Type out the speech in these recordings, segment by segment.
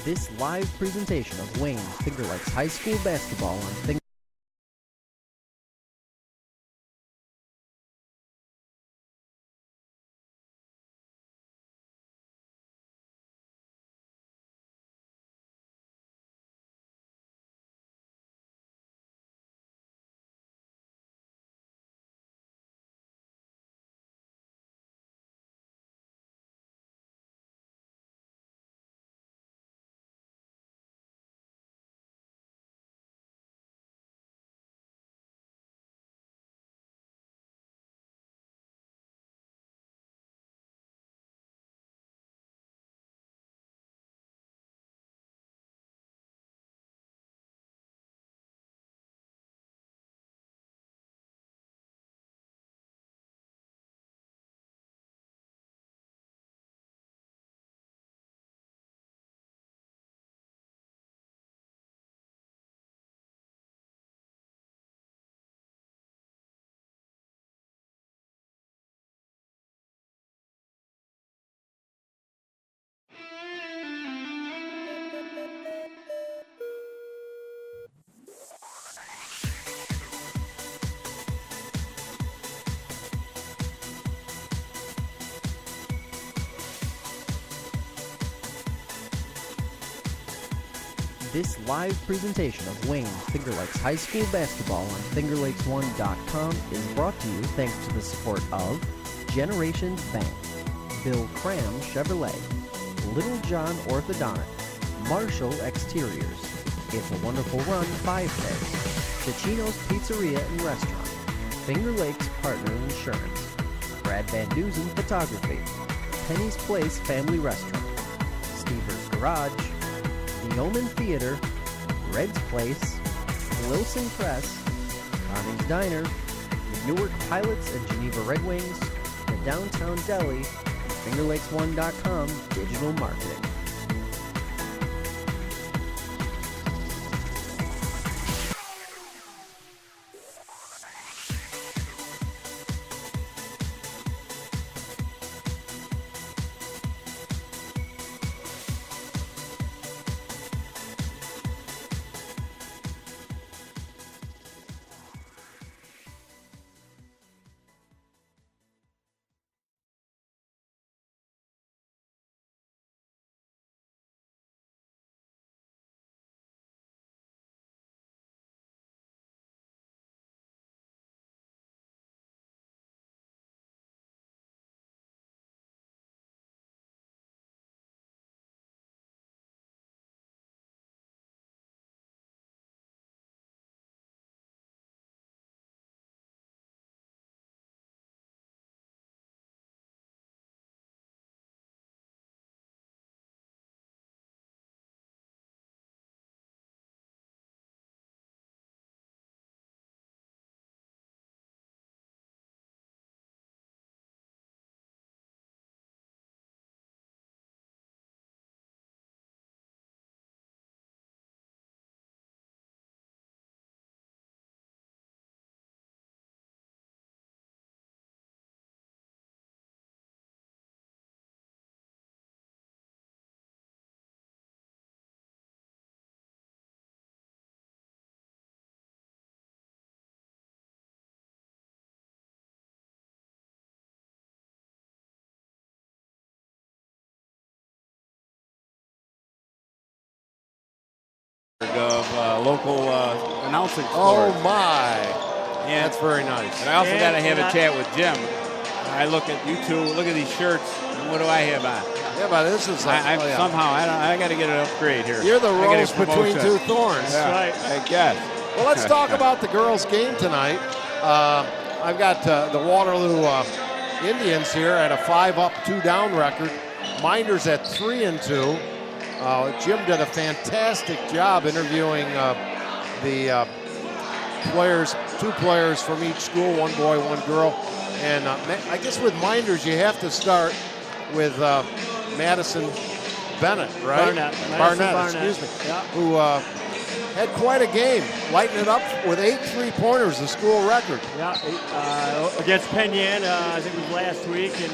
This live presentation of Wayne Finger Lakes High School basketball on Finger This live presentation of Wayne Finger Lakes High School basketball on FingerLakes1.com is brought to you thanks to the support of Generations Bank, Bill Cram Chevrolet, Little John Orthodontic, Marshall Exteriors, It's a Wonderful Run 5K, Ticino's Pizzeria and Restaurant, Finger Lakes Partner Insurance, Brad Van Dusen Photography, Penny's Place Family Restaurant, Stever's Garage, The Omen Theater, Red's Place, Wilson Press, Conning's Diner, the Newark Pilots and Geneva Red Wings, the Downtown Deli, and FingerLakes1.com digital marketing. Of local announcing Oh scores. my, And, that's very nice. and I also got to have a chat with Jim. I look at you two, look at these shirts, and what do I have on? Yeah, but this is like, Somehow, I got to get an upgrade here. You're the I gotta rose get a between promotion. two thorns. Yeah, right. I guess. Well, let's talk about the girls' game tonight. I've got the Waterloo Indians here at a 5-up, 2-down record. Mynderse at 3-2. Jim did a fantastic job interviewing the players, 2 players from each school, 1 boy, 1 girl. And I guess with Mynderse, you have to start with Madison Bennett, right? Barnett, excuse me, yeah. who had quite a game, lighting it up with 8 3-pointers, the school record. Yeah, against Penn Yan, I think it was last week, and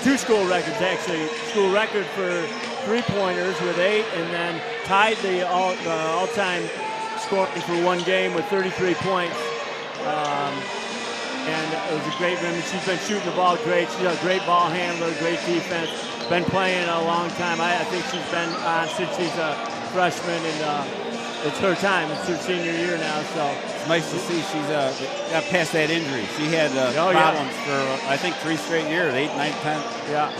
two school records actually. School record for three-pointers with 8, and then tied the all-time scoring for one game with 33 points. And it was a great run. She's been shooting the ball great. She's a great ball handler, great defense. Been playing a long time. I think she's been on since she's a freshman, and it's her time. It's her senior year now, so. It's nice to see she's got past that injury. She had problems for, I think, 3 straight years, 8, 9, 10,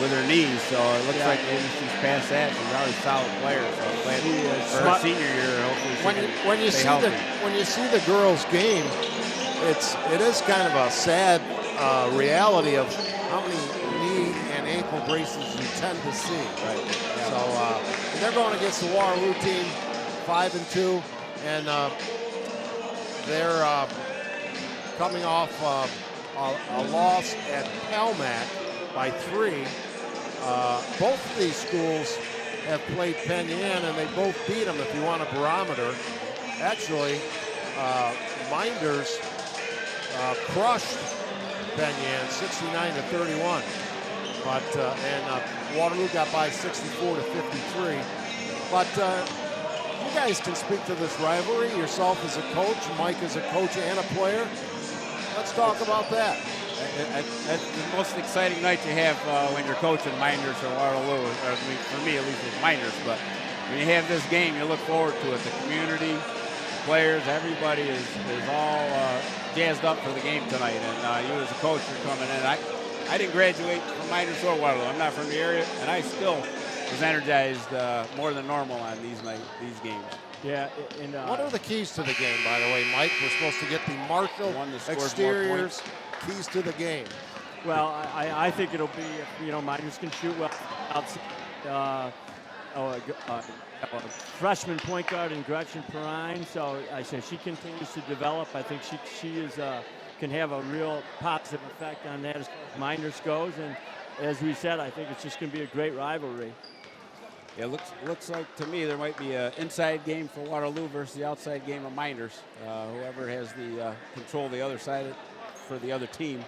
with her knees. So it looks like maybe she's past that. She's already a solid player. So I'm glad for her senior year, hopefully she can stay healthy. When you see the girls' game, it is kind of a sad reality of how many knee and ankle braces you tend to see. Right. Yeah. So they're going against the Waterloo team, 5-2, and they're coming off a loss at Pelmac by 3. Both of these schools have played Penn Yan, and they both beat them. If you want a barometer, actually, Mynderse crushed Penn Yan 69-31, but and Waterloo got by 64-53. But you guys can speak to this rivalry yourself as a coach, Mike as a coach and a player. Let's talk about that. That's the most exciting night you have when you're coaching Mynderse or Waterloo, or for me at least it's Mynderse. But when you have this game, you look forward to it. The community, the players, everybody is all jazzed up for the game tonight. And you as a coach are coming in. I didn't graduate from Mynderse or Waterloo. I'm not from the area, and I still was energized more than normal on these games. Yeah. And, what are the keys to the game, by the way, Mike? We're supposed to get the Marshall exteriors keys to the game. Well, I think it'll be, Mynderse can shoot well outside. Freshman point guard in Gretchen Perrine. So I say she continues to develop. I think she is can have a real positive effect on that as far as Mynderse goes. And as we said, I think it's just going to be a great rivalry. Yeah, looks like to me there might be an inside game for Waterloo versus the outside game of Mynderse. Whoever has the control of the other side for the other team,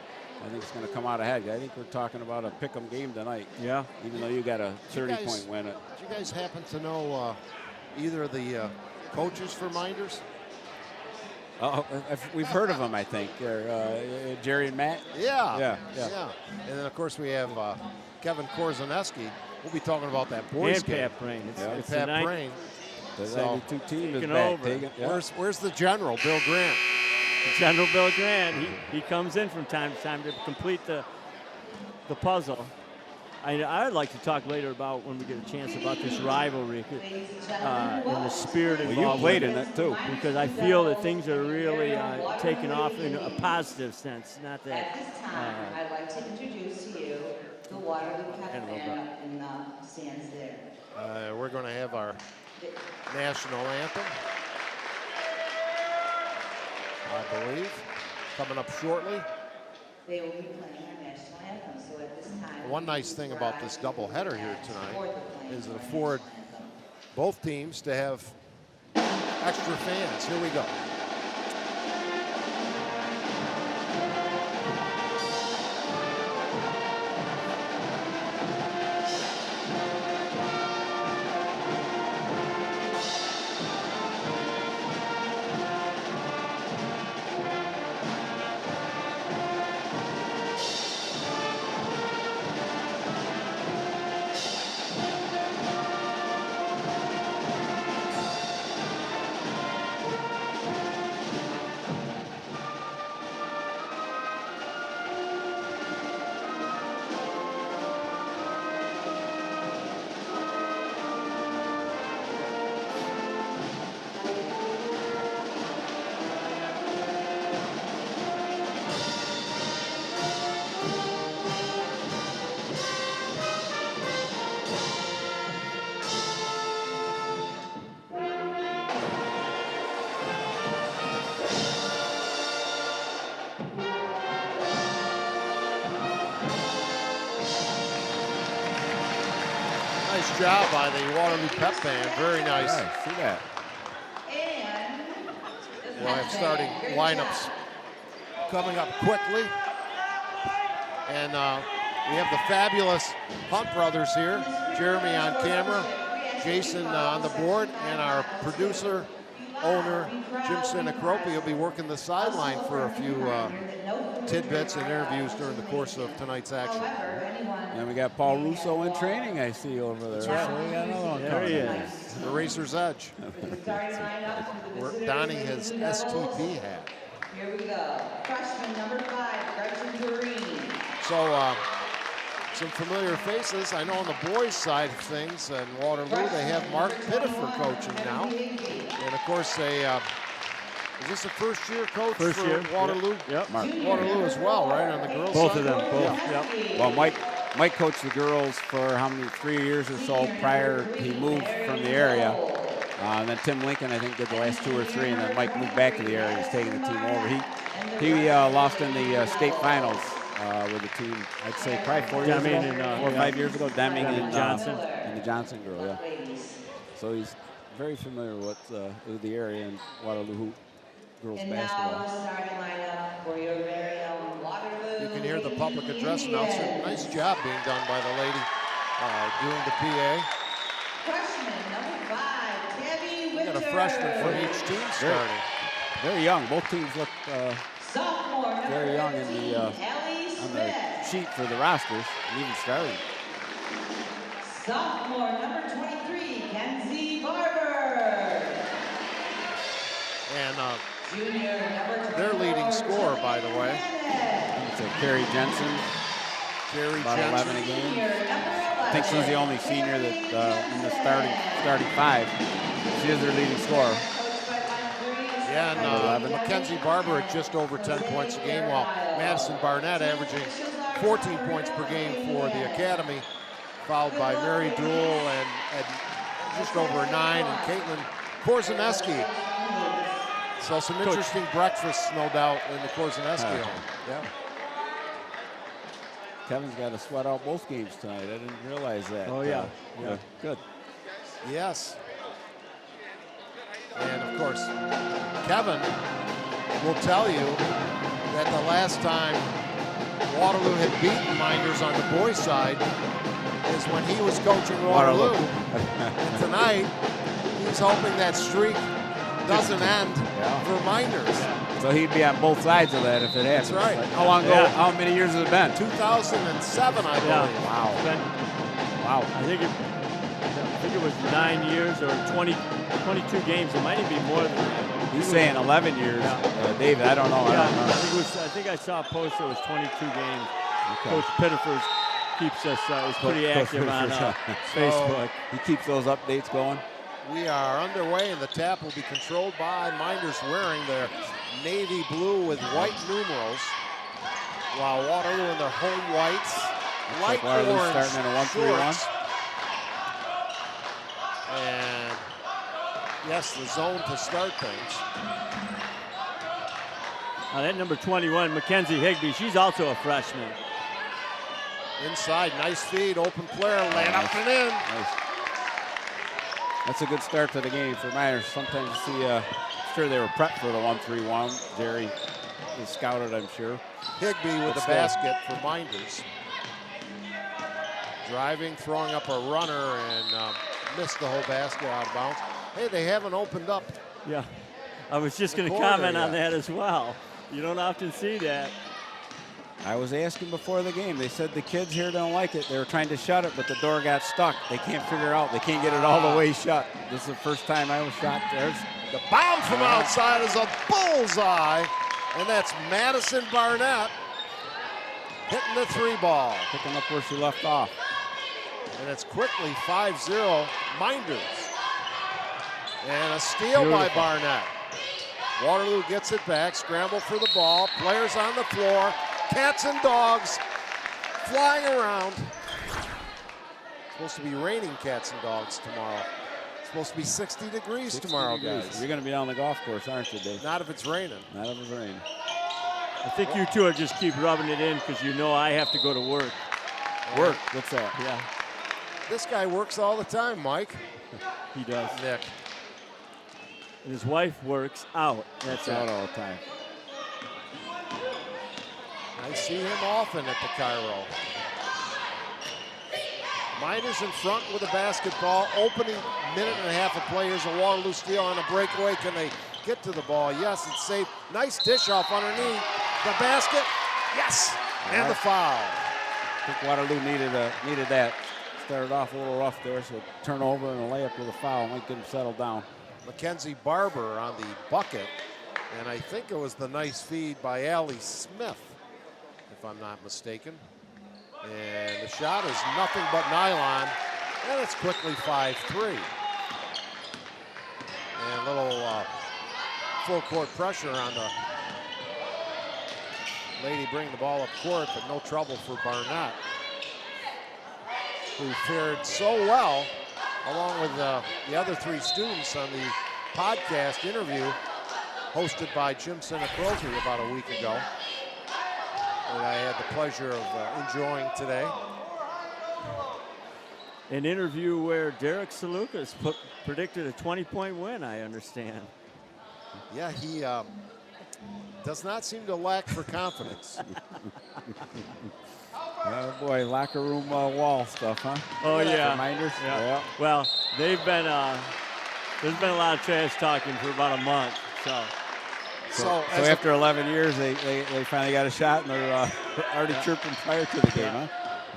I think it's going to come out ahead. I think we're talking about a pick'em game tonight. Yeah. Even though you got a 30-point win. Do you guys happen to know either of the coaches for Mynderse? We've heard of them, I think. Jerry and Matt. Yeah. And then of course we have Kevin Korzaneski. We'll be talking about that boys game. Pat Brain. It's Pat Brain. The 92 team is back. Where's the general, Bill Grant? General Bill Grant. He comes in from time to time to complete the puzzle. I'd like to talk later about, when we get a chance, about this rivalry and the spirit involved. Well, you played in it too. Because I feel that things are really taking off in a positive sense. Not that. At this time, I'd like to introduce to you the Waterloo Captain up in the stands there. We're going to have our national anthem, I believe, coming up shortly. They will be playing our national anthem. So at this time, one nice thing about this doubleheader here tonight is it affords both teams to have extra fans. Here we go. Nice job by the Waterloo Pep Band. Very nice. Yeah, see that. We'll have starting lineups coming up quickly. And We have the fabulous Hunt brothers here. Jeremy on camera, Jason on the board, and our producer, owner, Jim Sinacropi, will be working the sideline for a few tidbits and interviews during the course of tonight's action. And we got Paul Russo in training, I see over there. That's right. So we got another one There coming he in. is. The Racer's Edge. We're donning his STP hat. Here we go. Freshman number 5, Gretchen Green. So some familiar faces. I know on the boys' side of things in Waterloo, they have Mark Pittifer coaching now. And of course, they, is this the first year coach First for year. Waterloo? Yep. Waterloo as well, right, on the girls' Both side? of them, both. Yeah. Yep. Well, Mike coached the girls for how many, 3 years or so prior he moved from the area. And then Tim Lincoln, I think, did the last 2 or 3, and then Mike moved back to the area. He's taking the team over. He lost in the state finals with the team, I'd say probably 4 years ago, Deming and, 4 or 5 years ago. Deming and Johnson. And the Johnson girl, yeah. So he's very familiar with the area and Waterloo girls And now basketball. the starting lineup for your very own Waterloo. You can hear the public address announcer. Nice job being done by the lady doing the PA. Freshman number 5, Tabby We Winter. got a freshman from each team starting. Very young. Both teams look Sophomore number very young in 13, the Ellie on the Smith. sheet for the rosters, and even starting. Sophomore number 23, Kenzie Barber. And Junior number 24, their leading scorer, by the way, It's a Carrie Jensen, Jerry about Jensen. 11 a game. Senior number 11. I think she's the only senior that in the starting 5. She is their leading scorer. Coached by Mike Breeze. Yeah, and Mackenzie Barber at just over 10 points a game, while Madison Barnett averaging 14 points per game for the Academy, followed by Mary Duell and just over 9, and Caitlin Korzaneski. So some interesting breakfasts, no doubt, in the Korzaneski home. Yeah. Kevin's got to sweat out both games tonight. I didn't realize that. Oh, yeah. Yeah. Good. Yes. And of course, Kevin will tell you that the last time Waterloo had beaten Mynderse on the boys' side is when he was coaching Waterloo. And tonight, he's hoping that streak doesn't end for Mynderse. So he'd be on both sides of that if it happens. That's right. How long ago? How many years has it been? 2007, I believe. Wow. Wow. I think it was 9 years or 22 games. It might even be more than that. He's saying 11 years. David, I don't know. Yeah, I don't know. I think I saw a post that was 22 games. Coach Pittifer keeps us is pretty active on Facebook. He keeps those updates going. We are underway, and the tap will be controlled by Mynderse wearing their navy blue with white numerals, while Waterloo in their home whites, light like Waterloo orange starting in a 1-3-1. shorts. And yes, the zone to start things. Now that number 21, Mackenzie Higbee, she's also a freshman. Inside, nice feed, open player, laying up and in. Nice. That's a good start to the game for Mynderse. Sometimes you see, sure they were prepped for the 1-3-1. Jerry is scouted, I'm sure. Higbee with Let's a go. basket for Mynderse. Driving, throwing up a runner, and missed the whole basket out of bounds. Hey, they haven't opened up. Yeah, I was just going to corner, comment on yeah. that as well. You don't often see that. I was asking before the game. They said the kids here don't like it. They were trying to shut it, but the door got stuck. They can't figure out. They can't get it all the way shut. This is the first time I was shot. There's The bomb from outside is a bullseye, and that's Madison Barnett hitting the 3 ball. picking up where she left off. And it's quickly 5-0 Mynderse. And a steal by Barnett. Waterloo gets it back, scramble for the ball, players on the floor, cats and dogs flying around. It's supposed to be raining cats and dogs tomorrow. It's supposed to be 60 degrees 60 tomorrow, degrees. guys. You're going to be on the golf course, aren't you, Dave? Not if it's raining. Not if it's rain. I think you two are just keep rubbing it in because you know I have to go to work. Work. What's that? Yeah, This guy works all the time, Mike. he does. Nick. And his wife works out. That's It's out it. all the time. I see him often at the Cairo. Mynderse in front with a basketball. Opening minute and a half of play. Here's a Waterloo steal on a breakaway. Can they get to the ball? Yes, it's safe. Nice dish off underneath the basket. Yes, and the foul. I think Waterloo needed that. Started off a little rough there, so turnover and a layup with a foul might get him settled down. Mackenzie Barber on the bucket, and I think it was the nice feed by Allie Smith, if I'm not mistaken. And the shot is nothing but nylon, and it's quickly 5-3. And a little full court pressure on the lady bringing the ball up court, but no trouble for Barnett, who fared so well along with the other 3 students on the podcast interview hosted by Jim Sinacroce about a week ago, that I had the pleasure of enjoying today. An interview where Derek Salukas predicted a 20-point win, I understand. Yeah, he does not seem to lack for confidence. Oh boy, locker room wall stuff, huh? Oh yeah. Reminders. Yeah. Well, they've been there's been a lot of trash talking for about a month. So after 11 years, they finally got a shot, and they're already chirping prior to the game, huh?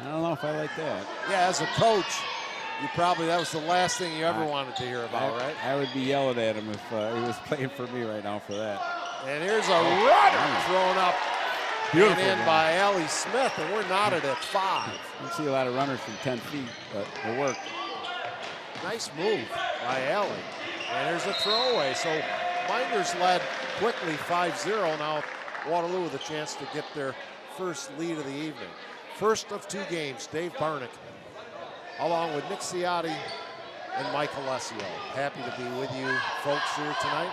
I don't know if I like that. Yeah, as a coach, that was the last thing you ever wanted to hear about, right? I would be yelling at him if he was playing for me right now for that. And here's a runner thrown up. Beautiful and in by Allie Smith, and we're knotted at 5. You see a lot of runners from 10 feet, but it worked. Nice move by Allie. And there's a throwaway. So Mynderse led quickly 5-0. Now Waterloo with a chance to get their first lead of the evening. First of 2 games, Dave Barnett, along with Nick Ciotti and Mike Alessio. Happy to be with you folks here tonight.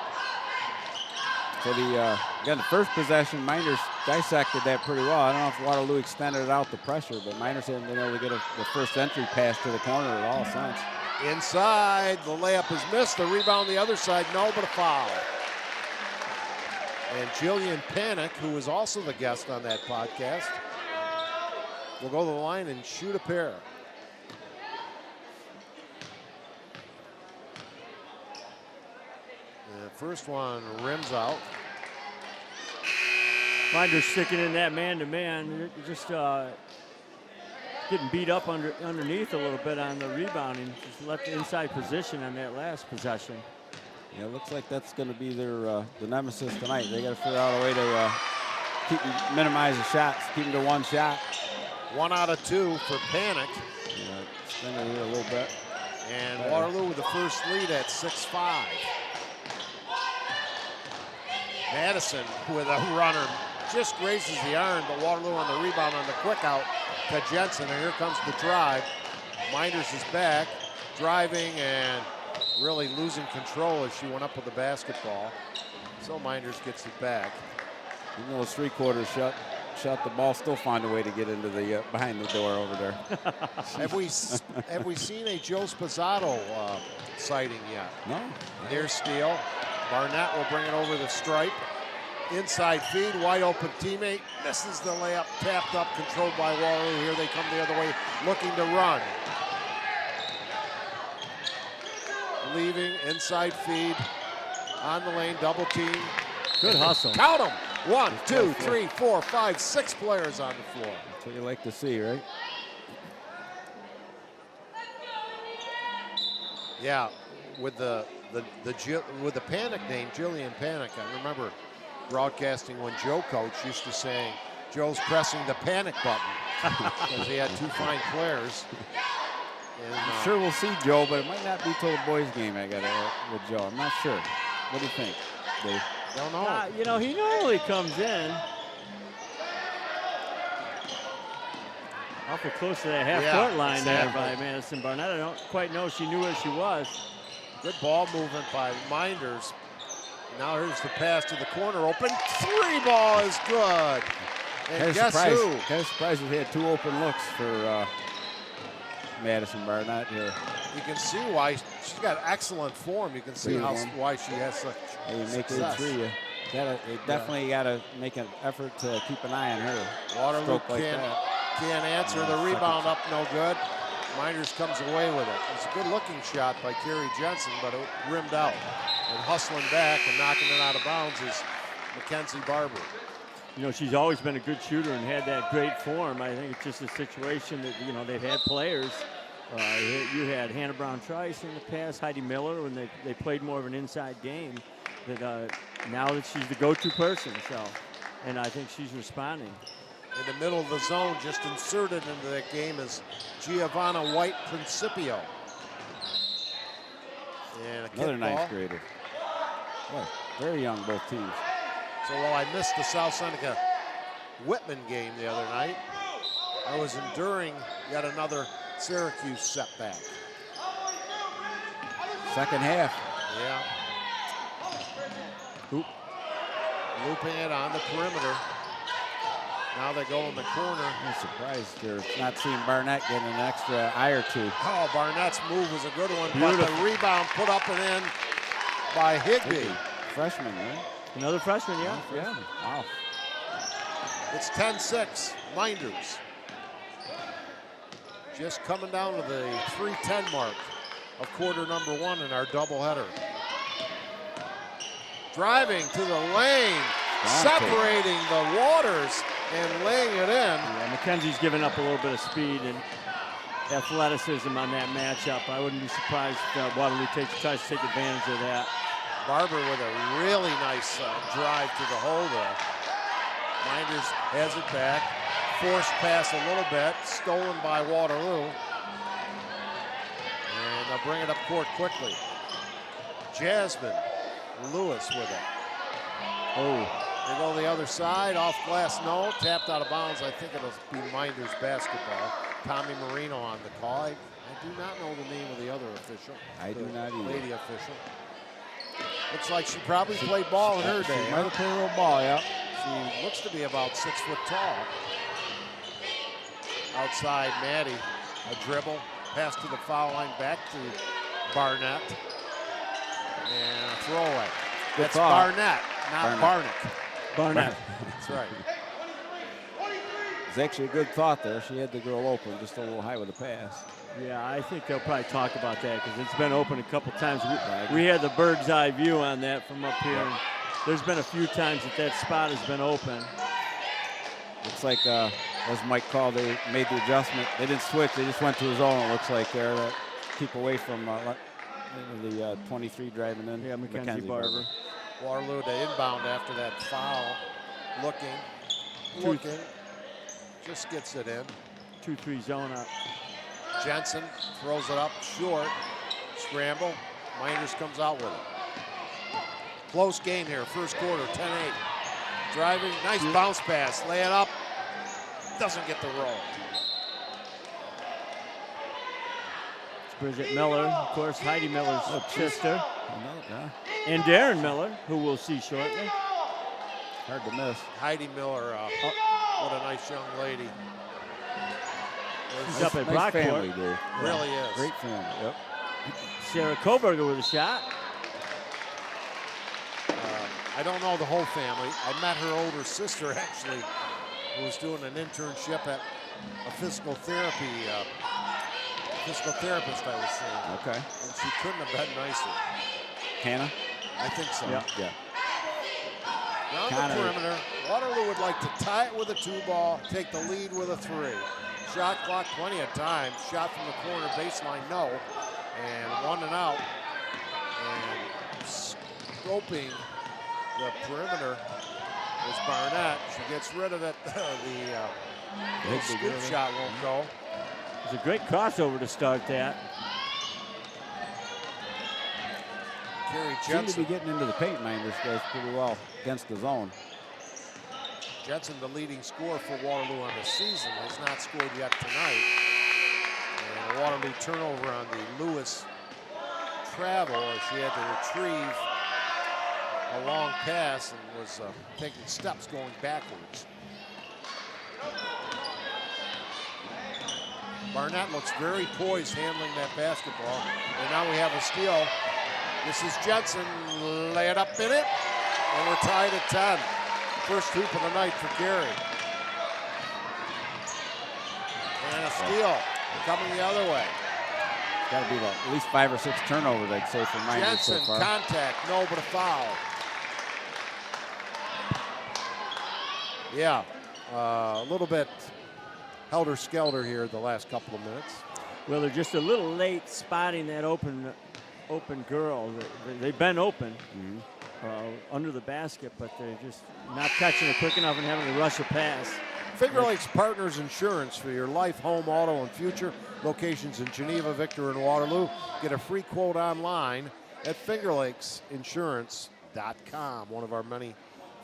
So again, the first possession, Mynderse dissected that pretty well. I don't know if Waterloo extended it out the pressure, but Mynderse hadn't been able to get the first entry pass to the corner at all since. Inside, the layup is missed. The rebound the other side, no, but a foul. And Jillian Panic, who was also the guest on that podcast, will go to the line and shoot a pair. And the first one rims out. Mynderse sticking in that man-to-man. Just getting beat up underneath a little bit on the rebounding. Just left the inside position on that last possession. Yeah, it looks like that's going to be their the nemesis tonight. They got to figure out a way to minimize the shots, keep them to 1 shot. 1 out of 2 for Panic. Yeah, extend it here a little bit. And Waterloo with the first lead at 6-5. Madison with a runner just grazes the iron, but Waterloo on the rebound on the quick out to Jensen. And here comes the drive. Mynderse is back, driving and really losing control as she went up with the basketball. So Mynderse gets it back. Even though it's 3/4 shut, the ball still find a way to get into the behind the door over there. Have we seen a Joe Sposato sighting yet? No. Near steal. Barnett will bring it over the stripe. Inside feed, wide open teammate. Misses the layup, tapped up, controlled by Waterloo. Here they come the other way, looking to run. Leaving, inside feed, on the lane, double team. Good hustle. Count them. 1, 2, 3, 4, 5, 6 players on the floor. That's what you like to see, right? Yeah, with the Panic name, Jillian Panic. I remember broadcasting when Joe coached, used to say, Joe's pressing the panic button because he had 2 fine players. And, I'm sure we'll see Joe, but it might not be till the boys' game. I got with Joe. I'm not sure. What do you think, Dave? Don't know. You know, he normally comes in awful close to that half-court line exactly. there by Madison Barnett. I don't quite know if she knew where she was. Good ball movement by Mynderse. Now here's the pass to the corner. Open 3 ball is good. And guess who? Kind of surprised we had 2 open looks for Madison Barnett here. You can see why she's got excellent form. You can see why she has such success. You definitely got to make an effort to keep an eye on her. Waterloo Like can't answer the rebound up, no good. Mynderse comes away with it. It's a good-looking shot by Carrie Jensen, but it rimmed out. And hustling back and knocking it out of bounds is Mackenzie Barber. You know, she's always been a good shooter and had that great form. I think it's just a situation that, you know, they've had players. You had Hannah Brown-Trice in the past, Heidi Miller, when they played more of an inside game. That now that she's the go-to person, so, and I think she's responding. In the middle of the zone, just inserted into that game, is Giovanna White Principio. And another ninth grader. Boy, very young, both teams. So while I missed the South Seneca Whitman game the other night, I was enduring yet another Syracuse setback. Second half. Yeah. Looping it on the perimeter. Now they go in the corner. I'm surprised they're not seeing Barnett getting an extra eye or two. Oh, Barnett's move was a good one, Beautiful. but the rebound put up and in by Higby. Freshman, right? Another freshman, yeah. Yeah. Wow. It's 10-6, Mynderse. Just coming down to the 3:10 mark of quarter number 1 in our doubleheader. Driving to the lane, separating the waters and laying it in. Yeah, Mackenzie's given up a little bit of speed and athleticism on that matchup. I wouldn't be surprised if Waterloo tries to take advantage of that. Barber with a really nice drive to the hole there. Mynderse has it back. Forced pass a little bit, stolen by Waterloo. And they'll bring it up court quickly. Jasmine Lewis with it. Oh. They go the other side, off glass, no. Tapped out of bounds. I think it'll be Mynderse basketball. Tommy Marino on the call. I do not know the name of the other official. I do not either. Lady official. Looks like she probably played ball in her day. She might have played a little ball, yeah. She looks to be about 6 foot tall. Outside, Maddie, a dribble, pass to the foul line, back to Barnett, and a throwaway. That's Barnett, not Barnett. Barnett. That's right. It's actually a good thought there. She had the girl open, just a little high with the pass. Yeah, I think they'll probably talk about that because it's been open a couple times. We had the bird's eye view on that from up here. And there's been a few times that spot has been open. Looks like, as Mike called, they made the adjustment. They didn't switch. They just went to his own, it looks like, there to keep away from the 23 driving in. Yeah, Mackenzie Barber. Waterloo to inbound after that foul. Looking. Just gets it in. 2-3 zone up. Jensen throws it up short. Scramble. Mynderse comes out with it. Close game here, first quarter, 10-8. Driving, nice bounce pass. Lay it up. Doesn't get the roll. It's Bridget Miller, of course, Heidi Miller's sister. And Darren Miller, who we'll see shortly. Hard to miss. Heidi Miller, what a nice young lady. She's up at nice Brockport. Family, Dave. Really is. Great family, yep. Sarah Koberger with a shot. I don't know the whole family. I met her older sister, actually, who was doing an internship at a physical therapist I was seeing. Okay. And she couldn't have been nicer. Hannah? I think so. Yeah. Around the perimeter, Waterloo would like to tie it with a 2-ball, take the lead with a 3. Shot clock, plenty of time. Shot from the corner, baseline, no. And 1 and out. And scoping the perimeter was Barnett. She gets rid of it. The scoop shot won't go. It's a great crossover to start that. Carrie Seem to Jensen. be getting into the paint, Mynderse does pretty well against the zone. Jensen, the leading scorer for Waterloo on the season, has not scored yet tonight. And a Waterloo turnover on the Lewis travel as she had to retrieve a long pass and was taking steps going backwards. Barnett looks very poised handling that basketball. And now we have a steal. This is Jensen, lay it up in it, and we're tied at 10. First hoop of the night for Gary. And a steal. coming the other way. It's got to be at least 5 or 6 turnovers, I'd say, for Mynderse so Jensen, far. contact, no, but a foul. Yeah, a little bit helter-skelter here the last couple of minutes. Well, they're just a little late spotting that open girl. They've been open under the basket, but they're just not catching it quick enough and having to rush a pass. Finger Lakes Partners Insurance for your life, home, auto, and future. Locations in Geneva, Victor, and Waterloo. Get a free quote online at fingerlakesinsurance.com. One of our many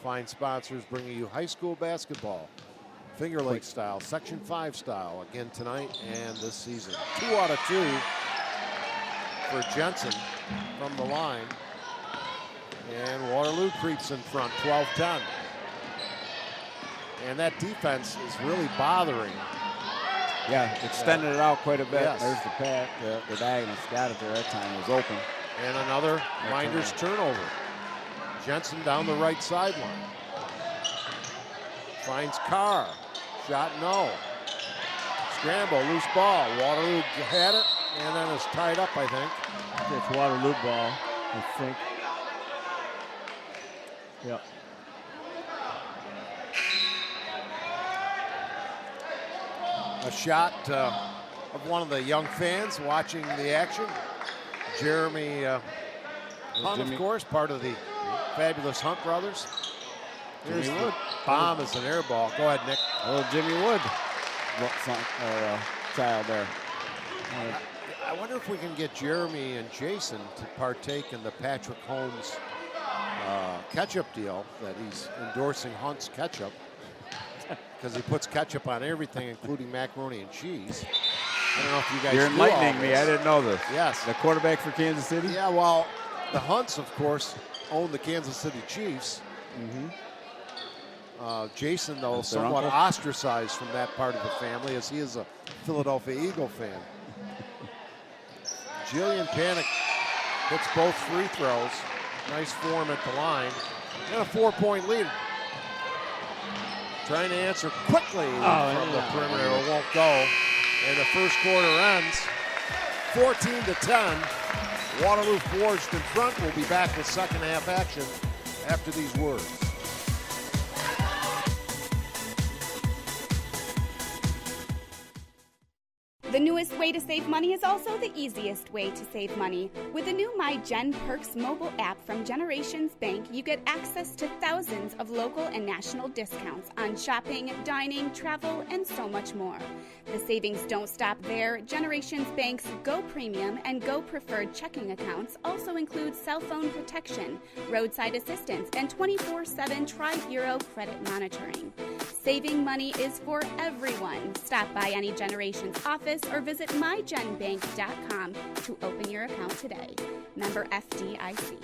fine sponsors bringing you high school basketball. Finger Lakes style, Section 5 style, again tonight and this season. 2 out of 2 for Jensen from the line. And Waterloo creeps in front, 12-10. And that defense is really bothering. Yeah, extended it out quite a bit. Yes. There's the pass, the diagonal. Got it there that time. It was open. And another Mynderse turnover. Jensen down the right sideline. Finds Carr. Shot no. Scramble, loose ball. Waterloo had it, and then it's tied up, I think. It's Waterloo ball, I think. Yep. A shot of one of the young fans watching the action. Jeremy Hunt, of course, part of the fabulous Hunt brothers. Here's the bomb as an air ball. Go ahead, Nick. A little Jimmy Wood child there. I wonder if we can get Jeremy and Jason to partake in the Patrick Holmes ketchup deal that he's endorsing Hunt's ketchup, because he puts ketchup on everything, including macaroni and cheese. I don't know if you guys You're knew enlightening all me. this. I didn't know this. Yes. The quarterback for Kansas City? Yeah, well, the Hunts, of course, own the Kansas City Chiefs. Jason, though, That's their somewhat uncle? ostracized from that part of the family, as he is a Philadelphia Eagle fan. Jillian Panic hits both free throws. Nice form at the line. And a 4-point lead. Trying to answer quickly from the perimeter. It won't go. And the first quarter ends 14-10. Waterloo forged in front. We'll be back with second half action after these words. The newest way to save money is also the easiest way to save money. With the new MyGen Perks mobile app from Generations Bank, you get access to thousands of local and national discounts on shopping, dining, travel, and so much more. The savings don't stop there. Generations Bank's Go Premium and Go Preferred checking accounts also include cell phone protection, roadside assistance, and 24/7 Tri-Bureau credit monitoring. Saving money is for everyone. Stop by any Generations office or visit mygenbank.com to open your account today. Member FDIC.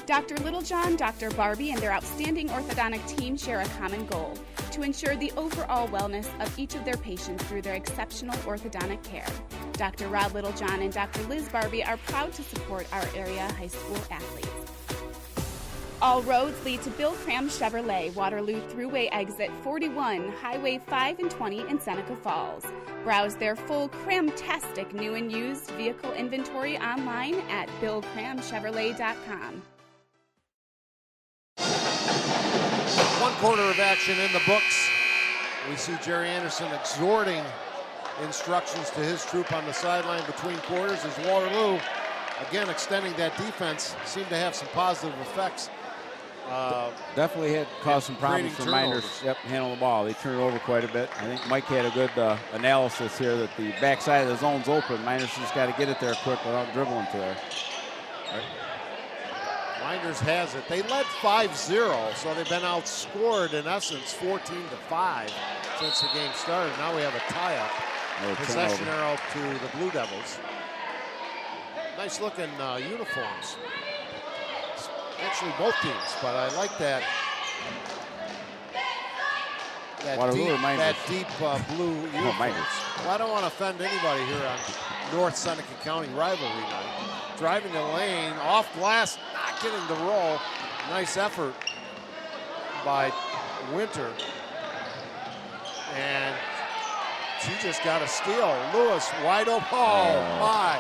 Dr. Littlejohn, Dr. Barbie, and their outstanding orthodontic team share a common goal: to ensure the overall wellness of each of their patients through their exceptional orthodontic care. Dr. Rod Littlejohn and Dr. Liz Barbie are proud to support our area high school athletes. All roads lead to Bill Cram Chevrolet, Waterloo Thruway Exit 41, Highway 5 and 20 in Seneca Falls. Browse their full Cramtastic new and used vehicle inventory online at BillCramChevrolet.com. One quarter of action in the books. We see Jerry Anderson exhorting instructions to his troop on the sideline between quarters as Waterloo, again, extending that defense, seemed to have some positive effects. Definitely had caused some problems for turnovers. Mynderse. Yep, handle the ball. They turned it over quite a bit. I think Mike had a good analysis here that the backside of the zone's open. Mynderse just got to get it there quick without dribbling to there. Mynderse has it. They led 5-0, so they've been outscored in essence 14-5 since the game started. Now we have a tie-up. Possession arrow to the Blue Devils. Nice looking uniforms. Actually, both teams, but I like that. That deep blue uniform. Well, I don't want to offend anybody here on North Seneca County rivalry night. Driving the lane, off glass, not getting the roll. Nice effort by Winter. And She just got a steal. Lewis wide open. Oh, my.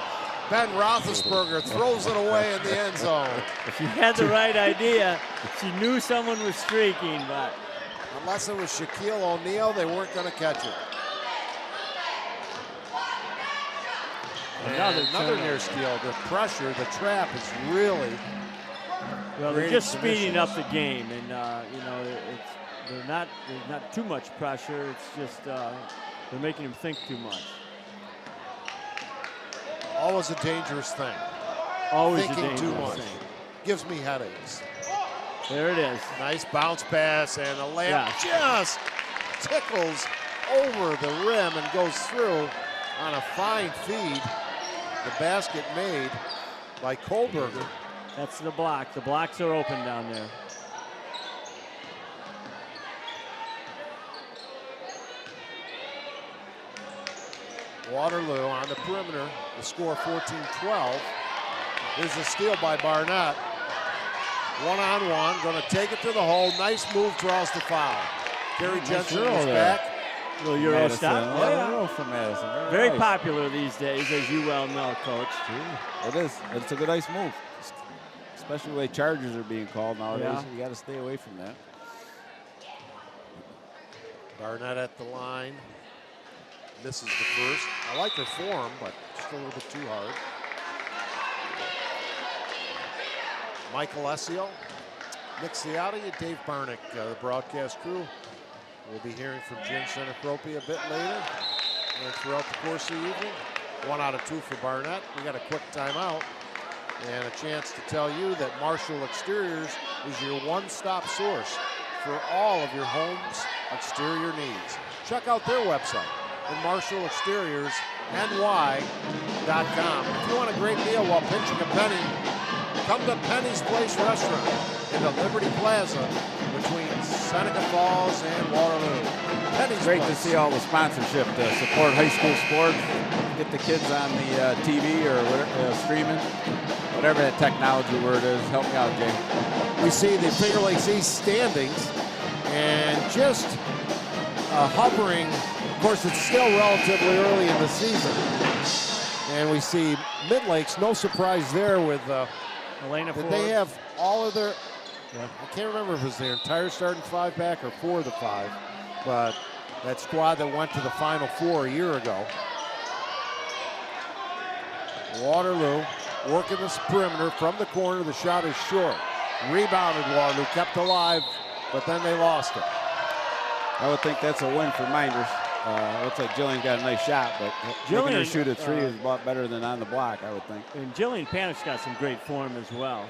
Ben Roethlisberger throws it away in the end zone. She had the right idea. She knew someone was streaking, but unless it was Shaquille O'Neal, they weren't going to catch it. Another near steal. The pressure, the trap is really. Well, they're just speeding up the game, and there's not too much pressure. It's just they're making him think too much. Always a dangerous thing. Always thinking a dangerous too much. thing. Gives me headaches. There it is. Nice bounce pass, and the layup just tickles over the rim and goes through on a fine feed. The basket made by Kohlberger. That's the block. The blocks are open down there. Waterloo on the perimeter. The score 14-12. Here's a steal by Barnett. One-on-one, going to take it to the hole. Nice move, draws the foul. Gary Jensen is back. Little Euro stop. Yeah, from Madison. Very nice. Popular these days, as you well know, Coach. It is. It's a good ice move, especially the way charges are being called nowadays. Yeah. You got to stay away from that. Barnett at the line. Misses the first. I like her form, but just a little bit too hard. Michael Essio, Nick Ciotti, and Dave Barnick, the broadcast crew. We'll be hearing from Jen Senacropi a bit later and throughout the course of the evening. 1 out of 2 for Barnett. We got a quick timeout and a chance to tell you that Marshall Exteriors is your one-stop source for all of your home's exterior needs. Check out their website at MarshallExteriorsNY.com. If you want a great meal while pinching a penny, come to Penny's Place Restaurant in the Liberty Plaza between Seneca Falls and Waterloo. Penny's Great Place. to see all the sponsorship to support high school sports, get the kids on the TV or whatever, streaming, whatever that technology word is. Help me out, Jay. We see the Finger Lakes East standings and just hovering. Of course, it's still relatively early in the season. And we see Mid Lakes, no surprise there with Elena did Ford. they have all of their, I can't remember if it was their entire starting 5 back or 4 of the 5, but that squad that went to the Final Four a year ago. Waterloo working this perimeter from the corner. The shot is short. Rebounded Waterloo, kept alive, but then they lost it. I would think that's a win for Minders. Looks like Jillian got a nice shot, but making her shoot a 3 is a lot better than on the block, I would think. And Jillian Panik's got some great form as well.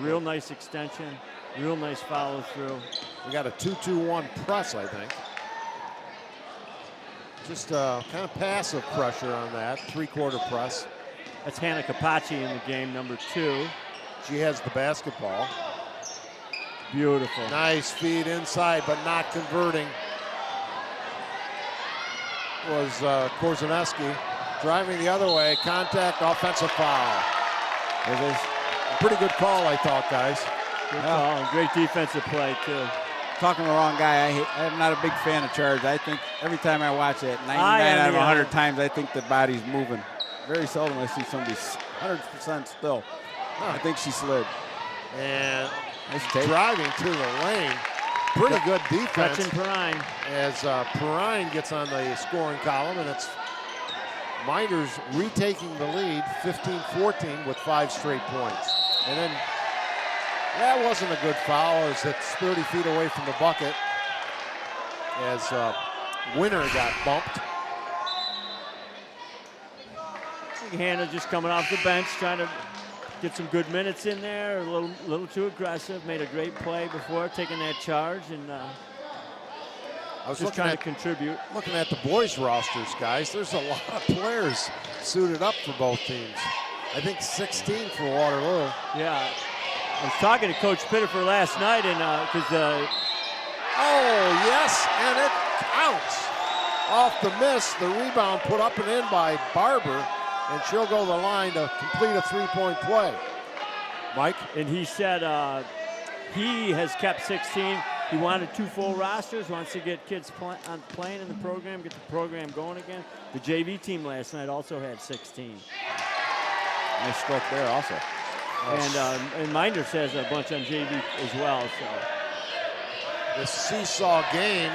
Real nice extension, real nice follow through. We got a 2-2-1 press, I think. Just kind of passive pressure on that, 3-quarter press. That's Hannah Capacci in the game, number 2. She has the basketball. Beautiful. Nice feed inside, but not converting. Was Korzaneski driving the other way. Contact, offensive foul. It was a pretty good call, I thought, guys. Good call, and great defensive play, too. Talking to the wrong guy, I'm not a big fan of charge. I think every time I watch it, 99 out of 100 times, I think the body's moving. Very seldom I see somebody 100% still. I think she slid. And driving to the lane. Pretty good defense. Gretchen Perrine. As Perrine gets on the scoring column, and it's Minders retaking the lead, 15-14 with 5 straight points. And then that wasn't a good foul as it's 30 feet away from the bucket as Winner got bumped. Hannah just coming off the bench, trying to get some good minutes in there. A little too aggressive. Made a great play before taking that charge, and I was just trying to contribute. Looking at the boys' rosters, guys, there's a lot of players suited up for both teams. I think 16 for Waterloo. Yeah, I was talking to Coach Pittifer last night, and because oh yes, and it counts. Off the miss, the rebound put up and in by Barber. And she'll go to the line to complete a 3-point play. Mike? And he said he has kept 16. he wanted 2 full rosters, wants to get kids playing in the program, get the program going again. The JV team last night also had 16. Nice stroke there also. And Mynderse has a bunch on JV as well. So this seesaw game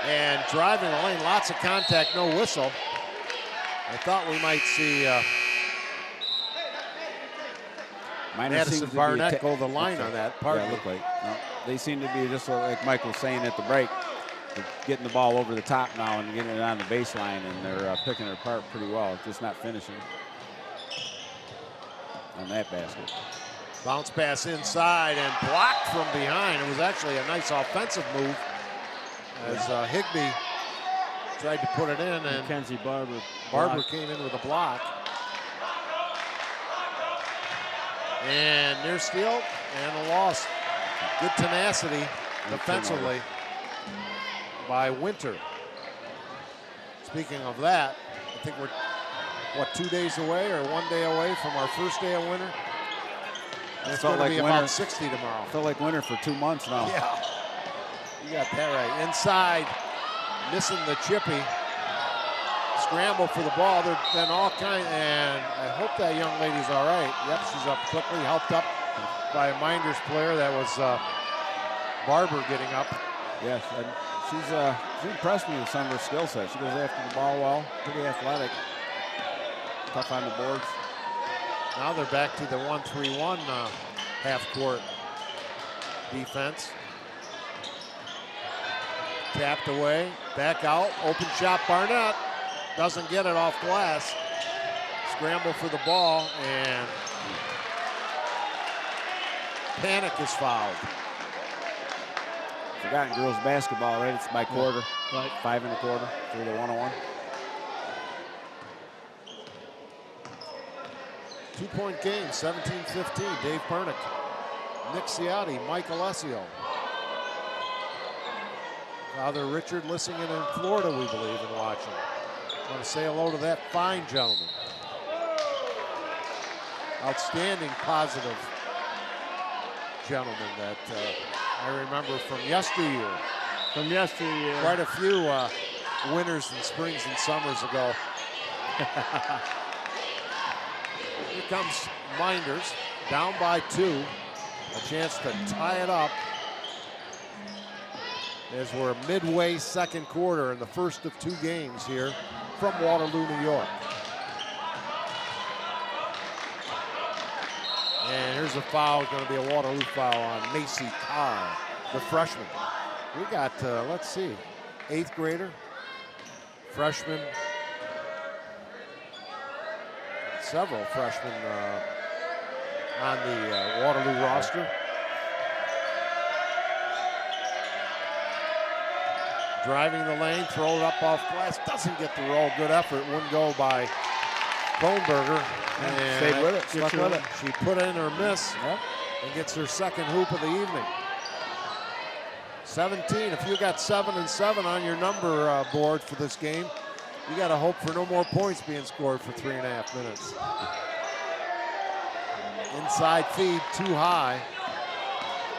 and driving the lane, lots of contact, no whistle. I thought we might see Madison Barnett go the line on that. Yeah, look like. No, they seem to be just like Mike was saying at the break, getting the ball over the top now and getting it on the baseline, and they're picking it apart pretty well, just not finishing on that basket. Bounce pass inside and blocked from behind. It was actually a nice offensive move as Higbee tried to put it in, and Mackenzie Barber came in with a block. And near steal and a loss. Good tenacity defensively by Winter. Speaking of that, I think we're, 2 days away or 1 day away from our first day of winter? And it's going to be about 60 tomorrow. Felt like winter for 2 months now. Yeah, you got that right. Inside, missing the chippy. Scramble for the ball. There's been all kinds, and I hope that young lady's all right. Yep, she's up quickly, helped up by a Mynderse player. That was Barber getting up. Yes, and she impressed me with some of her skill set. She goes after the ball well, pretty athletic, tough on the boards. Now they're back to the 1-3-1 half-court defense. Tapped away, back out, open shot Barnett. Doesn't get it off glass. Scramble for the ball, and Panic is fouled. Forgotten girls basketball, right? It's by quarter, right? 5 1/4 through the 101. 2-point game, 17-15. Dave Pernick, Nick Ciotti, Mike Alessio. Father Richard listening in Florida, we believe, and watching. I want to say hello to that fine gentleman. Outstanding, positive gentleman that I remember from yesteryear. Quite a few winters and springs and summers ago. Here comes Mynderse, down by 2. A chance to tie it up as we're midway second quarter in the first of 2 games here from Waterloo, New York. And here's a foul, going to be a Waterloo foul on Macy Carr, the freshman. We got, let's see, 8th grader, freshman, several freshmen on the Waterloo roster. Driving the lane, throw it up off glass, doesn't get the roll. Good effort, wouldn't go by Kronberger. And stayed with it, stuck with it. She put in her miss and gets her second hoop of the evening. 17, if you got 7 and 7 on your number board for this game, you got to hope for no more points being scored for 3.5 minutes. Inside feed, too high.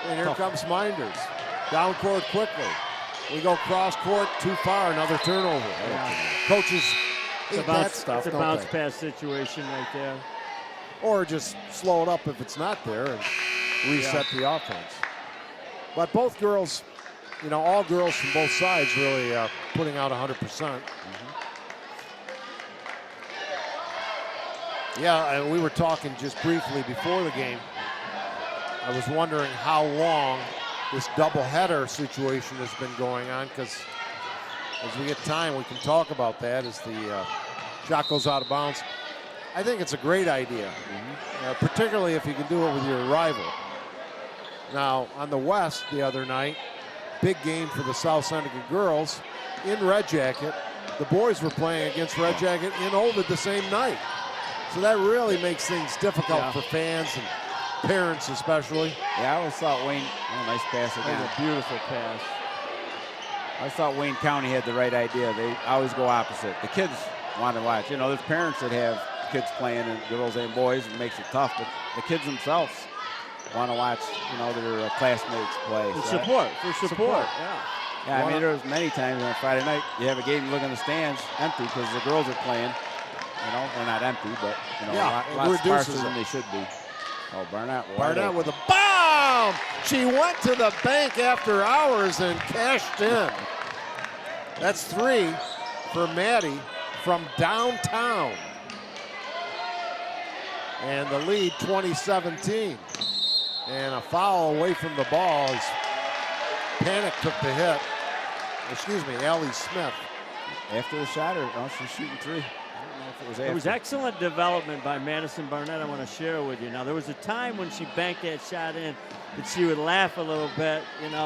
And here comes Mynderse. Down court quickly. We go cross court, too far, another turnover. Yeah. Coaches hate that stuff, it's a bounce pass situation right there. Or just slow it up if it's not there and reset the offense. But both girls, you know, all girls from both sides really putting out 100%. Yeah, and we were talking just briefly before the game. I was wondering how long this doubleheader situation has been going on, because as we get time, we can talk about that as the shot goes out of bounds. I think it's a great idea, particularly if you can do it with your rival. Now, on the West the other night, big game for the South Seneca girls in Red Jacket. The boys were playing against Red Jacket in Ovid the same night. So that really makes things difficult for fans and parents especially. Yeah, I always thought Wayne, nice pass again. That was a beautiful pass. I thought Wayne County had the right idea. They always go opposite. The kids want to watch. You know, there's parents that have kids playing, and girls and boys, and it makes it tough. But the kids themselves, want to watch, their classmates play. For So support. Yeah. Yeah, I mean, there was many times on a Friday night you have a game, you look in the stands empty because the girls are playing. They're not empty, but lots sparser than they should be. Oh, Barnett with a bomb. She went to the bank after hours and cashed in. That's 3 for Maddie from downtown. And the lead 20-17. And a foul away from the ball as Panic took the hit. Excuse me, Allie Smith. After the shot, or she's shooting 3. I don't know if it was after. It was excellent development by Madison Barnett. I want to share with you. Now, there was a time when she banked that shot in that she would laugh a little bit,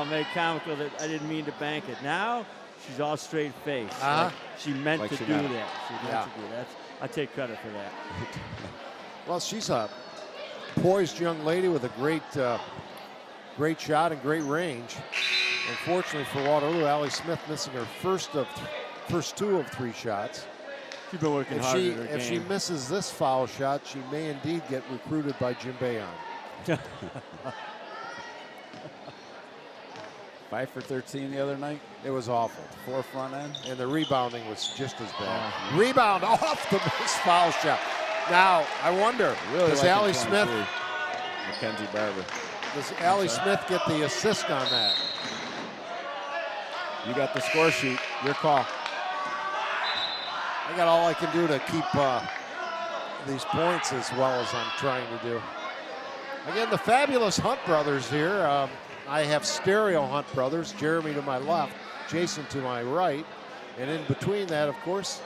make comical that I didn't mean to bank it. Now, she's all straight face. Like she meant to do that. She meant to do that. I take credit for that. Well, she's a poised young lady with a great shot and great range. Unfortunately for Waterloo, Allie Smith missing her first 2 of 3 shots. She's been working hard at her game. If she misses this foul shot, she may indeed get recruited by Jim Bayon. 5 for 13 the other night. It was awful. 4 front end. And the rebounding was just as bad. Rebound off the missed foul shot. Now, I wonder, does Allie Smith, Mackenzie Barber, does Allie Smith get the assist on that? You got the score sheet. Your call. I got all I can do to keep these points as well as I'm trying to do. Again, the fabulous Hunt brothers here. I have stereo Hunt brothers, Jeremy to my left, Jason to my right. And in between that, of course,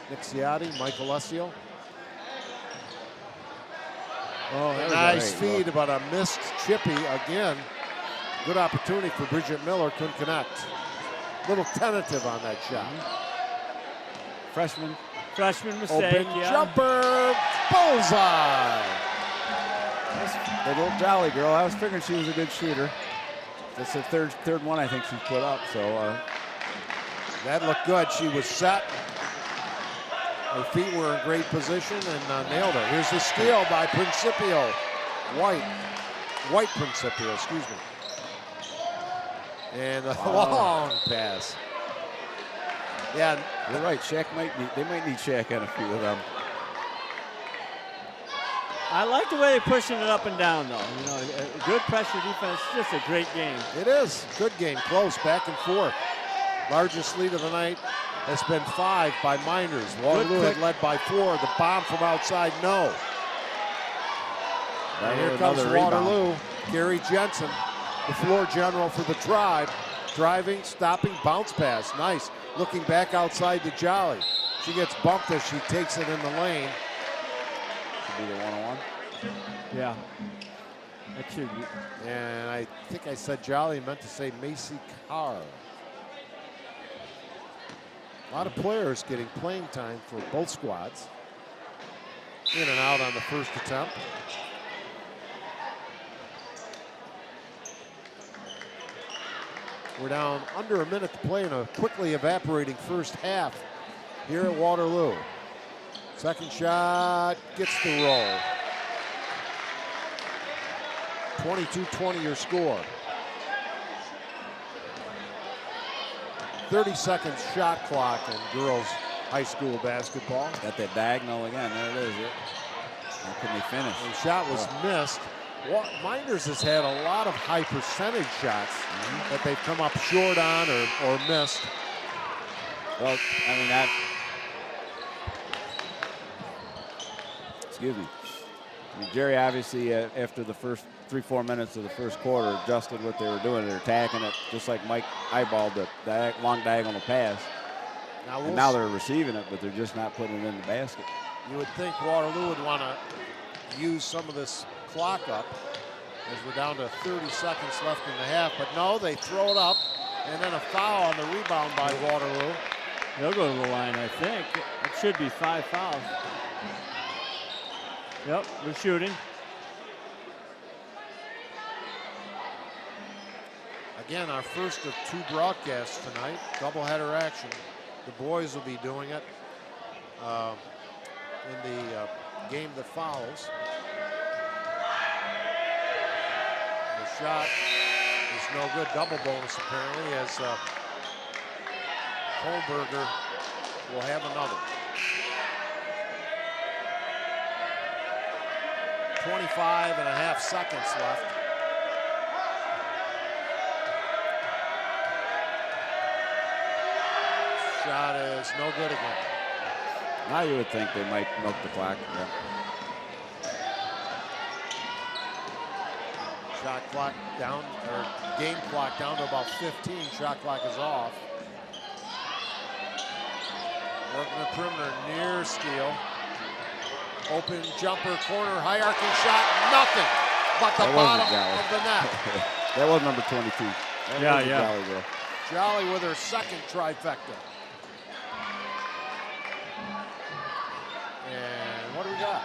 Nick Ciotti, Michael Alessio. Oh, nice feed, but a missed chippy again. Good opportunity for Bridget Miller, couldn't connect. Little tentative on that shot. Freshman mistake. Open jumper, bullseye. That little jolly girl. I was figuring she was a good shooter. That's the third one I think she's put up. So that looked good. She was set. Her feet were in great position and nailed it. Here's the steal by Principio. White Principio, excuse me. And a long pass. Yeah, you're right. They might need Shaq on a few of them. I like the way they're pushing it up and down, though. A good pressure defense. Just a great game. It is. Good game. Close, back and forth. Largest lead of the night has been 5 by Mynderse. Waterloo had led by 4. The bomb from outside, no. And here comes Waterloo. Gary Jensen, the floor general for the Tribe. Driving, stopping, bounce pass. Nice. Looking back outside to Jolly. She gets bumped as she takes it in the lane. Should be the 1-on-1. Yeah. That should be. And I think I said Jolly, meant to say Macy Carr. A lot of players getting playing time for both squads. In and out on the first attempt. We're down under a minute to play in a quickly evaporating first half here at Waterloo. Second shot gets the roll. 22-20 your score. 30-second shot clock in girls high school basketball. Got that diagonal again. There it is. How can they finish? The shot was missed. Mynderse has had a lot of high percentage shots that they've come up short on or missed. Well, I mean, excuse me. I mean, Jerry obviously, after the first 3-4 minutes of the first quarter, adjusted what they were doing. They're attacking it just like Mike eyeballed the long diagonal pass. Now they're receiving it, but they're just not putting it in the basket. You would think Waterloo would want to use some of this clock up as we're down to 30 seconds left in the half, but no, they throw it up, and then a foul on the rebound by Waterloo. They'll go to the line, I think. It should be 5 fouls. Yep, we're shooting. Again, our first of 2 broadcasts tonight, doubleheader action. The boys will be doing it in the game that follows. Shot is no good. Double bonus apparently, as Holberger will have another. 25.5 seconds left. Shot is no good again. Now you would think they might milk the clock. Yeah. Shot clock down, or game clock down to about 15. Shot clock is off. Working the perimeter near steal. Open jumper, corner, high arcing shot, nothing but the bottom of the net. That was number 22. That was Jolly girl. Jolly with her second trifecta. And what do we got?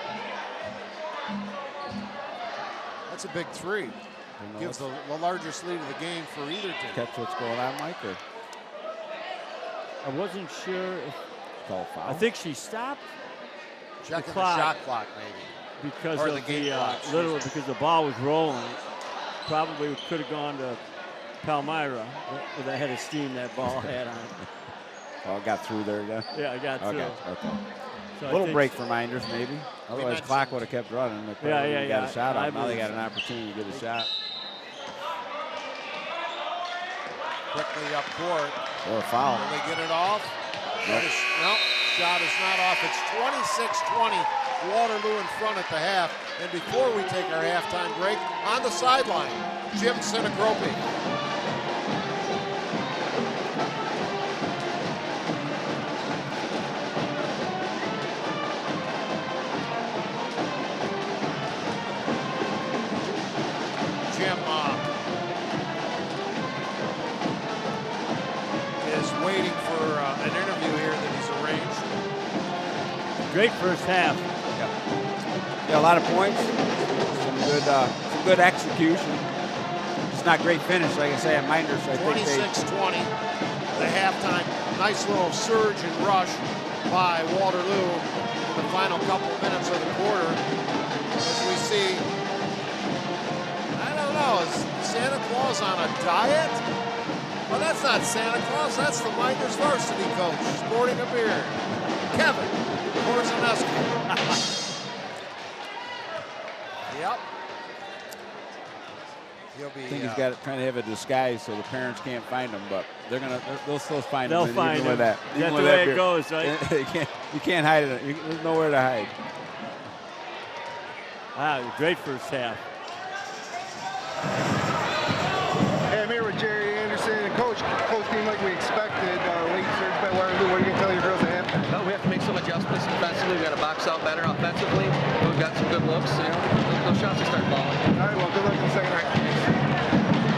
That's a big three. Gives the largest lead of the game for either team. Catch what's going on, Mike? Or? I wasn't sure if. Call foul. I think she stopped. Checking the shot clock, maybe. Because or of the game clock. Literally because the ball was rolling. Probably could have gone to Palmyra with a head of steam that ball had on it. Oh, it got through there again? Yeah, I got through. Okay. So a little break for Mynderse, maybe. Otherwise, the clock would have kept running. They got a shot off. Now they got an opportunity to get a shot. Quickly up court. Or a foul. Will they get it off? Nope. Nope. Shot is not off. It's 26-20. Waterloo in front at the half. And before we take our halftime break, on the sideline, Jim Sinagropi. Jim is waiting for an interview here that he's arranged. Great first half. Yeah, a lot of points. Some good execution. It's not great finish, like I say, at Mynderse. 26-20. The halftime. Nice little surge and rush by Waterloo in the final couple minutes of the quarter. As we see, I don't know, is Santa Claus on a diet? Well, that's not Santa Claus. That's the Mynderse varsity coach sporting a beard. Kevin Korzaneski. Yep. I think he's got trying to have a disguise so the parents can't find him, but they'll still find him. They'll find him. With that. That's the way it goes, right? you can't hide it. There's nowhere to hide. Wow, great first half. Hey, I'm here with Jerry Anderson and Coach. Close game like we expected. Late surge by Waterloo. What are you going to tell your girls at halftime? No, we have to make some adjustments defensively. We got to box out better offensively. We've got some good looks. Those shots will start falling. All right, well, good luck in the second half.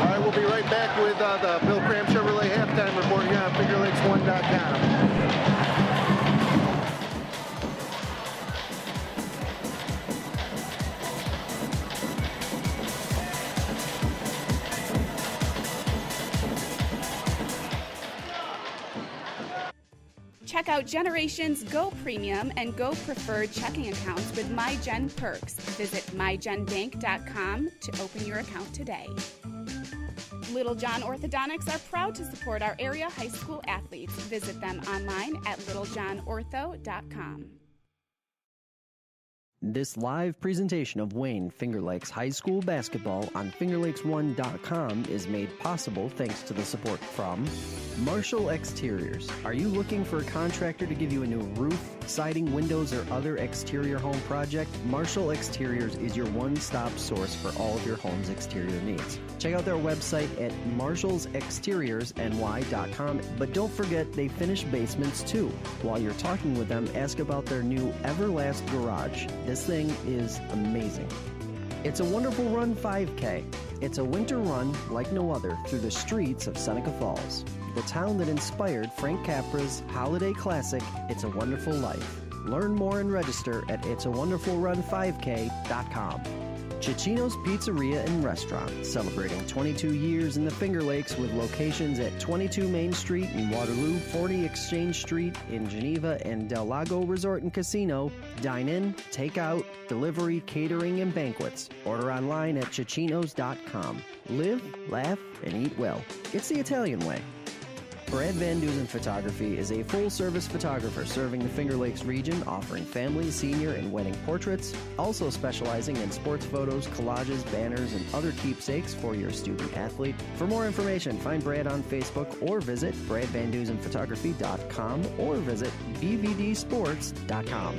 All right, we'll be right back with the Bill Cram Chevrolet halftime report here on FingerLakes1.com. Check out Generations Go Premium and Go Preferred checking accounts with MyGen Perks. Visit mygenbank.com to open your account today. Little John Orthodontics are proud to support our area high school athletes. Visit them online at littlejohnortho.com. This live presentation of Wayne Finger Lakes High School basketball on FingerLakes1.com is made possible thanks to the support from Marshall Exteriors. Are you looking for a contractor to give you a new roof, siding, windows, or other exterior home project? Marshall Exteriors is your one-stop source for all of your home's exterior needs. Check out their website at marshallsexteriorsny.com, but don't forget they finish basements too. While you're talking with them, ask about their new Everlast Garage. This thing is amazing. It's a wonderful run 5K. It's a winter run like no other through the streets of Seneca Falls, the town that inspired Frank Capra's holiday classic, It's a Wonderful Life. Learn more and register at itsawonderfulrun5k.com. Cicino's Pizzeria and Restaurant, celebrating 22 years in the Finger Lakes with locations at 22 Main Street in Waterloo, 40 Exchange Street in Geneva, and Del Lago Resort and Casino. Dine in, take out, delivery, catering, and banquets. Order online at Cicinos.com. Live, laugh, and eat well. It's the Italian way. Brad Van Dusen Photography is a full-service photographer serving the Finger Lakes region, offering family, senior, and wedding portraits, also specializing in sports photos, collages, banners, and other keepsakes for your student-athlete. For more information, find Brad on Facebook or visit bradvandusenphotography.com or visit bvdsports.com.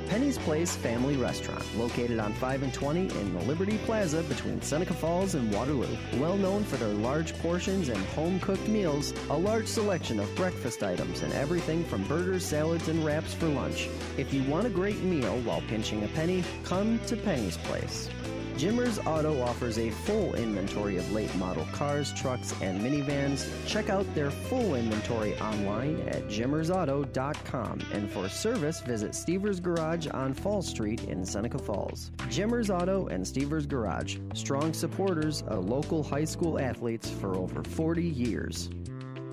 Penny's Place Family Restaurant, located on 5 and 20 in the Liberty Plaza between Seneca Falls and Waterloo. Well known for their large portions and home-cooked meals, a large selection of breakfast items, and everything from burgers, salads, and wraps for lunch. If you want a great meal while pinching a penny, come to Penny's Place. Jimmers Auto offers a full inventory of late model cars, trucks, and minivans. Check out their full inventory online at jimmersauto.com. And for service, visit Stever's Garage on Fall Street in Seneca Falls. Jimmers Auto and Stever's Garage, strong supporters of local high school athletes for over 40 years.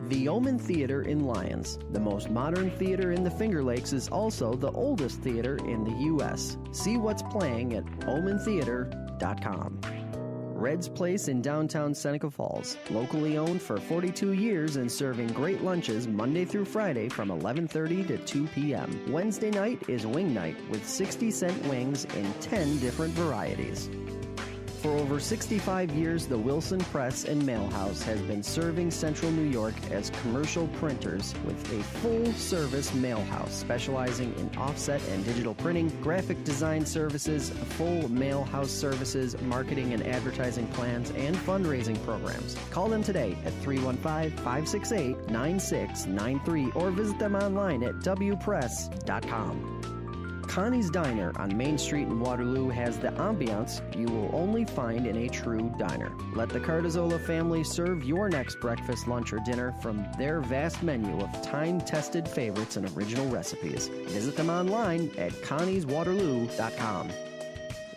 The Omen Theater in Lyons, the most modern theater in the Finger Lakes, is also the oldest theater in the U.S. See what's playing at omentheater.com. Red's Place in downtown Seneca Falls, locally owned for 42 years and serving great lunches Monday through Friday from 11:30 to 2 p.m. Wednesday night is wing night with 60-cent wings in 10 different varieties. For over 65 years, the Wilson Press and Mail House has been serving Central New York as commercial printers with a full-service mail house specializing in offset and digital printing, graphic design services, full mail house services, marketing and advertising plans, and fundraising programs. Call them today at 315-568-9693 or visit them online at wpress.com. Connie's Diner on Main Street in Waterloo has the ambiance you will only find in a true diner. Let the Cardozola family serve your next breakfast, lunch, or dinner from their vast menu of time-tested favorites and original recipes. Visit them online at connieswaterloo.com.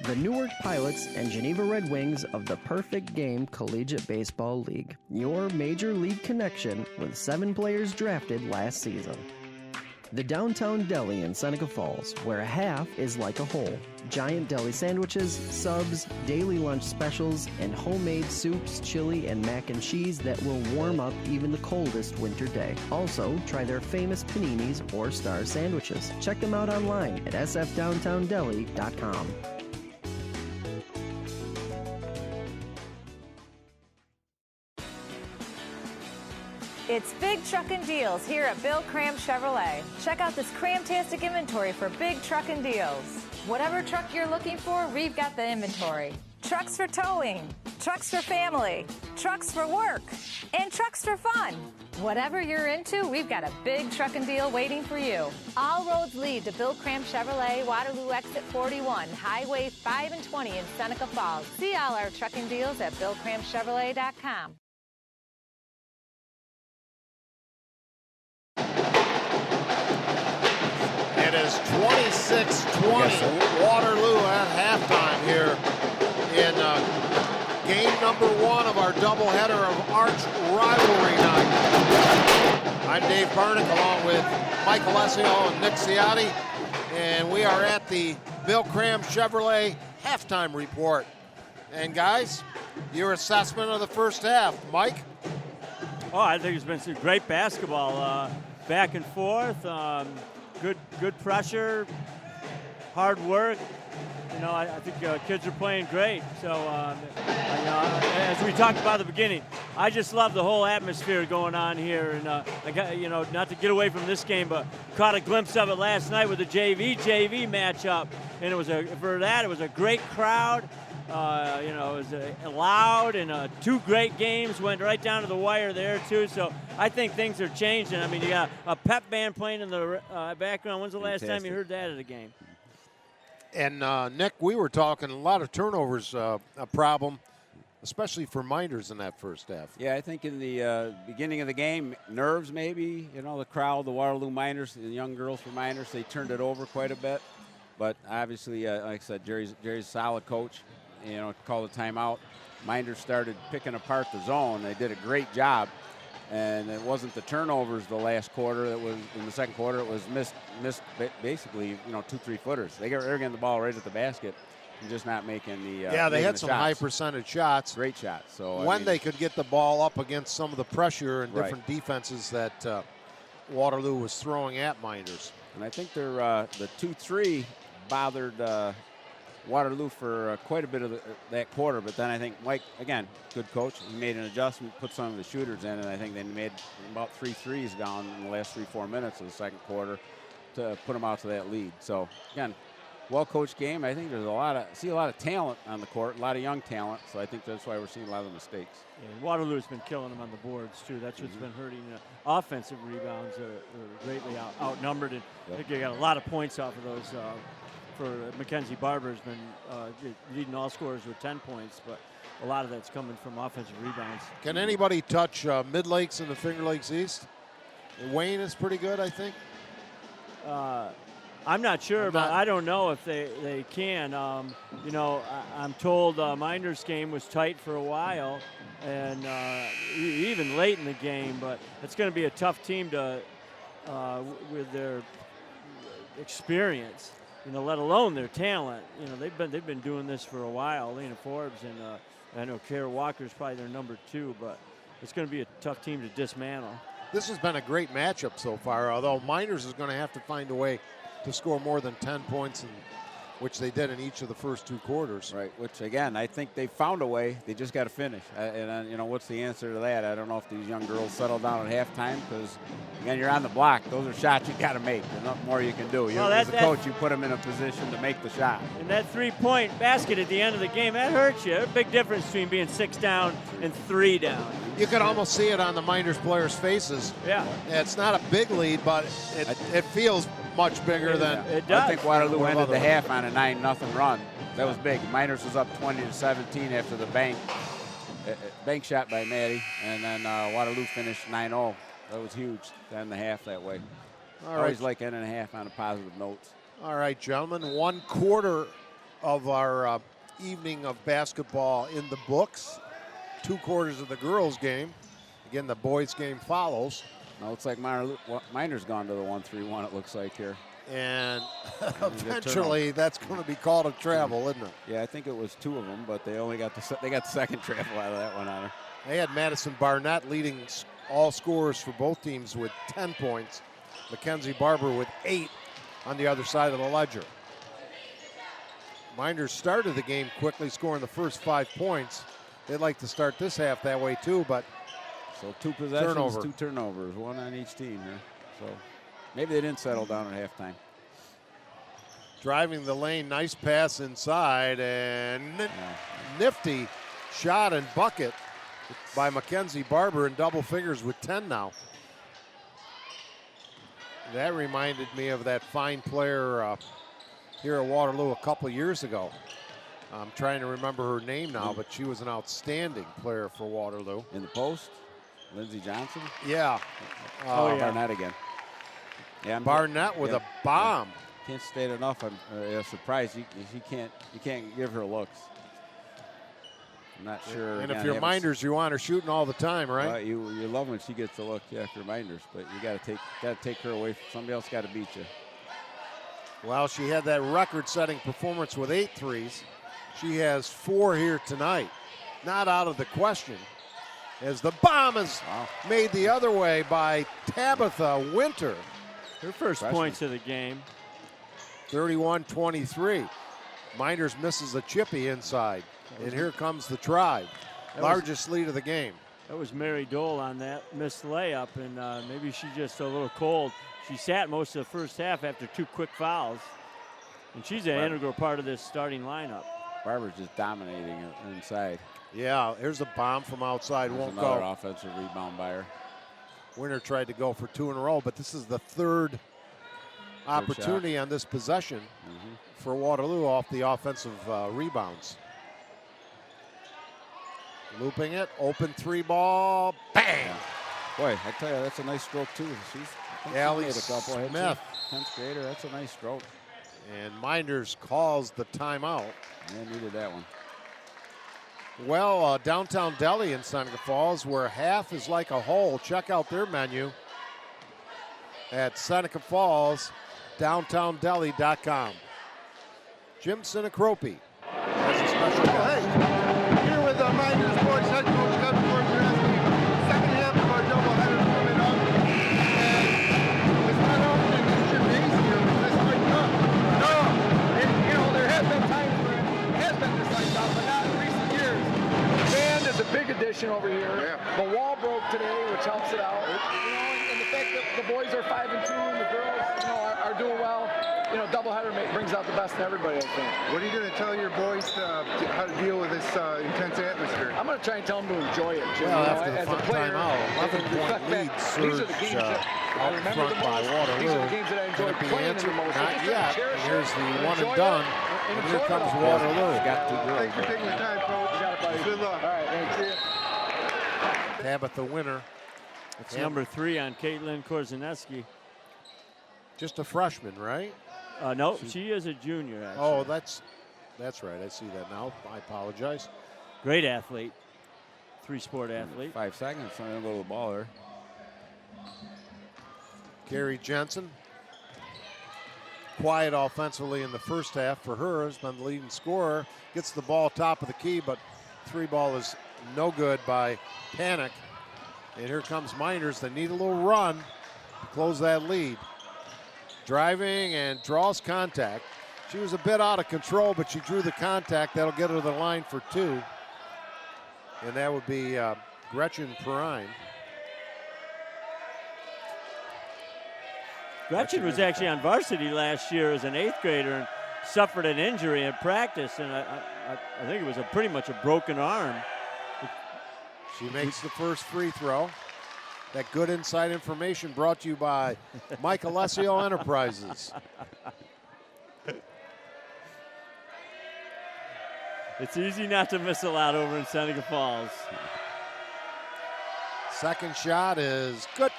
The Newark Pilots and Geneva Red Wings of the Perfect Game Collegiate Baseball League. Your major league connection with 7 players drafted last season. The Downtown Deli in Seneca Falls, where half is like a whole. Giant deli sandwiches, subs, daily lunch specials, and homemade soups, chili, and mac and cheese that will warm up even the coldest winter day. Also, try their famous paninis or star sandwiches. Check them out online at sfdowntowndeli.com. It's Big Truckin' Deals here at Bill Cram Chevrolet. Check out this cram-tastic inventory for big truckin' deals. Whatever truck you're looking for, we've got the inventory. Trucks for towing, trucks for family, trucks for work, and trucks for fun. Whatever you're into, we've got a big truckin' deal waiting for you. All roads lead to Bill Cram Chevrolet, Waterloo Exit 41, Highway 5 and 20 in Seneca Falls. See all our truckin' deals at BillCramChevrolet.com. It is 26-20 Waterloo at halftime here in game number 1 of our doubleheader of Arch Rivalry Night. I'm Dave Barnett along with Mike Alessio and Nick Ciotti, and we are at the Bill Cram Chevrolet halftime report. And guys, your assessment of the first half, Mike? Oh, I think it's been some great basketball, back and forth. Good pressure, hard work. You know, I think kids are playing great. So, as we talked about at the beginning, I just love the whole atmosphere going on here. And I got, not to get away from this game, but caught a glimpse of it last night with the JV matchup, and it was a great crowd. It was loud, and 2 great games went right down to the wire there too. So I think things are changing. I mean, you got a pep band playing in the background. When's the last time you heard that at a game? And Nick, we were talking a lot of turnovers, a problem, especially for Mynderse in that first half. Yeah, I think in the beginning of the game, nerves maybe. The crowd, the Waterloo Mynderse, the young girls from Mynderse, they turned it over quite a bit. But obviously, like I said, Jerry's a solid coach. call the timeout. Mynderse started picking apart the zone. They did a great job. And it wasn't the turnovers the last quarter. That was in the second quarter. It was missed basically, 2-3 footers. They're getting the ball right at the basket and just not making the. They had some shots. high percentage shots. Great shots. So when they could get the ball up against some of the pressure and Right. different defenses that Waterloo was throwing at Mynderse. And I think the 2-3 bothered Waterloo for quite a bit of that quarter, but then I think Mike, again, good coach, he made an adjustment, put some of the shooters in, and I think they made about 3 threes down in the last 3-4 minutes of the second quarter to put them out to that lead. So again, well-coached game. I think there's a lot of talent on the court, a lot of young talent. So I think that's why we're seeing a lot of the mistakes. And Waterloo's been killing them on the boards too. That's what's been hurting. Offensive rebounds are greatly outnumbered, and I think they got a lot of points off of those. For Mackenzie Barber's been leading all scorers with 10 points, but a lot of that's coming from offensive rebounds. Can anybody touch Mid Lakes and the Finger Lakes East? Wayne is pretty good, I think. I'm not sure, but I don't know if they can. I'm told Mynderse game was tight for a while, and even late in the game. But it's going to be a tough team to, with their experience, let alone their talent. They've been doing this for a while. Lena Forbes and I know Kara Walker's probably their number 2, but it's going to be a tough team to dismantle. This has been a great matchup so far, although Mynderse is going to have to find a way to score more than 10 points, which they did in each of the first 2 quarters. Right, which again, I think they found a way. They just got to finish. What's the answer to that? I don't know if these young girls settle down at halftime because, again, you're on the block. Those are shots you got to make. There's nothing more you can do. As a coach, you put them in a position to make the shot. And that 3-point basket at the end of the game, that hurts you. There's a big difference between being 6 down and 3 down. You could almost see it on the Mynderse players' faces. Yeah. It's not a big lead, but it feels much bigger than it does. I think Waterloo ended the half on a 9-0 run. That was big. Mynderse was up 20-17 after the bank shot by Maddie, and then Waterloo finished 9-0. That was huge to end the half that way. All right. Always like ending a half on a positive note. All right, gentlemen, 1 quarter of our evening of basketball in the books. 2 quarters of the girls' game. Again, the boys' game follows. Now it looks like Mynderse gone to the 1-3-1, it looks like here. And eventually that's going to be called a travel, isn't it? Yeah, I think it was 2 of them, but they only got the second travel out of that one on her. They had Madison Barnett leading all scorers for both teams with 10 points. Mackenzie Barber with 8 on the other side of the ledger. Mynderse started the game quickly, scoring the first 5 points. They'd like to start this half that way too, but so 2 possessions, 2 turnovers, 1 on each team here. So maybe they didn't settle down at halftime. Driving the lane, nice pass inside, and nifty shot and bucket by Mackenzie Barber in double figures with 10 now. That reminded me of that fine player here at Waterloo a couple years ago. I'm trying to remember her name now, but she was an outstanding player for Waterloo. In the post, Lindsey Johnson? Yeah. Barnett again. Yeah, Barnett with a bomb. Can't state enough. I'm surprised you can't give her looks. I'm not sure. And if you're Mynderse, you want her shooting all the time, right? You love when she gets the look after Mynderse, but you got to take her away. Somebody else got to beat you. Well, she had that record-setting performance with 8 threes. She has 4 here tonight. Not out of the question, as the bomb is made the other way by Tabitha Winter. Her first points of the game. 31-23. Mynderse misses a chippy inside. And here comes the Tribe. Largest lead of the game. That was Mary Dole on that missed layup, and maybe she's just a little cold. She sat most of the first half after 2 quick fouls. And she's an integral part of this starting lineup. Barber's just dominating it inside. Yeah, here's a bomb from outside. There's won't another go. Offensive rebound by her. Winter tried to go for 2 in a row, but this is the third opportunity on this possession for Waterloo off the offensive rebounds. Looping it, open 3 ball, bang! Boy, I tell you, that's a nice stroke too. Allie made a couple. Smith. 10th grader, that's a nice stroke. And Mynderse calls the timeout. Yeah, needed that one. Well, Downtown Deli in Seneca Falls, where half is like a whole. Check out their menu at Seneca Falls, downtowndeli.com. Jim Sinacropi has a special guest. Hey, here with Mynderse Boys head coach Kevin Borgreski. Second half of our doubleheader coming up. And it's not often it should be easier, but this might come. No, there has been times where it has been this lights out, but not in recent years. The band is a big addition over here. Yeah. The wall broke today, which helps it out. And the fact that the boys are 5-2 and the girls, are doing well. Doubleheader brings out the best in everybody, I think. What are you going to tell your boys how to deal with this intense atmosphere? I'm going to try and tell them to enjoy it, Jim. Well, after the as a player, timeout, 11-point lead surge out in front by Waterloo. These are the games that I enjoy playing the most. Not yet. And here's the one and done. And here comes Waterloo. Got 2 girls. Thanks for taking the time, coach. Good luck. All right, thanks. Tabitha Winter. It's number 3 on Caitlin Korzaneski. Just a freshman, right? No, she is a junior, actually. Oh, that's right. I see that now. I apologize. Great athlete. 3-sport athlete. 5 seconds. So I'm going to go to the ball there. Carrie Jensen. Quiet offensively in the first half for her. Has been the leading scorer. Gets the ball top of the key, but 3 ball is no good by Panic. And here comes Mynderse. They need a little run to close that lead. Driving and draws contact. She was a bit out of control, but she drew the contact. That'll get her to the line for 2. And that would be Gretchen Perrine. Gretchen was actually on varsity last year as an 8th grader and suffered an injury in practice, and I think it was pretty much a broken arm. She makes the first free throw. That good inside information brought to you by Mike Alessio Enterprises. It's easy not to miss a lot over in Seneca Falls. Second shot is good.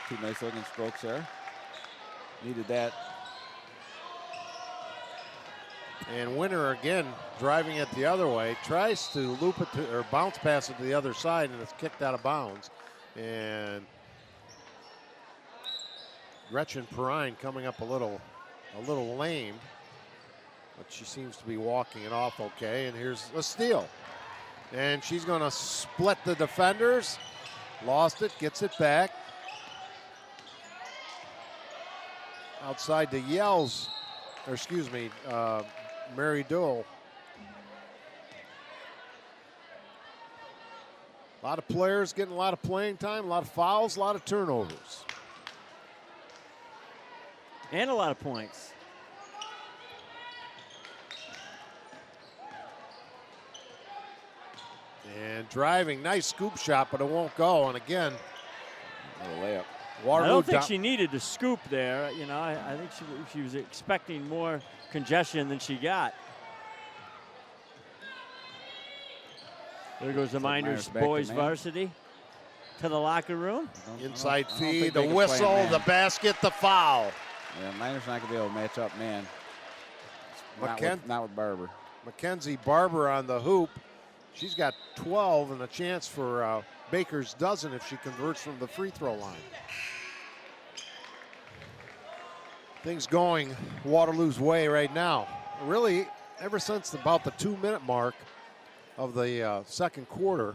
2 nice looking strokes there. Needed that. And Winter again driving it the other way. Tries to loop it or bounce pass it to the other side, and it's kicked out of bounds. And Gretchen Perrine coming up a little lame, but she seems to be walking it off okay. And here's a steal. And she's going to split the defenders. Lost it, gets it back. Outside to Yells, or excuse me, Mary Dole. A lot of players getting a lot of playing time, a lot of fouls, a lot of turnovers. And a lot of points. And driving, nice scoop shot, but it won't go. And again, a layup. Waterloo I don't think she needed to scoop there. I think she was expecting more congestion than she got. There goes the Mynderse boys varsity to the locker room. Inside feed, the whistle, the basket, the foul. Yeah, Mynderse not going to be able to match up, man. Not with Barber. Mackenzie Barber on the hoop. She's got 12 and a chance for Baker's dozen if she converts from the free throw line. Things going Waterloo's way right now. Really, ever since about the 2-minute mark of the second quarter.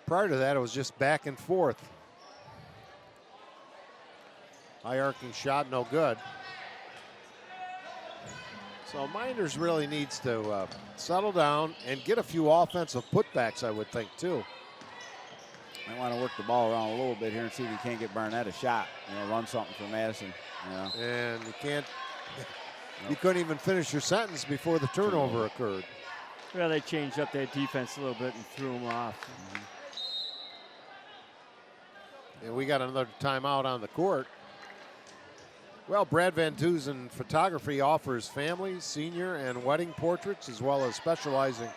Prior to that, it was just back and forth. High arcing shot, no good. So Mynderse really needs to settle down and get a few offensive putbacks, I would think, too. Might want to work the ball around a little bit here and see if you can't get Barnett a shot. Run something for Madison. And you can't. You couldn't even finish your sentence before the turnover occurred. Well, they changed up that defense a little bit and threw them off. And we got another timeout on the court. Well, Brad Van Dusen Photography offers family, senior, and wedding portraits, as well as specializing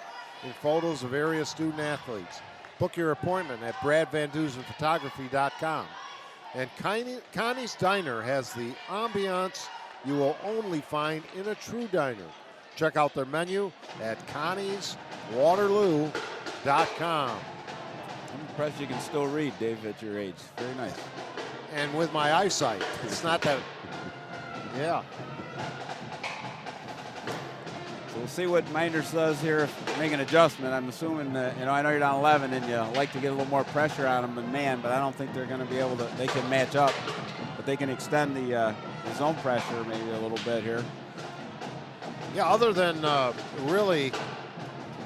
in photos of area student athletes. Book your appointment at bradvandusenphotography.com. And Connie's Diner has the ambiance you will only find in a true diner. Check out their menu at ConniesWaterloo.com. I'm impressed you can still read, Dave, at your age. Very nice. And with my eyesight, it's not that, yeah. So we'll see what Mynderse does here, make an adjustment. I'm assuming that, I know you're down 11 and you like to get a little more pressure on them than man, but I don't think they're going to be able to, they can match up, but they can extend the zone pressure maybe a little bit here. Yeah, other than really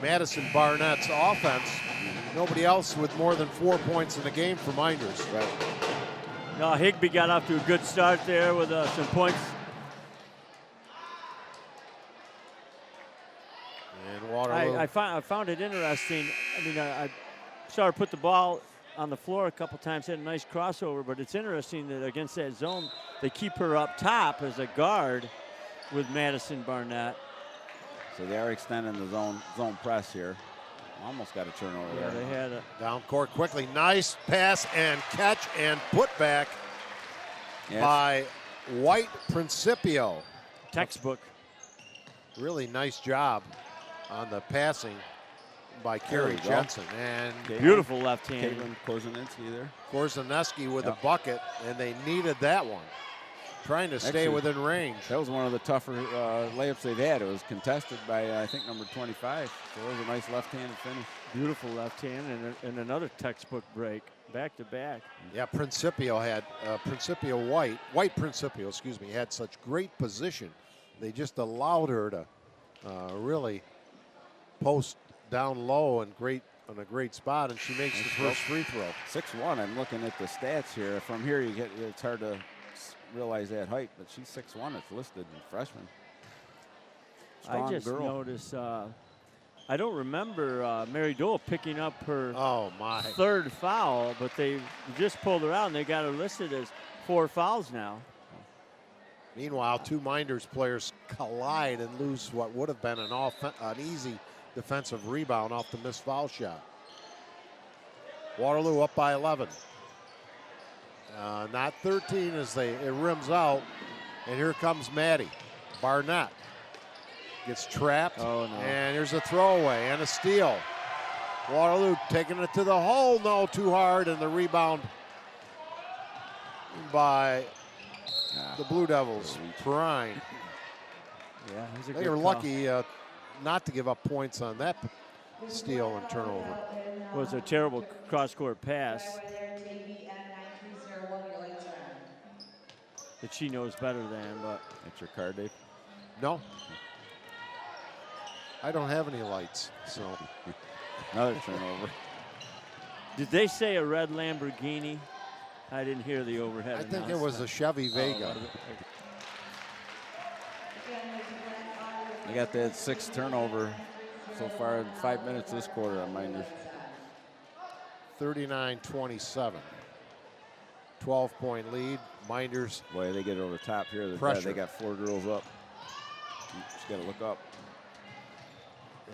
Madison Barnett's offense, nobody else with more than 4 points in the game for Mynderse. Right. No, Higbee got off to a good start there with some points. And Waterloo. I found it interesting. I mean, I saw her put the ball on the floor a couple times, had a nice crossover, but it's interesting that against that zone, they keep her up top as a guard with Madison Barnett. So they are extending the zone press here. Almost got a turnover there. They had a down court quickly. Nice pass and catch and put back by White Principio. Textbook. Really nice job on the passing by Carrie Jensen. And beautiful left hand. Caitlin Korzaninski there. Korzaneski with a bucket, and they needed that one. Trying to stay within range. That was one of the tougher layups they've had. It was contested by, I think, number 25. So it was a nice left-handed finish. Beautiful left hand and another textbook break, back to back. Yeah, Principio had, White Principio, excuse me, had such great position. They just allowed her to really post down low and on a great spot, and she makes the first free throw. 6'1", I'm looking at the stats here. From here, it's hard to realize that height, but she's 6'1", it's listed in freshman. Strong I just girl. noticed, I don't remember Mary Dole picking up her third foul, but they just pulled her out and they got her listed as 4 fouls now. Meanwhile, 2 Mynderse players collide and lose what would have been an easy defensive rebound off the missed foul shot. Waterloo up by 11. Not 13 as it rims out. And here comes Maddie. Barnett gets trapped. Oh, no. And here's a throwaway and a steal. Waterloo taking it to the hole. No, too hard. And the rebound by the Blue Devils. Perrine. Yeah, they were lucky not to give up points on that steal and turnover. It was a terrible cross-court pass that she knows better than, but. That's your card, Dave? No. I don't have any lights, so. Another turnover. Did they say a red Lamborghini? I didn't hear the overhead. I think it was a Chevy Vega. They got that 6th turnover so far in 5 minutes this quarter on Mynderse. 39-27. 12-point lead. Mynderse. Boy, they get over the top here. They got 4 girls up. Just got to look up.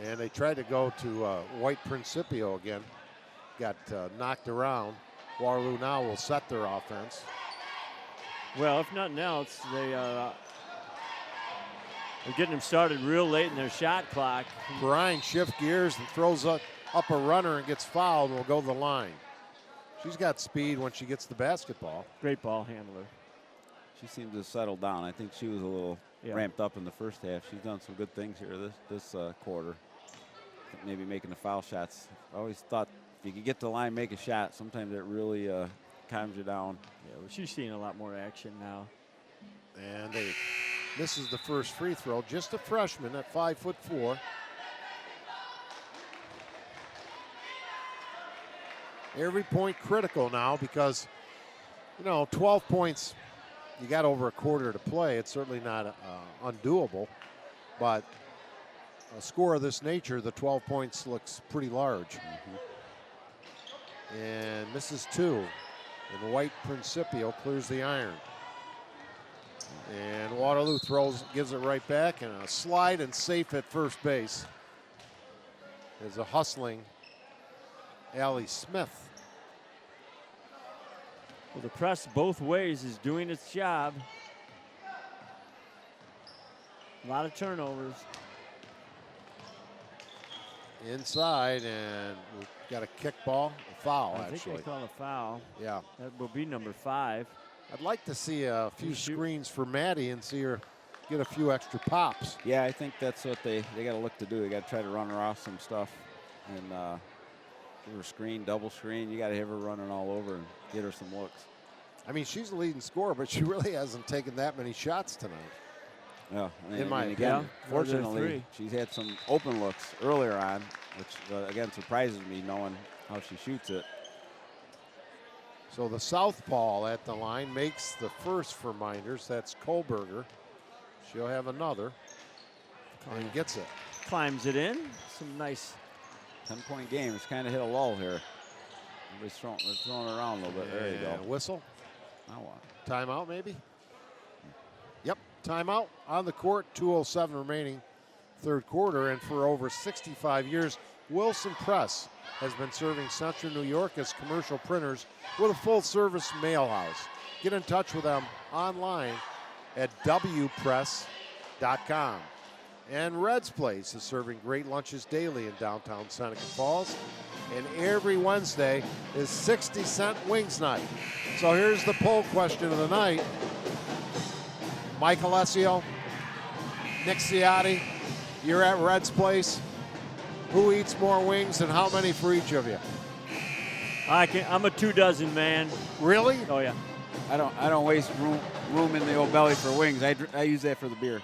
And they tried to go to White Principio again. Got knocked around. Waterloo now will set their offense. Well, if nothing else, they're getting them started real late in their shot clock. Brian shifts gears and throws up a runner and gets fouled and will go to the line. She's got speed when she gets the basketball. Great ball handler. She seems to settle down. I think she was a little ramped up in the first half. She's done some good things here this quarter. Maybe making the foul shots. I always thought if you could get to the line, make a shot, sometimes it really calms you down. Yeah, well, she's seeing a lot more action now. And this is the first free throw. Just a freshman at 5'4". Every point critical now because, 12 points, you got over a quarter to play. It's certainly not undoable, but a score of this nature, the 12 points looks pretty large. And misses 2. And White Principio clears the iron. And Waterloo gives it right back, and a slide and safe at first base. There's a hustling Allie Smith. Well, the press both ways is doing its job. A lot of turnovers. Inside, and we've got a kickball, a foul, I actually. think they call a foul. Yeah. That will be number 5. I'd like to see a few screens for Maddie and see her get a few extra pops. Yeah, I think that's what they got to look to do. They got to try to run her off some stuff and give her screen, double screen. You got to have her running all over and get her some looks. I mean, she's the leading scorer, but she really hasn't taken that many shots tonight. Yeah, in my again, opinion. fortunately, she's had some open looks earlier on, which again surprises me knowing how she shoots it. So the southpaw at the line makes the first for Mynderse. That's Kohlberger. She'll have another and gets it. Climbs it in. Some nice 10-point game. It's kind of hit a lull here. Everybody's throwing it around a little bit. There you go. Whistle. Now what? Timeout, maybe? Yep, timeout on the court. 2:07 remaining, third quarter. And for over 65 years, Wilson Press has been serving Central New York as commercial printers with a full-service mail house. Get in touch with them online at wpress.com. And Red's Place is serving great lunches daily in downtown Seneca Falls. And every Wednesday is 60-cent wings night. So here's the poll question of the night. Mike Alessio, Nick Ciotti, you're at Red's Place. Who eats more wings and how many for each of you? I'm a 2 dozen man. Really? Oh yeah. I don't waste room in the old belly for wings. I use that for the beer.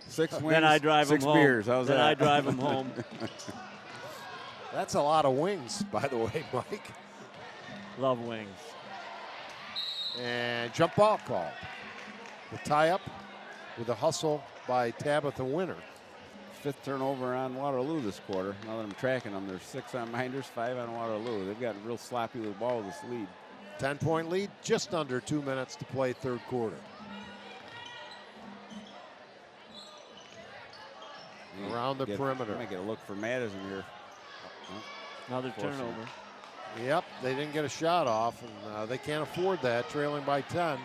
6 wings. Then I drive 6 them home. beers. How's then that? I drive them home. That's a lot of wings, by the way, Mike. Love wings. And jump ball call. The tie-up with a hustle by Tabitha Winter. 5th turnover on Waterloo this quarter. Now that I'm tracking them, there's 6 on Mynderse, 5 on Waterloo. They've got real sloppy with the ball with this lead. 10-point lead, just under 2 minutes to play third quarter. Around the perimeter. Might get a look for Madison here. Another turnover. Yep, they didn't get a shot off, and they can't afford that, trailing by 10.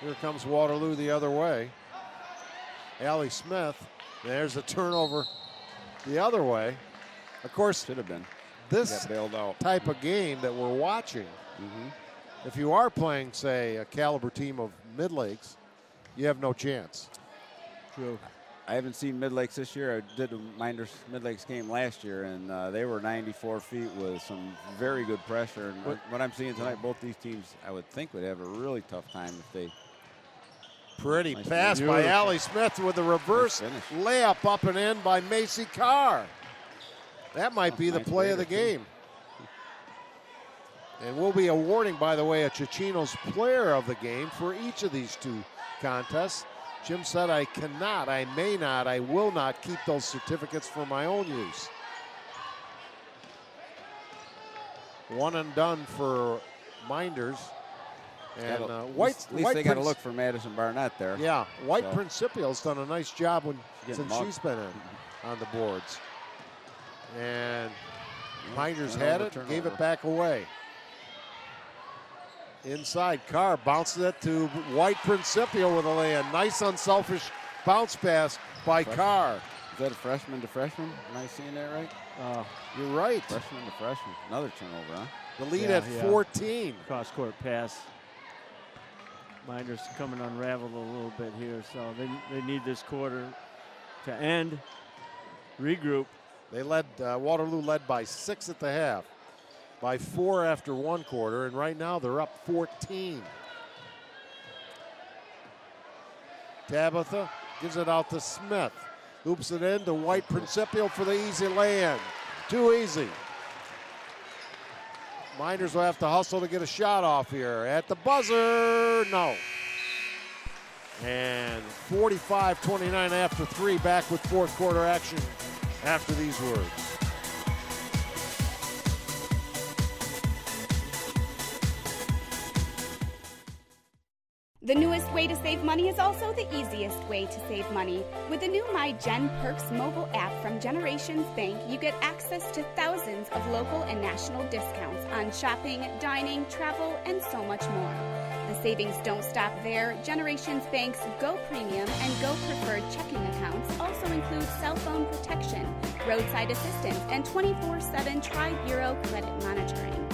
Here comes Waterloo the other way. Allie Smith, there's a turnover the other way. Of course, should have been. This bailed out. Type of game that we're watching, if you are playing, say, a caliber team of Mid-Lakes, you have no chance. True. I haven't seen Mid-Lakes this year. I did a Mynderse Mid-Lakes game last year, and they were 94 feet with some very good pressure. And what I'm seeing tonight, both these teams, I would think, would have a really tough time if they. Pretty pass by Allie Smith with a reverse layup up and in by Macy Carr. That might be the play of the game. And we'll be awarding, by the way, a Chichino's player of the game for each of these 2 contests. Jim said, I cannot, I may not, I will not keep those certificates for my own use. One and done for Mynderse. And White, at least they got to look for Madison Barnett there. Yeah, White Principial's done a nice job since she's been on the boards. And Mynderse had it, gave it back away. Inside, Carr bounces it to White Principial with a lay-in. Nice unselfish bounce pass by Carr. Is that a freshman to freshman? Am I seeing that right? You're right. Freshman to freshman. Another turnover, huh? The lead at 14. Cross-court pass. Mynderse coming unraveled a little bit here, so they need this quarter to end. Regroup. They led, Waterloo led by 6 at the half, by 4 after 1 quarter, and right now they're up 14. Tabitha gives it out to Smith. Hoops it in to White Principial for the easy lay-in. Too easy. Mynderse will have to hustle to get a shot off here. At the buzzer, no. And 45-29 after 3, back with fourth quarter action after these words. The newest way to save money is also the easiest way to save money. With the new My Gen Perks mobile app from Generations Bank, you get access to thousands of local and national discounts on shopping, dining, travel, and so much more. The savings don't stop there. Generations Bank's Go Premium and Go Preferred checking accounts also include cell phone protection, roadside assistance, and 24/7 Tri-Bureau credit monitoring.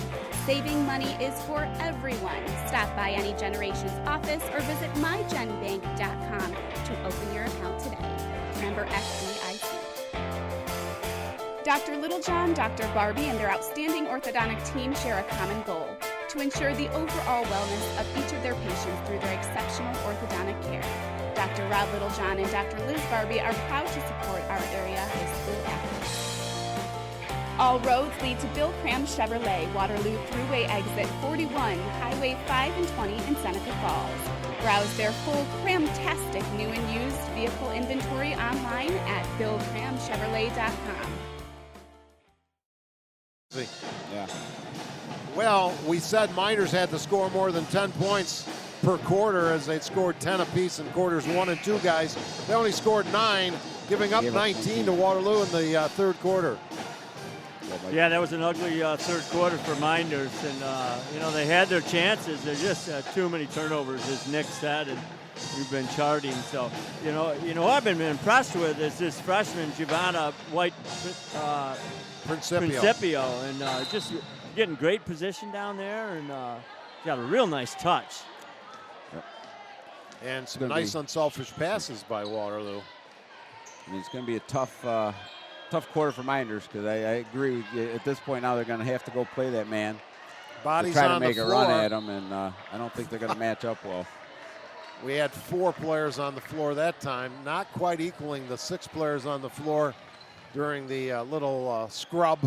Saving money is for everyone. Stop by any Generations office or visit mygenbank.com to open your account today. Member FDIC. Dr. Littlejohn, Dr. Barbie, and their outstanding orthodontic team share a common goal: to ensure the overall wellness of each of their patients through their exceptional orthodontic care. Dr. Rob Littlejohn and Dr. Liz Barbie are proud to support our area high school athletes. All roads lead to Bill Cram Chevrolet, Waterloo Thruway Exit 41, Highway 5 and 20 in Seneca Falls. Browse their full Cram-tastic new and used vehicle inventory online at BillCramChevrolet.com. Yeah. Well, we said Mynderse had to score more than 10 points per quarter, as they'd scored 10 apiece in quarters 1 and 2, guys. They only scored 9, giving up 19 to Waterloo in the third quarter. Yeah, that was an ugly third quarter for Mynderse, and you know, they had their chances. There's just too many turnovers, as Nick said, and we've been charting. So, you know what I've been impressed with is this freshman Giovanna White Principio, and just getting great position down there, and got a real nice touch. And some nice unselfish passes by Waterloo. I mean, it's going to be a tough quarter for Mynderse, because I agree with you. At this point now, they're going to have to go play that man. Bodies to try on to make the a floor. run at him, and I don't think they're going to match up well. We had 4 players on the floor that time, not quite equaling the 6 players on the floor during the little scrub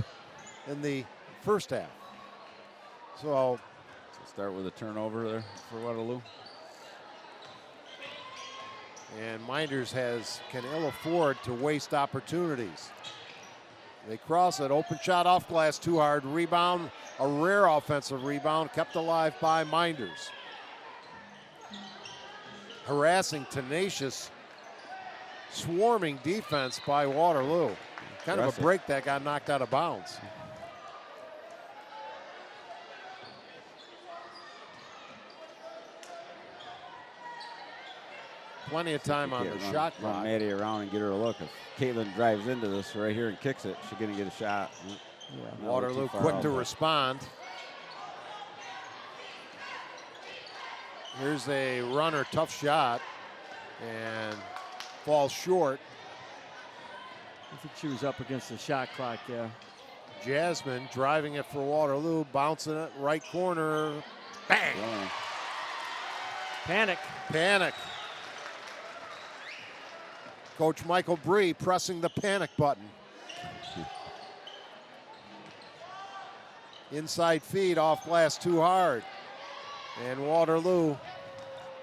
in the first half. So start with a turnover there for Waterloo. And Mynderse can ill afford to waste opportunities. They cross it, open shot off glass, too hard, rebound, a rare offensive rebound, kept alive by Mynderse. Harassing, tenacious, swarming defense by Waterloo. Kind of a break that got knocked out of bounds. Plenty of time on the shot clock. Run Maddie around and get her a look. If Caitlin drives into this right here and kicks it, she's going to get a shot. Yeah. Waterloo quick to respond. Here's a runner, tough shot, and falls short. I think she was up against the shot clock there. Jasmine driving it for Waterloo, bouncing it right corner. Bang! Yeah. Panic. Coach Michael Bree pressing the panic button. Inside feed off glass, too hard. And Waterloo.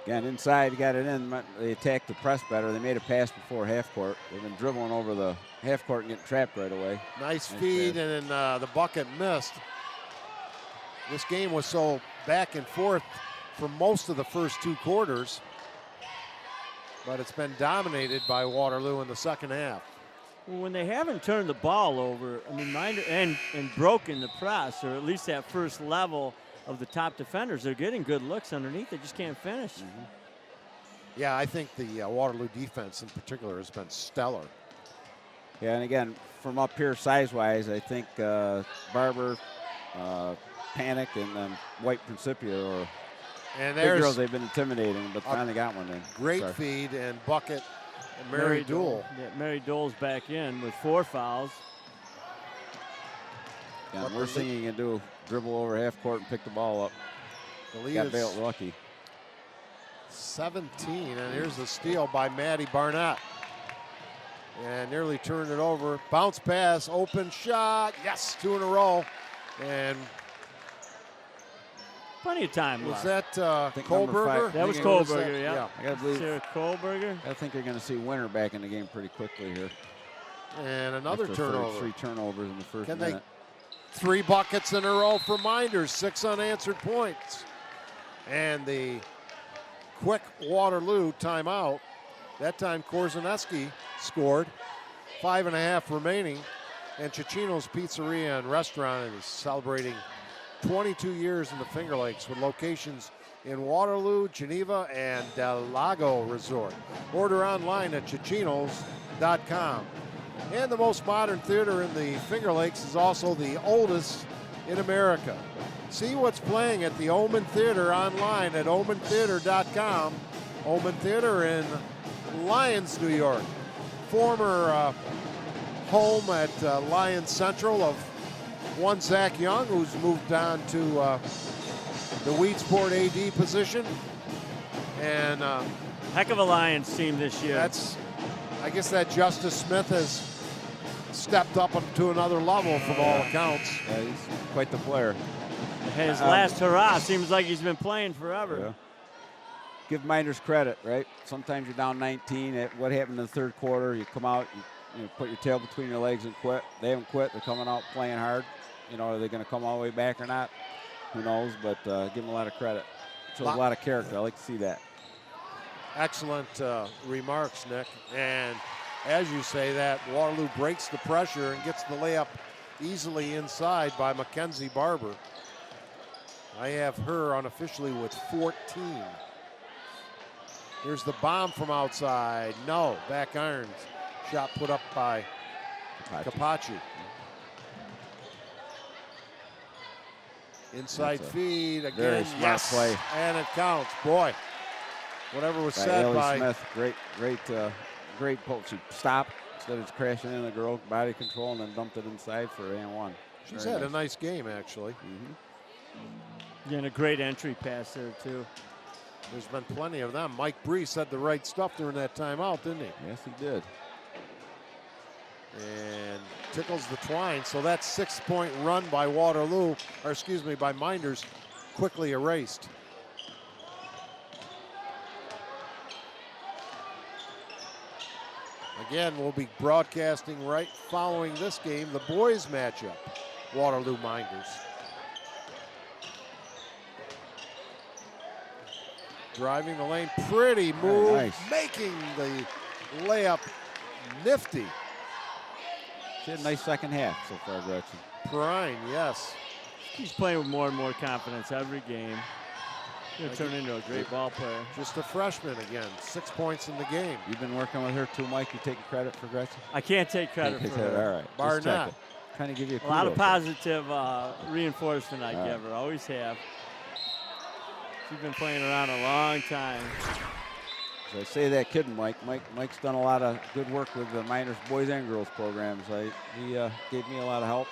Again, inside, got it in. They attacked the press better. They made a pass before half court. They've been dribbling over the half court and getting trapped right away. Nice feed, pass. And then the bucket missed. This game was so back and forth for most of the first 2 quarters, but it's been dominated by Waterloo in the second half. Well, when they haven't turned the ball over, I mean, and broken the press, or at least that first level of the top defenders, they're getting good looks underneath. They just can't finish. Mm-hmm. Yeah, I think the Waterloo defense in particular has been stellar. Yeah, and again, from up here size-wise, I think Barber, Panic, and then White Principio are and big girls they've been intimidating, but finally got one in. Great feed and bucket. And Mary Doole. Yeah, Mary Doole's back in with 4 fouls. Yeah, we're seeing you do dribble over half court and pick the ball up. The lead got is bailed lucky. 17, and here's the steal by Maddie Barnett. And nearly turned it over. Bounce pass, open shot. Yes, 2 in a row. And plenty of time was left. That Kohlberger? That was Kohlberger, yeah. I gotta believe Sarah Kohlberger. I think you're going to see Winter back in the game pretty quickly here. And another turnover. 3 turnovers in the first Can minute. 3 buckets in a row for Mynderse, 6 unanswered points. And the quick Waterloo timeout. That time Korzaneski scored. 5.5 remaining. And Cicino's Pizzeria and Restaurant is celebrating 22 years in the Finger Lakes with locations in Waterloo, Geneva, and Del Lago Resort. Order online at Cicino's timeout.com. And the most modern theater in the Finger Lakes is also the oldest in America. See what's playing at the Omen Theater online at omentheater.com. Omen Theater in Lyons, New York. Former home at Lyons Central of one Zach Young, who's moved on to the Weedsport AD position. And heck of a Lions team this year. I guess that Justice Smith has stepped up to another level from all accounts. Yeah, he's quite the player. His last hurrah seems like he's been playing forever. Yeah. Give Mynderse credit, right? Sometimes you're down 19. What happened in the third quarter? You come out, you put your tail between your legs and quit. They haven't quit. They're coming out playing hard. Are they going to come all the way back or not? Who knows? But give them a lot of credit. Shows a lot of character. I like to see that. Excellent remarks, Nick. And as you say that, Waterloo breaks the pressure and gets the layup easily inside by Mackenzie Barber. I have her unofficially with 14. Here's the bomb from outside. No, back irons. Shot put up by Capaci. Inside feed again. Yes, play. And it counts. Boy, whatever was said Ellie by Smith, great pull. She stopped instead of crashing in the girl, body control, and then dumped it inside for and one. She's had a nice game, actually. And a great entry pass there, too. There's been plenty of them. Mike Bree said the right stuff during that timeout, didn't he? Yes, he did. And tickles the twine. So that 6-point run by Waterloo, or excuse me, by Mynderse, quickly erased. Again, we'll be broadcasting right following this game, the boys matchup, Waterloo Mynderse. Driving the lane, pretty move, nice. Making the layup nifty. She had a nice second half so far, Gretchen. Prine, yes. He's playing with more and more confidence every game. He'll turn into a great ball player. Just a freshman again, 6 points in the game. You've been working with her too, Mike. You taking credit for Gretchen? I can't take credit for her. All right. Barnett. Trying to give you a lot of positive reinforcement I give her, always have. She's been playing around a long time. So I say that kidding, Mike. Mike's done a lot of good work with the Mynderse boys and girls programs. He gave me a lot of help,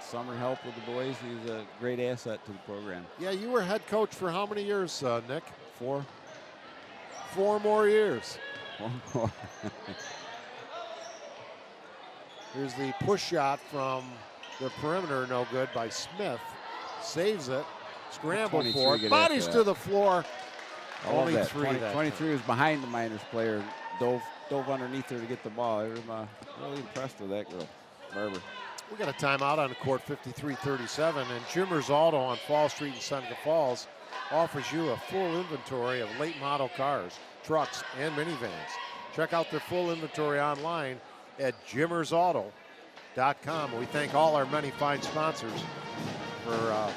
summer help with the boys. He's a great asset to the program. Yeah, you were head coach for how many years, Nick? 4. 4 more years. 1 more. Here's the push shot from the perimeter, no good by Smith. Saves it. Scramble for it. Bodies to the floor. Only 3. 23 was behind the Mynderse player. Dove underneath her to get the ball. I'm really impressed with that girl, Barber. We got a timeout on the court, 53-37, and Jimmers Auto on Fall Street in Seneca Falls offers you a full inventory of late model cars, trucks, and minivans. Check out their full inventory online at jimmersauto.com. We thank all our many fine sponsors for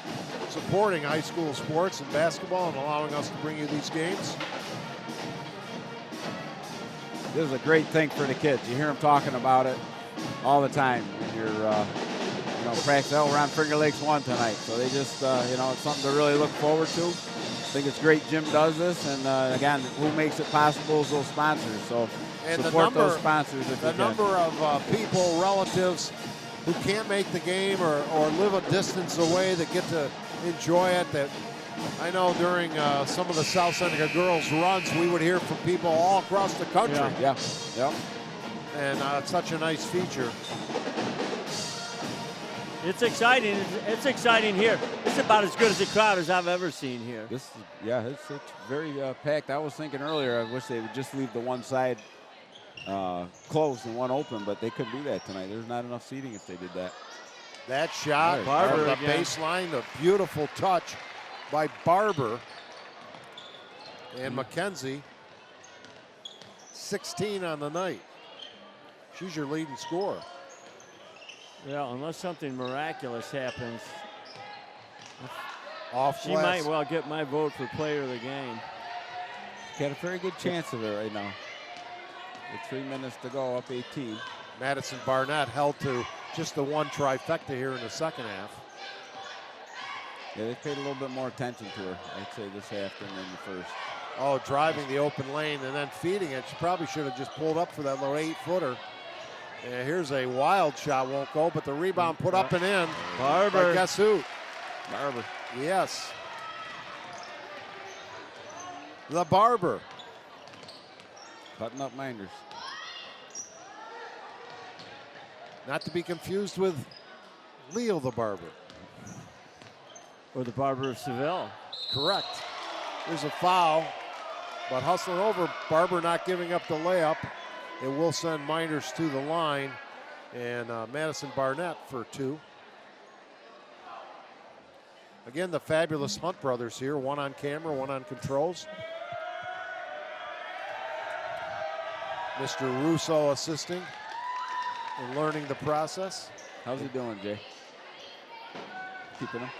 supporting high school sports and basketball and allowing us to bring you these games. This is a great thing for the kids. You hear them talking about it all the time when you're practice. We're on Finger Lakes 1 tonight, so they just it's something to really look forward to. I think it's great Jim does this, and again, who makes it possible is those sponsors. So and support those sponsors if you the can. number of people, relatives who can't make the game or live a distance away that get to enjoy it. That I know during some of the South Seneca girls runs, we would hear from people all across the country. Yeah. And it's such a nice feature. It's exciting. It's exciting here. It's about as good as a crowd as I've ever seen here. It's very packed. I was thinking earlier, I wish they would just leave the one side closed and one open, but they couldn't do that tonight. There's not enough seating if they did that. That shot from the baseline, a beautiful touch by Barber. And Mackenzie, 16 on the night. She's your leading scorer. Yeah, unless something miraculous happens, she glass. might well get my vote for player of the game. Got a very good chance of it right now. With 3 minutes to go, up 18. Madison Barnett held to just the one trifecta here in the second half. Yeah, they paid a little bit more attention to her, I'd say, this half than in the first. Oh, driving the open lane and then feeding it. She probably should have just pulled up for that little 8-footer. And here's a wild shot, won't go, but the rebound put up and in. Barber. But guess who? Barber. Yes. The Barber. Cutting up Minders. Not to be confused with Leo the Barber. Or the Barber of Seville. Correct. There's a foul, but hustling over, Barber not giving up the layup. It will send Mynderse to the line, and Madison Barnett for 2. Again, the fabulous Hunt brothers here, one on camera, one on controls. Mr. Russo assisting and learning the process. How's he doing, Jay? Keeping him?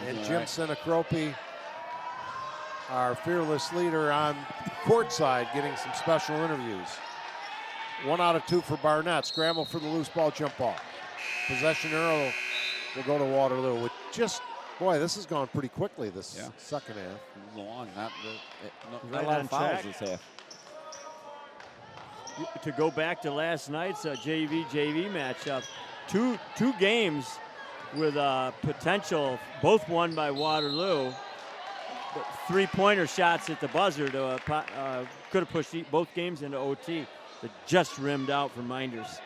And Jim Senacropi, our fearless leader on courtside, getting some special interviews. 1 out of 2 for Barnett. Scramble for the loose ball, jump ball. Possession arrow will go to Waterloo. With just, boy, this has gone pretty quickly this second half. Long, not Right a lot on of fouls track. this half. To go back to last night's JV matchup, two games with potential, both won by Waterloo. But 3-pointer shots at the buzzer to could have pushed both games into OT. That just rimmed out for Minders.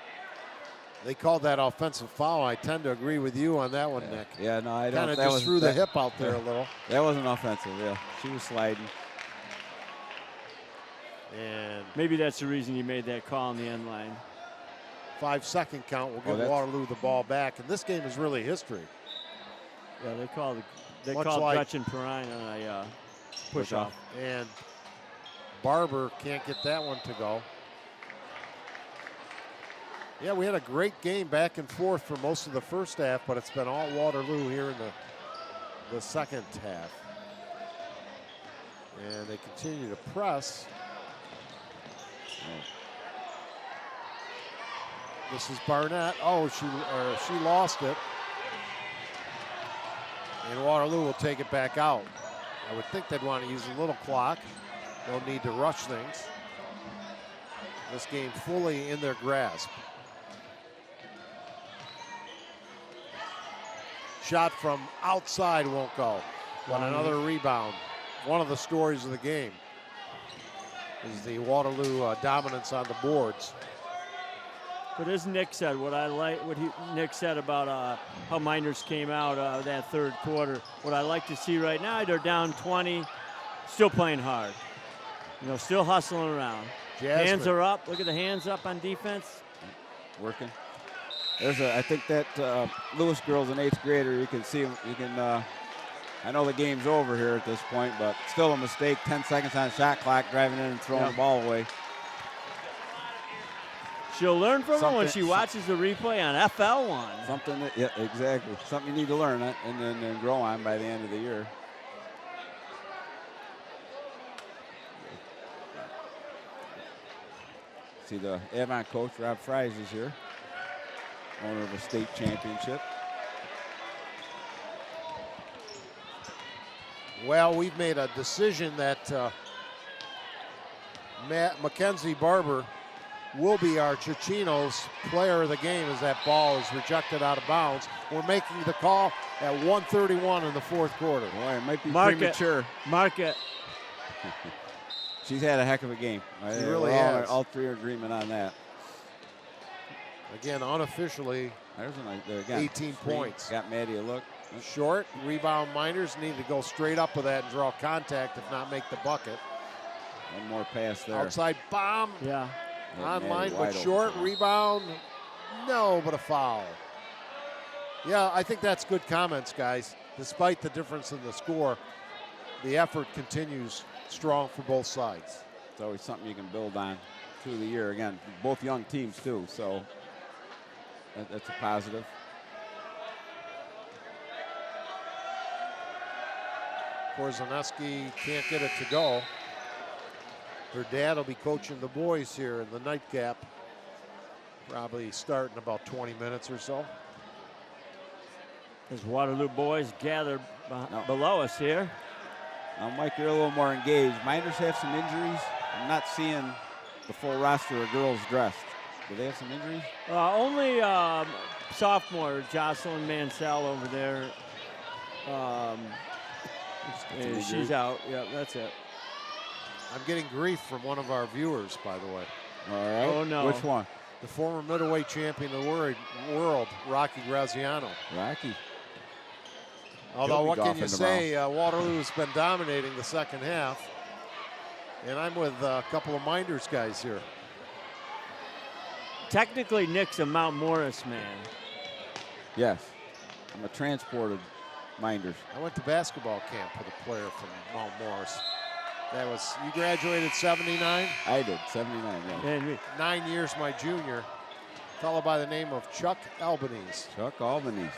They called that offensive foul. I tend to agree with you on that one, Nick. Yeah, no, I don't. Kind of just threw the hip out there a little. That wasn't offensive, yeah. She was sliding. And maybe that's the reason he made that call on the end line. 5-second count will give Waterloo the ball back. And this game is really history. Yeah, they called Much called like Gretchen Perrine on a push off. And Barber can't get that one to go. Yeah, we had a great game back and forth for most of the first half, but it's been all Waterloo here in the second half. And they continue to press. This is Barnett. Oh, she lost it. And Waterloo will take it back out. I would think they'd want to use a little clock. No need to rush things. This game fully in their grasp. Shot from outside won't go. But another rebound. One of the stories of the game is the Waterloo dominance on the boards. But as Nick said, Nick said about how Minders came out that third quarter, what I like to see right now, they're down 20, still playing hard. You know, still hustling around. Jasmine. Hands are up. Look at the hands up on defense. Working. I think that Lewis girl's an 8th grader. You can see, I know the game's over here at this point, but still a mistake. 10 seconds on shot clock, driving in and throwing the ball away. She'll learn from it when she watches the replay on FL1. Something that, yeah, exactly. Something you need to learn and then grow on by the end of the year. See the Avon coach, Rob Fries, is here. Owner of a state championship. Well, we've made a decision that Mackenzie Barber will be our Chichinos player of the game as that ball is rejected out of bounds. We're making the call at 1:31 in the fourth quarter. Boy, it might be premature. Mark it. She's had a heck of a game. She really has. All three are agreement on that. Again, unofficially, There's again, 18 points. Got Maddie a look. Short, rebound. Minders need to go straight up with that and draw contact, if not make the bucket. One more pass there. Outside bomb. Yeah. Online, but short, rebound. No, but a foul. Yeah, I think that's good comments, guys. Despite the difference in the score, the effort continues strong for both sides. It's always something you can build on through the year. Again, both young teams too, so that's a positive. Korzaneski can't get it to go. Her dad will be coaching the boys here in the nightcap. Probably start in about 20 minutes or so. As Waterloo boys gather below us here. Now, Mike, you're a little more engaged. Minders have some injuries. I'm not seeing the full roster of girls dressed. Do they have some injuries? Only sophomore Jocelyn Mansell over there. And she's out. Yeah, that's it. I'm getting grief from one of our viewers, by the way. All right. Oh, no. Which one? The former middleweight champion of the world, Rocky Graziano. Rocky. Although, what can you say? Waterloo's been dominating the second half. And I'm with a couple of Minders guys here. Technically, Nick's a Mount Morris man. Yes. I'm a transported Minders. I went to basketball camp with a player from Mount Morris. That was, you graduated 79? I did, 79, yeah. And 9 years my junior. A fellow by the name of Chuck Albanese. Chuck Albanese.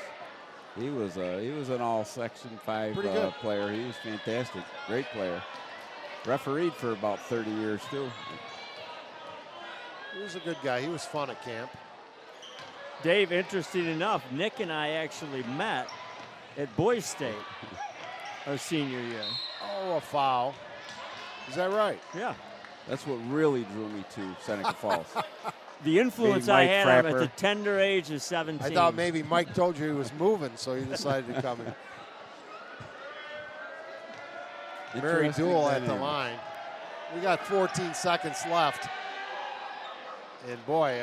He was an all Section 5 player. He was fantastic. Great player. Refereed for about 30 years, too. He was a good guy. He was fun at camp. Dave, interesting enough, Nick and I actually met at Boys State our senior year. Oh, a foul. Is that right? Yeah. That's what really drew me to Seneca Falls. The influence I had on him at the tender age of 17. I thought maybe Mike told you he was moving, so you decided to come in. Mary Duell at the line. We got 14 seconds left. And boy,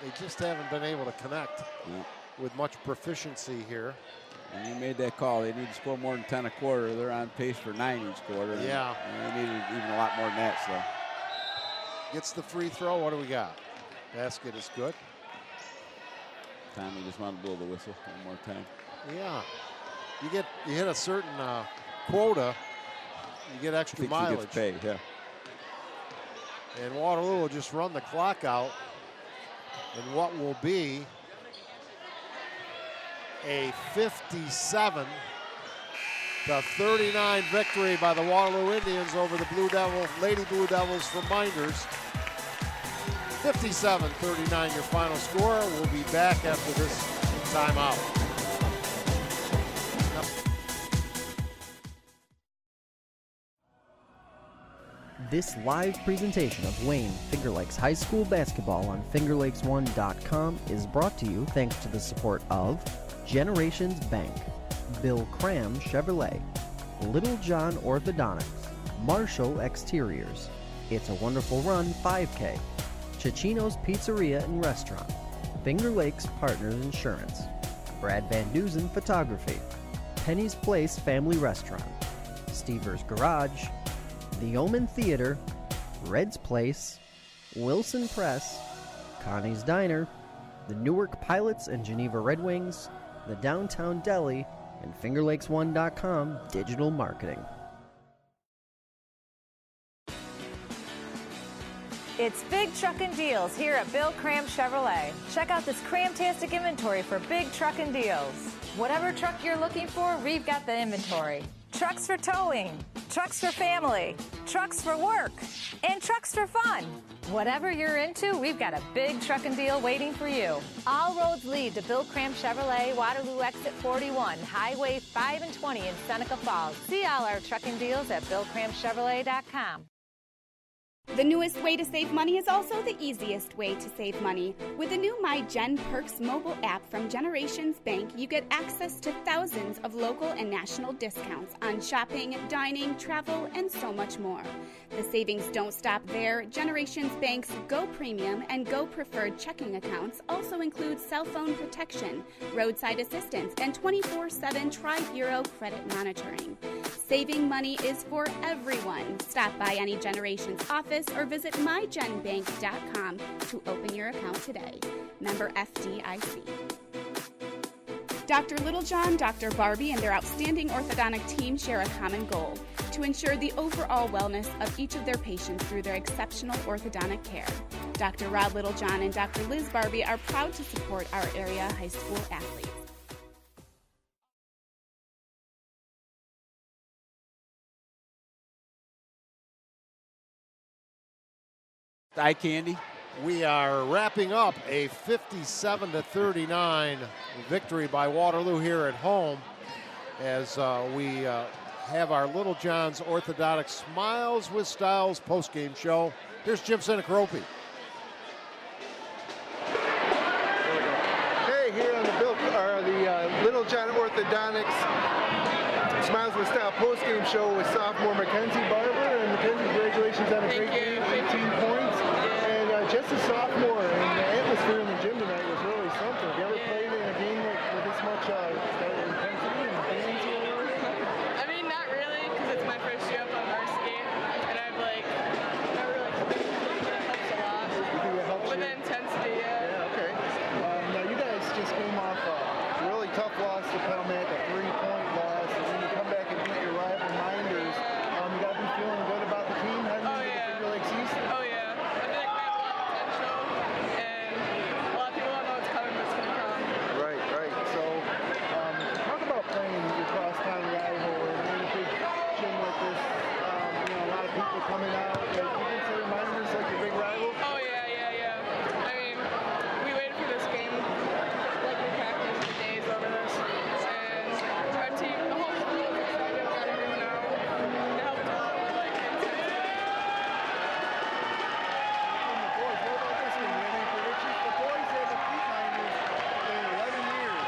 they just haven't been able to connect with much proficiency here. And you made that call. They need to score more than 10 a quarter. They're on pace for 9 each quarter. Yeah. And they needed even a lot more than that, so. Gets the free throw. What do we got? Basket is good. Tommy just wanted to blow the whistle one more time. Yeah. You hit a certain quota, you get extra mileage. He gets paid, yeah. And Waterloo will just run the clock out in what will be a 57-39 victory by the Waterloo Indians over the Lady Blue Devils from Minders. 57-39 your final score. We'll be back after this timeout. This live presentation of Wayne Finger Lakes High School basketball on FingerLakes1.com is brought to you thanks to the support of Generations Bank, Bill Cram Chevrolet, Little John Orthodontics, Marshall Exteriors, It's a Wonderful Run 5K, Cicino's Pizzeria and Restaurant, Finger Lakes Partners Insurance, Brad Van Dusen Photography, Penny's Place Family Restaurant, Stever's Garage, The Omen Theater, Red's Place, Wilson Press, Connie's Diner, the Newark Pilots and Geneva Red Wings, the Downtown Deli, and FingerLakes1.com digital marketing. It's Big Truckin' Deals here at Bill Cram Chevrolet. Check out this cram-tastic inventory for big truckin' deals. Whatever truck you're looking for, we've got the inventory. Trucks for towing, trucks for family, trucks for work, and trucks for fun. Whatever you're into, we've got a big truckin' deal waiting for you. All roads lead to Bill Cram Chevrolet, Waterloo Exit 41, Highway 5 and 20 in Seneca Falls. See all our truckin' deals at BillCramChevrolet.com. The newest way to save money is also the easiest way to save money. With the new My Gen Perks mobile app from Generations Bank, you get access to thousands of local and national discounts on shopping, dining, travel, and so much more. The savings don't stop there. Generations Bank's Go Premium and Go Preferred checking accounts also include cell phone protection, roadside assistance, and 24/7 Tri-Bureau credit monitoring. Saving money is for everyone. Stop by any Generations office or visit mygenbank.com to open your account today. Member FDIC. Dr. Littlejohn, Dr. Barbie, and their outstanding orthodontic team share a common goal: to ensure the overall wellness of each of their patients through their exceptional orthodontic care. Dr. Rod Littlejohn and Dr. Liz Barbie are proud to support our area high school athletes. eye candy. We are wrapping up a 57-39 victory by Waterloo here at home as we have our Little John's Orthodontic Smiles with Styles postgame show. Here's Jim Senecropi. Hey, here on the Little John Orthodontics Smiles with Style postgame show with sophomore Mackenzie Barber. And Mackenzie, congratulations on a great game, 18 points. And just a sophomore, and the atmosphere in the gym tonight was really something. Have you ever played in a game with this much intensity and fans here? I mean, not really, because it's my first year up on varsity, and I've not really it helps a lot. You think it helps With the intensity, yeah. Yeah, okay. Now you guys just came off a really tough loss to Pelmet, a 3-point loss, and then you come back and beat your rival Mynderse. You got to be feeling good about the team heading into the Finger Lakes East. Oh, yeah. I feel like we have a lot of potential, and a lot of people don't know what's coming, but it's going to come. Right, right. So, talk about playing your crosstown rival in a big gym like this. A lot of people coming out. You consider Mynderse like your big rival? Oh, yeah. I mean, we waited for this game, like we practiced for days over this, and our team, the whole school was excited, we got everyone out. It helped a lot with, the intensity. The boys, what about this one? You have any predictions? The boys haven't beat Mynderse in 11 years.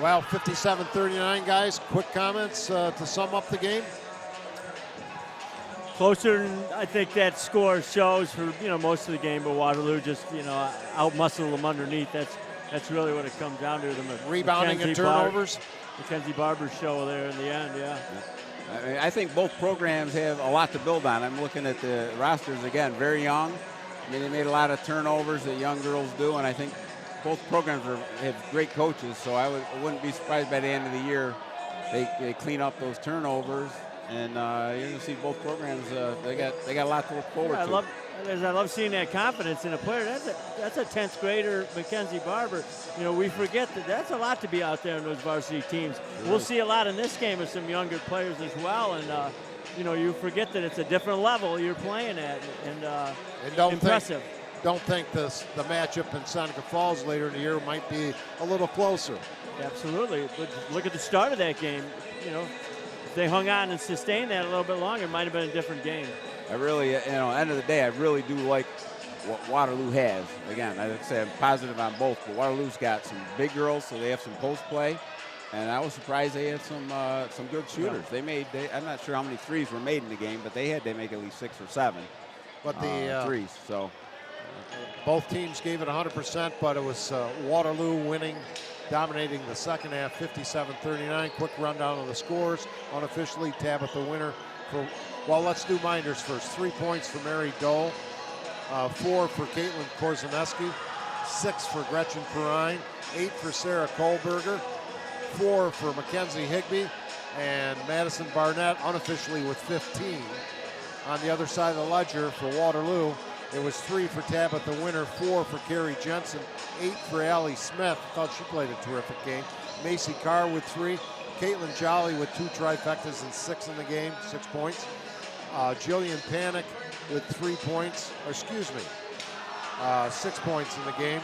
Well, 57-39, guys. Quick comments to sum up the game. Closer than I think that score shows for most of the game, but Waterloo just out-muscle them underneath. That's really what it comes down to. Them rebounding and turnovers. Mackenzie Barber's show there in the end, yeah. I think both programs have a lot to build on. I'm looking at the rosters again, very young. I mean, they made a lot of turnovers that young girls do, and I think both programs have great coaches, so I wouldn't be surprised by the end of the year they clean up those turnovers, and you're going to see both programs. They got a lot to look forward to. I love seeing that confidence in a player. That's a 10th grader, Mackenzie Barber. We forget that's a lot to be out there in those varsity teams. We'll see a lot in this game of some younger players as well, and you forget that it's a different level you're playing at, and impressive. Don't think the matchup in Seneca Falls later in the year might be a little closer. Absolutely, but look at the start of that game. If they hung on and sustained that a little bit longer, it might have been a different game. I really, end of the day, I really do like what Waterloo has. Again, I'd say I'm positive on both, but Waterloo's got some big girls, so they have some post play, and I was surprised they had some good shooters. Yeah. I'm not sure how many threes were made in the game, but they make at least 6 or 7. But the threes, so. Both teams gave it 100%, but it was Waterloo winning, dominating the second half, 57-39. Quick rundown of the scores. Unofficially, Tabitha winner. Let's do Mynderse first. 3 points for Mary Dole, 4 for Caitlin Korzaneski, 6 for Gretchen Perrine, 8 for Sarah Kohlberger, 4 for Mackenzie Higbee, and Madison Barnett unofficially with 15. On the other side of the ledger for Waterloo, it was 3 for Tabitha Winter, 4 for Carrie Jensen, 8 for Allie Smith. I thought she played a terrific game. Macy Carr with 3. Caitlin Jolly with 2 trifectas and 6 in the game, 6 points. Jillian Panic with 3 points, 6 points in the game.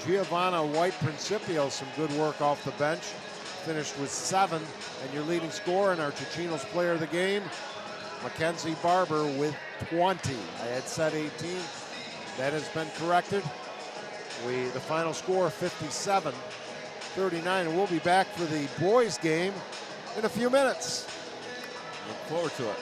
Giovanna White Principio, some good work off the bench. Finished with 7. And your leading scorer and our Chichinos player of the game, Mackenzie Barber with 20. I had said 18. That has been corrected. The final score 57-39, and we'll be back for the boys game in a few minutes. Look forward to it.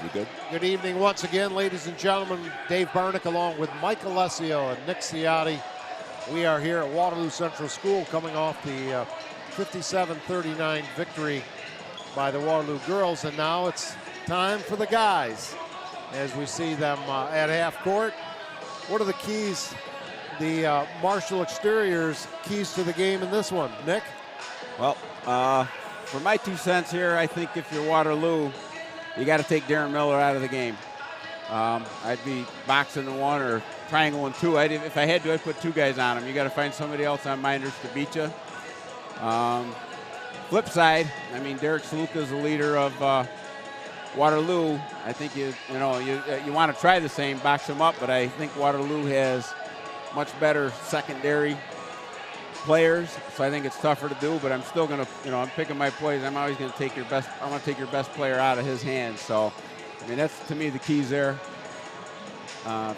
You good? Good evening once again, ladies and gentlemen. Dave Barnett along with Mike Alessio and Nick Ciotti. We are here at Waterloo Central School coming off the 57-39 victory by the Waterloo girls, and now it's time for the guys as we see them at half court. What are the keys, the Marshall Exteriors keys to the game in this one, Nick? Well, for my 2 cents here, I think if you're Waterloo, you got to take Darren Miller out of the game. I'd be boxing in 1 or triangle in 2. If I had to, I'd put 2 guys on him. You got to find somebody else on Mynderse to beat you. Flip side, I mean, Derek Saluka is the leader of Waterloo. I think you want to try the same, box him up, but I think Waterloo has much better secondary players, so I think it's tougher to do. But I'm still gonna, I'm picking my plays. I'm always gonna take your best. I want to take your best player out of his hands. So, I mean, that's to me the keys there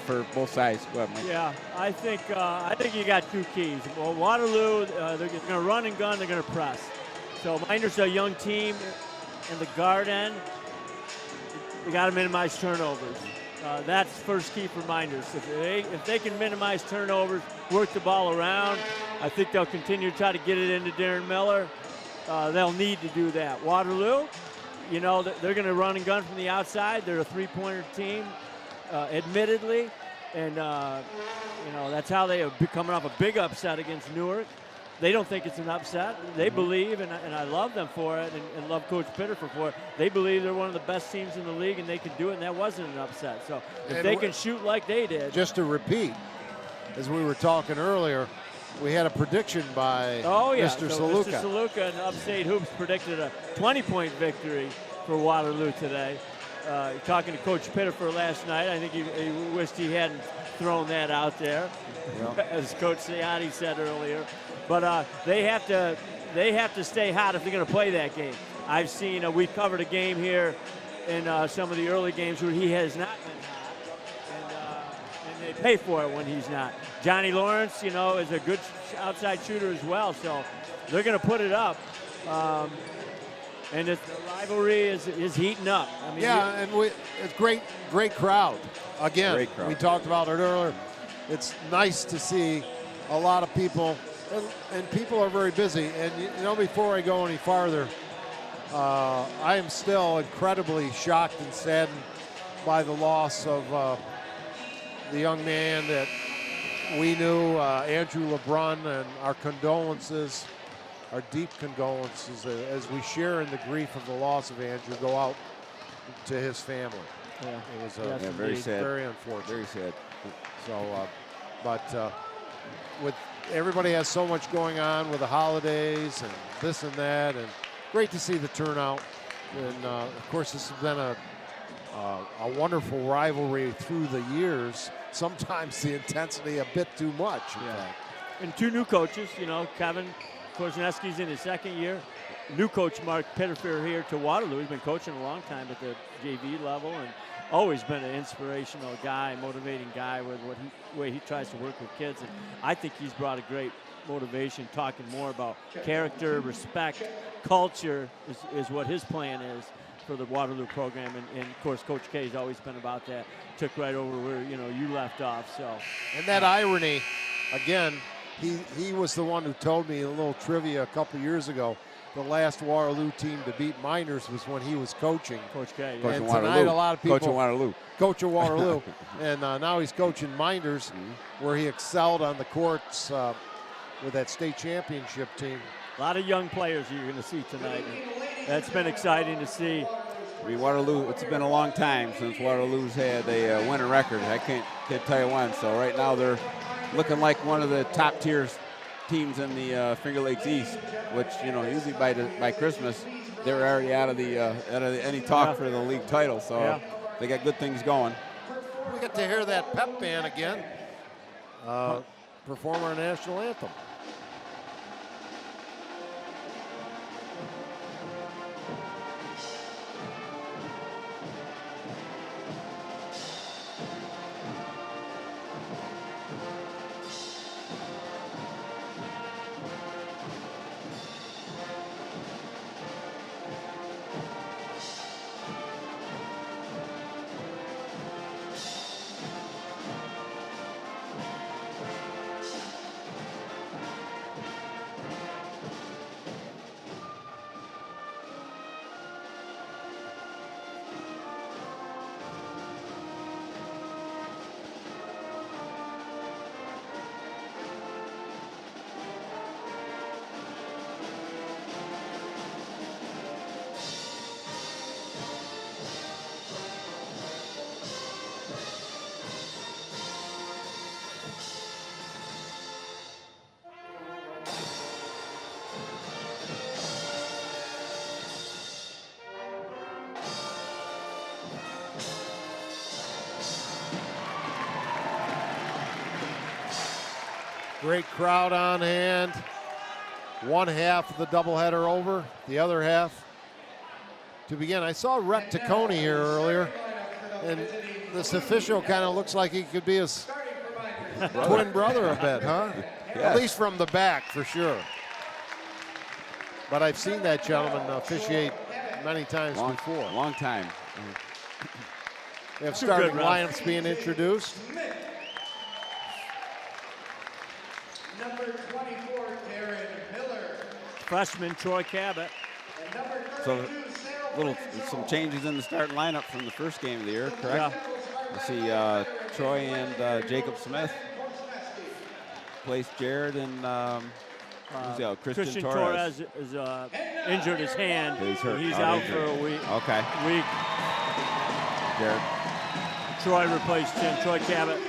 for both sides. Go ahead, Mike. Yeah, I think you got 2 keys. Well, Waterloo, they're going to run and gun. They're going to press. So Mynderse a young team in the guard end. You got to minimize turnovers. That's first key for Mynderse. If they can minimize turnovers, work the ball around, I think they'll continue to try to get it into Darren Miller. They'll need to do that. Waterloo, they're going to run and gun from the outside. They're a 3-pointer team, admittedly, and that's how they have been coming off a big upset against Newark. They don't think it's an upset. They believe, and I love them for it, and love Coach Pitterford for it. They believe they're one of the best teams in the league, and they can do it, and that wasn't an upset. So if they can shoot like they did. Just to repeat, as we were talking earlier, we had a prediction by Mr. Saluka. Mr. Saluka and Upstate Hoops predicted a 20-point victory for Waterloo today. Talking to Coach Pitterford last night, I think he wished he hadn't thrown that out there, as Coach Ciotti said earlier. But they have to stay hot if they're going to play that game. I've seen we covered a game here in some of the early games where he has not been hot, and they pay for it when he's not. Johnny Lawrence, is a good outside shooter as well, so they're going to put it up. And the rivalry is heating up. I mean, it's great crowd. Again, great crowd. We talked about it earlier. It's nice to see a lot of people. And people are very busy. And, before I go any farther, I am still incredibly shocked and saddened by the loss of the young man that we knew, Andrew LeBrun, and our condolences, our deep condolences, as we share in the grief of the loss of Andrew, go out to his family. Yeah. It was very sad. Very unfortunate. Very sad. So, with everybody has so much going on with the holidays and this and that, and great to see the turnout. And of course, this has been a wonderful rivalry through the years. Sometimes the intensity a bit too much. And 2 new coaches, Kevin Korzeniewski's in his 2nd year. New coach Mark Pitterford here to Waterloo. He's been coaching a long time at the JV level and always been an inspirational guy, motivating guy with way he tries to work with kids. And I think he's brought a great motivation, talking more about character, respect, culture is what his plan is for the Waterloo program. And of course, Coach K has always been about that. Took right over where you left off. So, and that irony, again, he was the one who told me a little trivia a couple years ago. The last Waterloo team to beat Mynderse was when he was coaching. Coach K. Yeah. And tonight a lot of people. Coach of Waterloo. Coach of Waterloo. And now he's coaching Mynderse, where he excelled on the courts with that state championship team. A lot of young players you're going to see tonight. That's been exciting to see. I mean, Waterloo, it's been a long time since Waterloo's had a winning record. I can't tell you when. So right now they're looking like one of the top tier teams in the Finger Lakes East, which usually by Christmas they're already out of any talk for the league title. So they got good things going. We get to hear that pep band again perform our national anthem. Great crowd on hand. One half of the doubleheader over, the other half to begin. I saw Rhett Taccone here earlier, and this official kind of looks like he could be his twin brother a bit, huh? Yes. At least from the back, for sure. But I've seen that gentleman officiate many times before. Long time. We have starting lineups being introduced. Number 24, Darren Miller. Freshman Troy Cabot. So some changes in the starting lineup from the first game of the year, correct? Yeah. I see Troy and Jacob Smith placed Jared and Christian Torres is injured his hand. He's hurt. He's out for a week. Okay. Jared. Troy replaced him. Troy Cabot.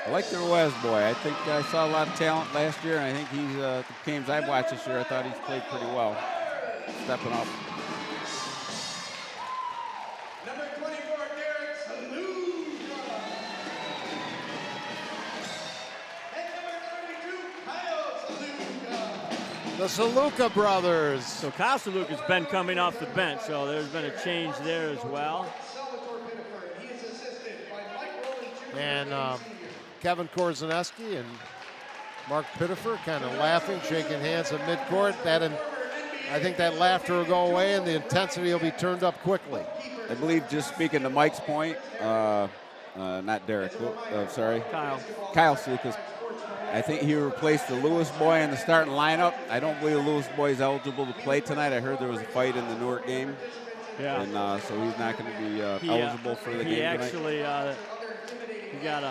I like the Ruiz boy. I think I saw a lot of talent last year, and I think he's the games I've watched this year, I thought he's played pretty well, stepping up. Number 24, Derek Saluka. And number 32, Kyle Saluka. The Saluka brothers. So Kyle Saluka's been coming off the bench, so there's been a change there as well. And Kevin Korzaneski and Mark Pittifer kind of laughing, shaking hands at midcourt. I think that laughter will go away and the intensity will be turned up quickly. I believe, just speaking to Mike's point, not Derek, sorry. Kyle Salukas. I think he replaced the Lewis boy in the starting lineup. I don't believe the Lewis boy is eligible to play tonight. I heard there was a fight in the Newark game. Yeah. And so he's not going to be eligible for the game He tonight. actually he got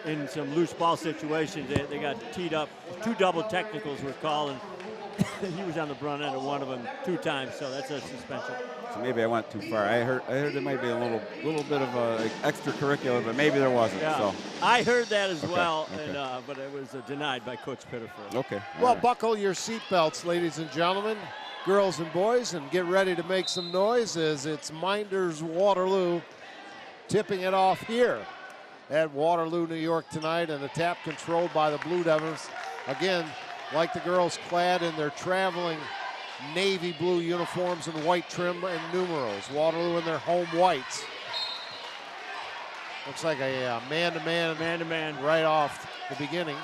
in some loose ball situations. They got teed up. 2 double technicals were called, and he was on the brunt end of one of them 2 times. So that's a suspension. So maybe I went too far. I heard there might be a little bit of a extracurricular, but maybe there wasn't. Yeah. So I heard that as okay. well, Okay. and but it was denied by Coach Pittifer. Okay. Well, buckle your seatbelts, ladies and gentlemen, girls and boys, and get ready to make some noise as it's Mynderse Waterloo tipping it off here at Waterloo, New York tonight, and the tap controlled by the Blue Devils. Again, like the girls, clad in their traveling navy blue uniforms and white trim and numerals. Waterloo in their home whites. Looks like a man-to-man right off the beginning.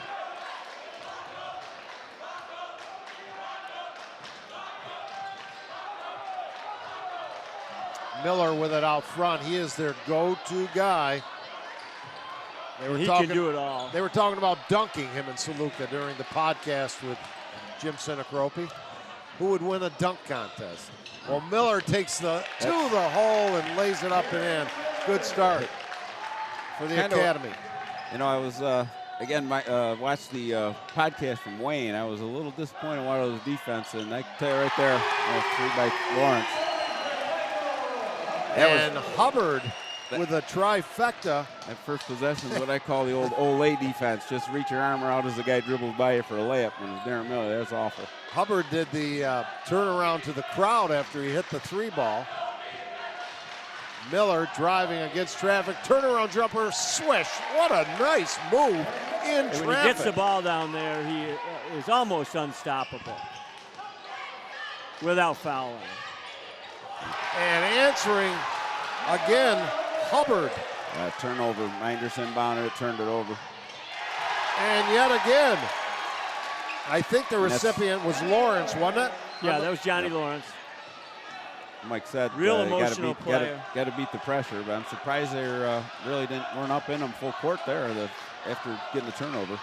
Miller with it out front. He is their go-to guy. He can do it all. They were talking about dunking him and Saluka during the podcast with Jim Sinacropi. Who would win a dunk contest? Well, Miller takes the to the hole and lays it up and in. Good start for the academy. You know, I was again watched the podcast from Wayne. I was a little disappointed in Waterloo's defense, and I can tell you right there, 3 by Lawrence. And Hubbard with a trifecta. That first possession is what I call the old Olay defense. Just reach your arm out as the guy dribbles by you for a layup. When it's Darren Miller, that's awful. Hubbard did the turnaround to the crowd after he hit the 3 ball. Miller driving against traffic, turnaround jumper, swish. What a nice move in traffic. When he gets the ball down there, he is almost unstoppable without fouling. And answering again, Hubbard. Turnover. Mynderse inbounded it, turned it over. And yet again, I think the recipient was Lawrence, wasn't it? Yeah, that was Johnny Lawrence. Mike said, real emotional player. Got to beat the pressure, but I'm surprised they weren't up in them full court there after getting the turnover.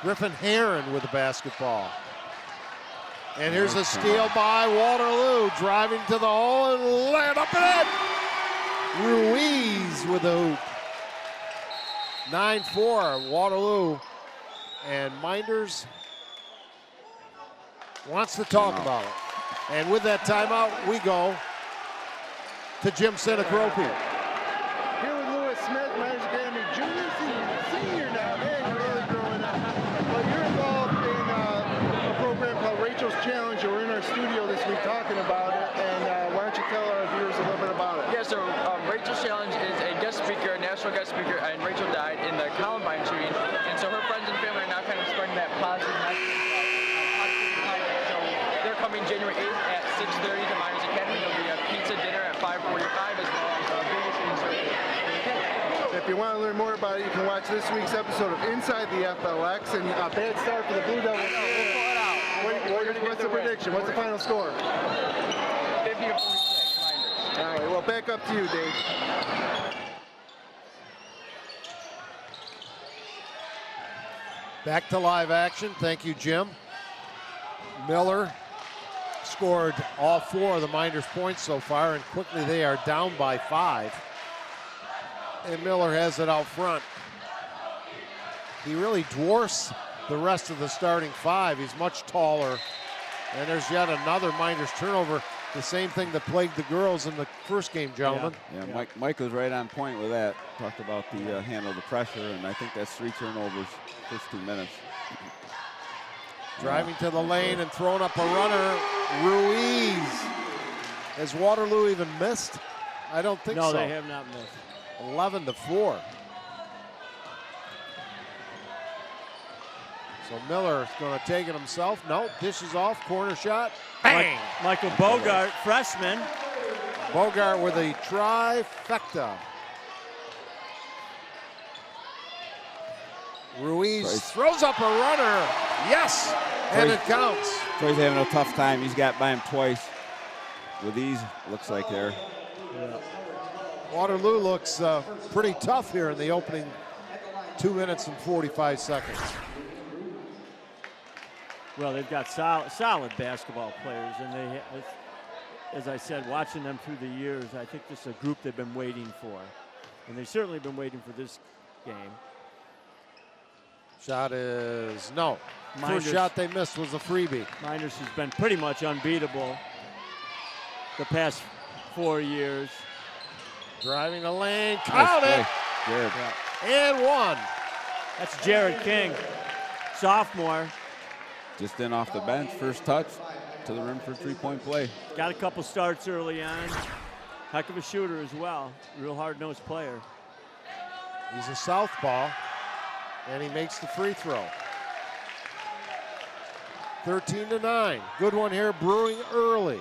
Griffin Heron with the basketball. And here's a steal by Waterloo, driving to the hole and land up and in. Ruiz with the hoop. 9-4, Waterloo. And Mynderse wants to talk about it. And with that timeout, we go to Jim Sinacropi. Here with Lewis Smith, Mynderse Academy junior, senior now. Man, you're really growing up. Well, you're involved in a program called Rachel's Challenge. We're in our studio this week talking about it. And why don't you tell our viewers a little bit about it? Yeah, so Rachel's Challenge Rachel died in the Columbine shooting, and so her friends and family are now kind of spreading that positive message about so they're coming January 8th at 6:30 to Mynderse Academy. There'll be a pizza dinner at 5:45 as well as a babysitting service. If you want to learn more about it, you can watch this week's episode of Inside the FLX. And a bad start for the Blue Devils. We'll pull it out. What's the prediction? What's the final score? 50 to 46, Mynderse. All right, well, back up to you, Dave. Back to live action. Thank you, Jim. Miller scored all 4 of the Mynderse points so far, and quickly they are down by 5. And Miller has it out front. He really dwarfs the rest of the starting 5. He's much taller. And there's yet another Mynderse turnover. The same thing that plagued the girls in the first game, gentlemen. Yeah, Mike was right on point with that. Talked about the handle of the pressure, and I think that's 3 turnovers first 2 minutes. Driving to the lane and throwing up a runner. Ruiz. Has Waterloo even missed? I don't think so. No, they have not missed. 11-4. So Miller is going to take it himself. No, dishes off, corner shot. Bang! Michael Bogart, freshman. Bogart with a trifecta. Ruiz throws up a runner. Yes, and it counts. Troy's having a tough time. He's got by him twice. With these, looks like there. Yeah. Waterloo looks pretty tough here in the opening 2 minutes and 45 seconds. Well, they've got solid basketball players, and they, as I said, watching them through the years, I think this is a group they've been waiting for, and they've certainly been waiting for this game. Shot is no. Mynderse, First shot they missed was a freebie. Mynderse has been pretty much unbeatable the past 4 years. Driving the lane, count it, and one. That's Jared King, sophomore. Just in off the bench, first touch to the rim for a 3-point play. Got a couple starts early on. Heck of a shooter as well. Real hard-nosed player. He's a southpaw, and he makes the free throw. 13-9. Good one here, brewing early.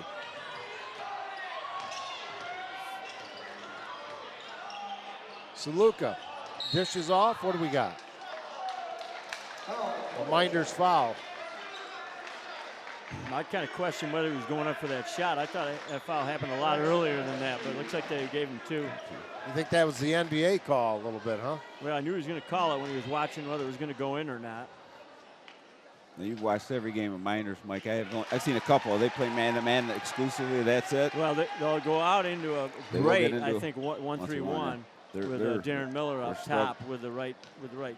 Saluka dishes off. What do we got? A Mynderse foul. I kind of question whether he was going up for that shot. I thought that foul happened a lot earlier than that, but it looks like they gave him 2. You think that was the NBA call a little bit, huh? Well, I knew he was going to call it when he was watching whether it was going to go in or not. Now, you've watched every game of Mynderse, Mike. I've seen a couple. They play man-to-man exclusively. That's it. Well, they'll go out into a great, I think, 1-3-1 with Darren Miller up top with the right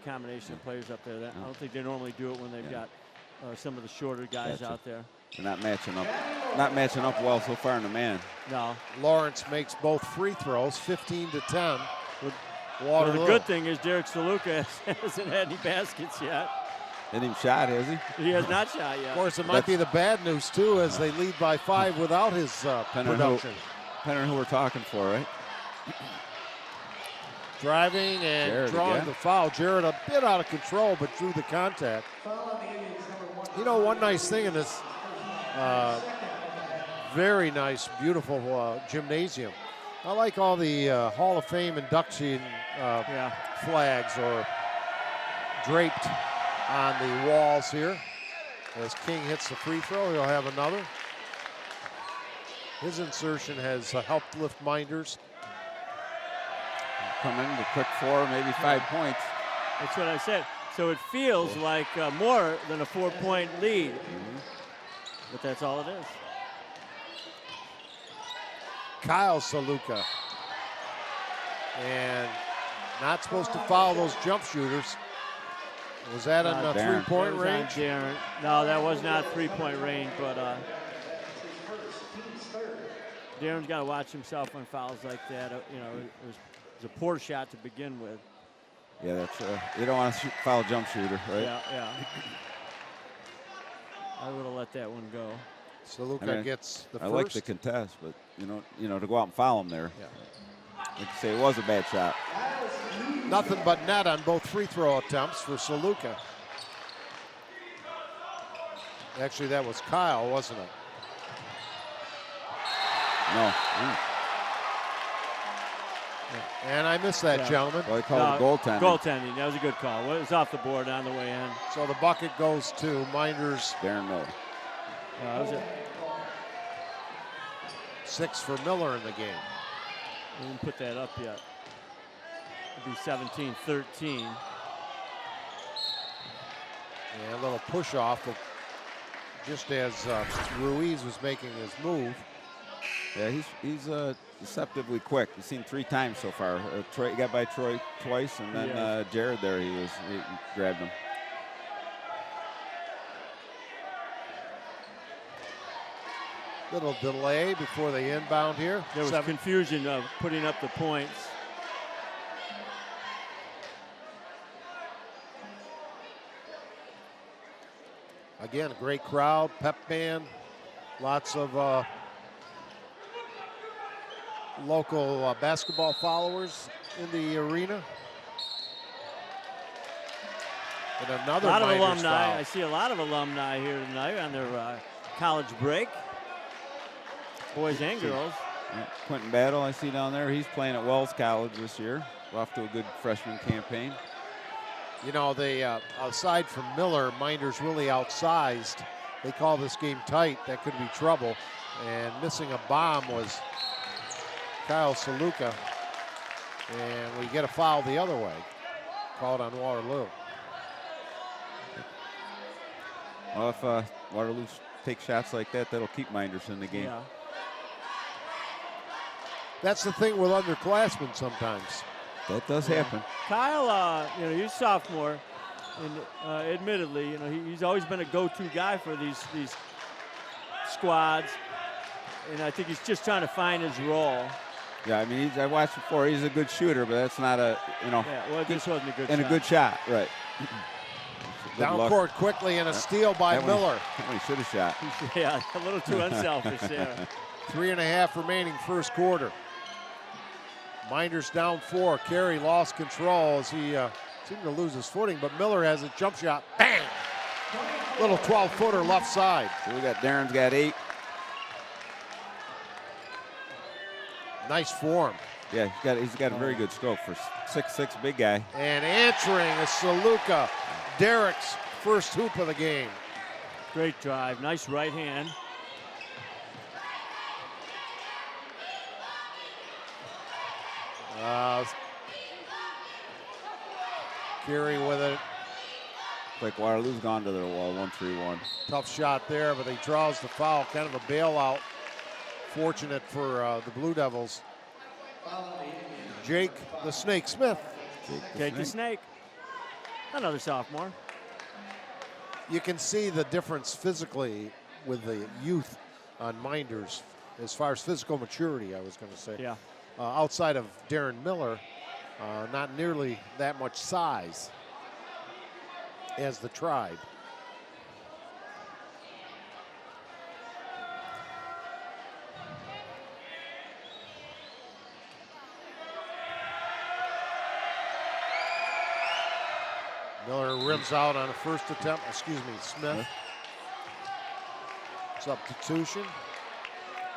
combination of players up there. I don't think they normally do it when they've got some of the shorter guys out there. They're not matching up well so far in the man. No. Lawrence makes both free throws, 15-10. With Waterloo. Well, the good thing is Derek Saluka hasn't had any baskets yet. Hasn't even shot, has he? He has not shot yet. Of course, it might be the bad news, too, as they lead by 5 without his production. Depending on who we're talking for, right? Driving and Jared drawing again. the foul. Jared a bit out of control, but drew the contact. You know, one nice thing in this very nice, beautiful gymnasium. I like all the Hall of Fame induction flags or draped on the walls here. As King hits the free throw, he'll have another. His insertion has helped lift Mynderse. Come in with quick 4, maybe 5 points. That's what I said. So it feels like more than a 4-point lead. But that's all it is. Kyle Saluka. And not supposed to foul those jump shooters. Was that in the 3-point range? No, that was not 3-point range, but Darren's got to watch himself on fouls like that. You know, it was a poor shot to begin with. Yeah, that's you don't want to foul a jump shooter, right? Yeah. I would have let that one go. Saluka gets the first. I like the contest, but you know, to go out and foul him there. Yeah. Like you say, it was a bad shot. Nothing but net on both free throw attempts for Saluka. Actually, that was Kyle, wasn't it? No. And I missed that, gentlemen. Well, they called it goaltending. Goaltending. That was a good call. Well, it was off the board on the way in. So the bucket goes to Mynderse. Darren Miller. That was it. 6 for Miller in the game. We didn't put that up yet. It'll be 17-13. And a little push off of just as Ruiz was making his move. Yeah, he's deceptively quick. He's seen 3 times so far. Troy got by Troy twice, and then Jared there, he grabbed him. Little delay before they inbound here. There was confusion of putting up the points. Again, a great crowd, pep band, lots of local basketball followers in the arena. And another a lot of Mynderse alumni. foul. I see a lot of alumni here tonight on their college break. Boys and girls. Yeah, Quentin Battle, I see down there. He's playing at Wells College this year. Off to a good freshman campaign. You know, they aside from Miller, Mynderse really outsized. They call this game tight. That could be trouble. And missing a bomb was Kyle Saluka. And we get a foul the other way, called on Waterloo. Well, if Waterloo takes shots like that, that'll keep Mynderse in the game. Yeah. That's the thing with underclassmen sometimes. That does happen. Kyle, you know, he's a sophomore, and admittedly, you know, he's always been a go-to guy for these squads, and I think he's just trying to find his role. Yeah, I mean, I watched before. He's a good shooter, but that's not a, you know. Yeah, well, this wasn't a good shot. And a good shot, right. Down court quickly and a steal by Miller. That one he should have shot. Yeah, a little too unselfish there. 3.5 remaining first quarter. Mynderse down 4. Carey lost control as he seemed to lose his footing, but Miller has a jump shot. Bang! Little 12-footer left side. So we got Darren's got 8. Nice form. Yeah, he's got a very good stroke for 6'6" big guy. And answering is Saluka. Derek's first hoop of the game. Great drive. Nice right hand. Carey with it. Like Waterloo's gone to their wall, 1-3-1. Tough shot there, but he draws the foul. Kind of a bailout. Fortunate for the Blue Devils. Jake the Snake Smith. Jake the Snake. Another sophomore. You can see the difference physically with the youth on Mynderse as far as physical maturity, I was going to say. Yeah. Outside of Darren Miller, not nearly that much size as the Tribe. Miller rims out on a first attempt. Excuse me, Smith. Substitution.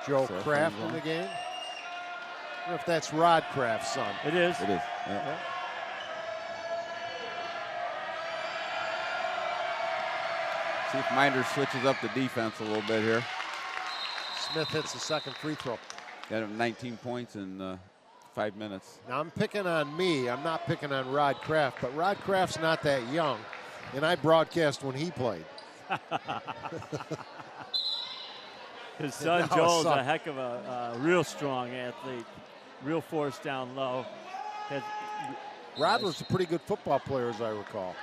Joe Kraft in the game. I wonder if that's Rod Kraft's son. It is. It is. Yeah. See if Mynderse switches up the defense a little bit here. Smith hits the second free throw. Got him 19 points in 5 minutes. Now I'm picking on me. I'm not picking on Rod Kraft, but Rod Kraft's not that young, and I broadcast when he played. His son Joel's a heck of a real strong athlete, real force down low. Rod was a pretty good football player, as I recall.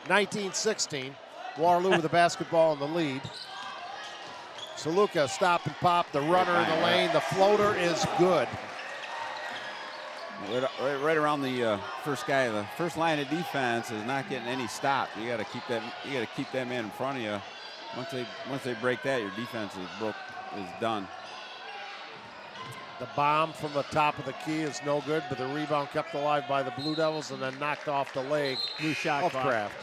19-16, Waterloo with the basketball in the lead. Saluka stop and pop, the runner in the lane, the floater is good. Right around the first guy. The first line of defense is not getting any stop. You got to keep that. You got to keep that man in front of you. Once they break that, your defense is done. The bomb from the top of the key is no good, but the rebound kept alive by the Blue Devils and then knocked off the leg New shot of clock. Kraft.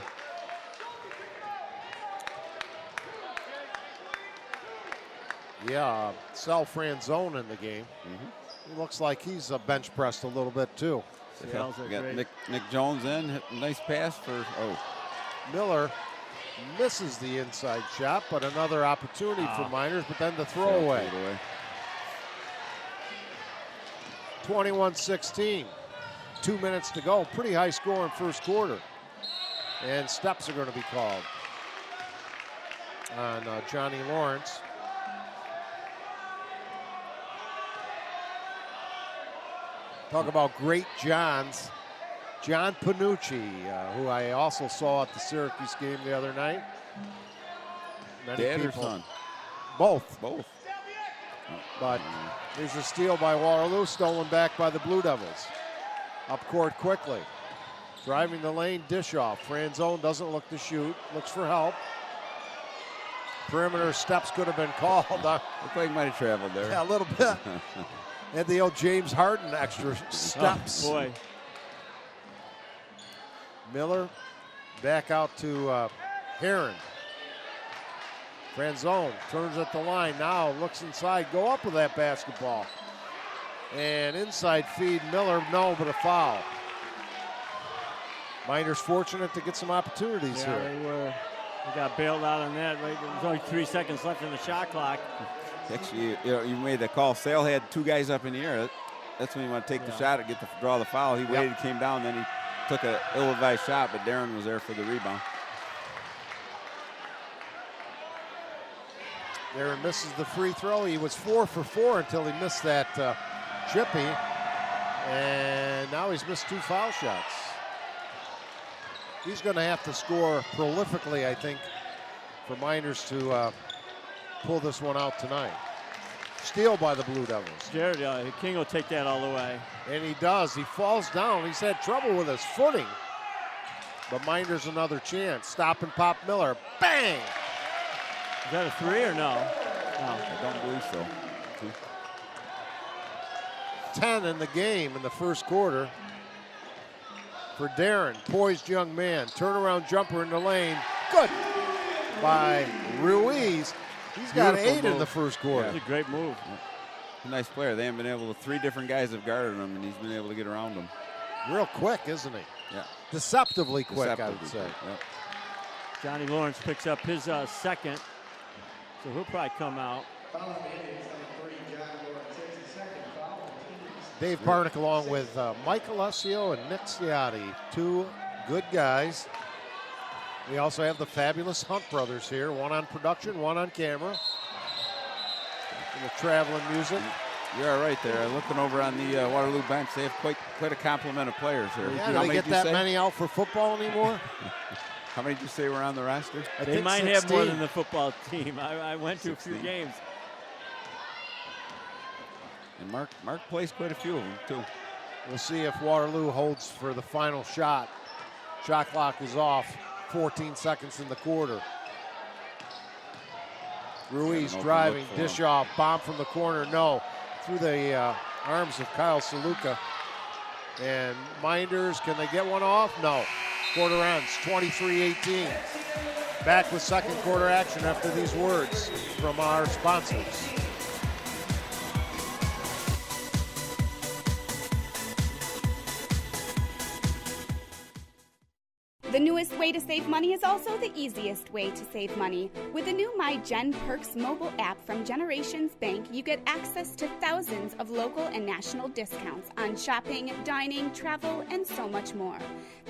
Yeah, Sal Franzone in the game. He looks like he's bench pressed a little bit too. We got Nick Jones in, hit a nice pass for, Miller misses the inside shot, but another opportunity for Mynderse, but then the throwaway. 21-16, 2 minutes to go. Pretty high score in first quarter. And steps are going to be called on Johnny Lawrence. Talk about great Johns. John Panucci, who I also saw at the Syracuse game the other night. Dad or son? Both. Both. But there's a steal by Waterloo, stolen back by the Blue Devils. Up court quickly. Driving the lane, dish off. Franzone doesn't look to shoot, looks for help. Perimeter steps could have been called. Looked like he might have traveled there. Yeah, a little bit. And the old James Harden extra steps. Oh, boy. Miller back out to Heron. Franzone turns at the line now, looks inside, go up with that basketball. And inside feed, Miller, no, but a foul. Mynderse fortunate to get some opportunities here. They were. They got bailed out on that. Right, there was only 3 seconds left in the shot clock. Actually, you made the call. Sale had 2 guys up in the air. That's when you want to take the shot and draw the foul. He waited, came down, then he took an ill-advised shot, but Darren was there for the rebound. Darren misses the free throw. He was 4 for 4 until he missed that chippy. And now he's missed 2 foul shots. He's going to have to score prolifically, I think, for Mynderse to pull this one out tonight. Steal by the Blue Devils. Jared King will take that all the way. And he does. He falls down. He's had trouble with his footing. But Mynderse another chance. Stop and pop Miller. Bang! Is that a 3 or no? No. I don't believe so. 10 in the game in the first quarter. For Darren, poised young man. Turnaround jumper in the lane. Good by Ruiz. He's got Beautiful 8 move. in the first quarter. That's a great move. Nice player. They haven't been able to, 3 different guys have guarded him, and he's been able to get around them. Real quick, isn't he? Yeah. Deceptively quick, I would say. Yep. Johnny Lawrence picks up his second, so he'll probably come out. Dave Barnett along with Mike Alessio and Nick Ciotti, 2 good guys. We also have the fabulous Hunt brothers here, one on production, one on camera. And the traveling music. You're all right there. Looking over on the Waterloo bench, they have quite a complement of players here. Yeah, do they get that many out for football anymore? How many did you say were on the roster? They might 16. have more than the football team. I went to 16. A few games. And Mark plays quite a few of them, too. We'll see if Waterloo holds for the final shot. Shot clock is off. 14 seconds in the quarter. Ruiz driving, dish off, bomb from the corner, no. Through the arms of Kyle Saluka. And Mynderse, can they get one off? No. Quarter ends, 23-18. Back with second quarter action after these words from our sponsors. The newest way to save money is also the easiest way to save money. With the new My Gen Perks mobile app from Generations Bank, you get access to thousands of local and national discounts on shopping, dining, travel, and so much more.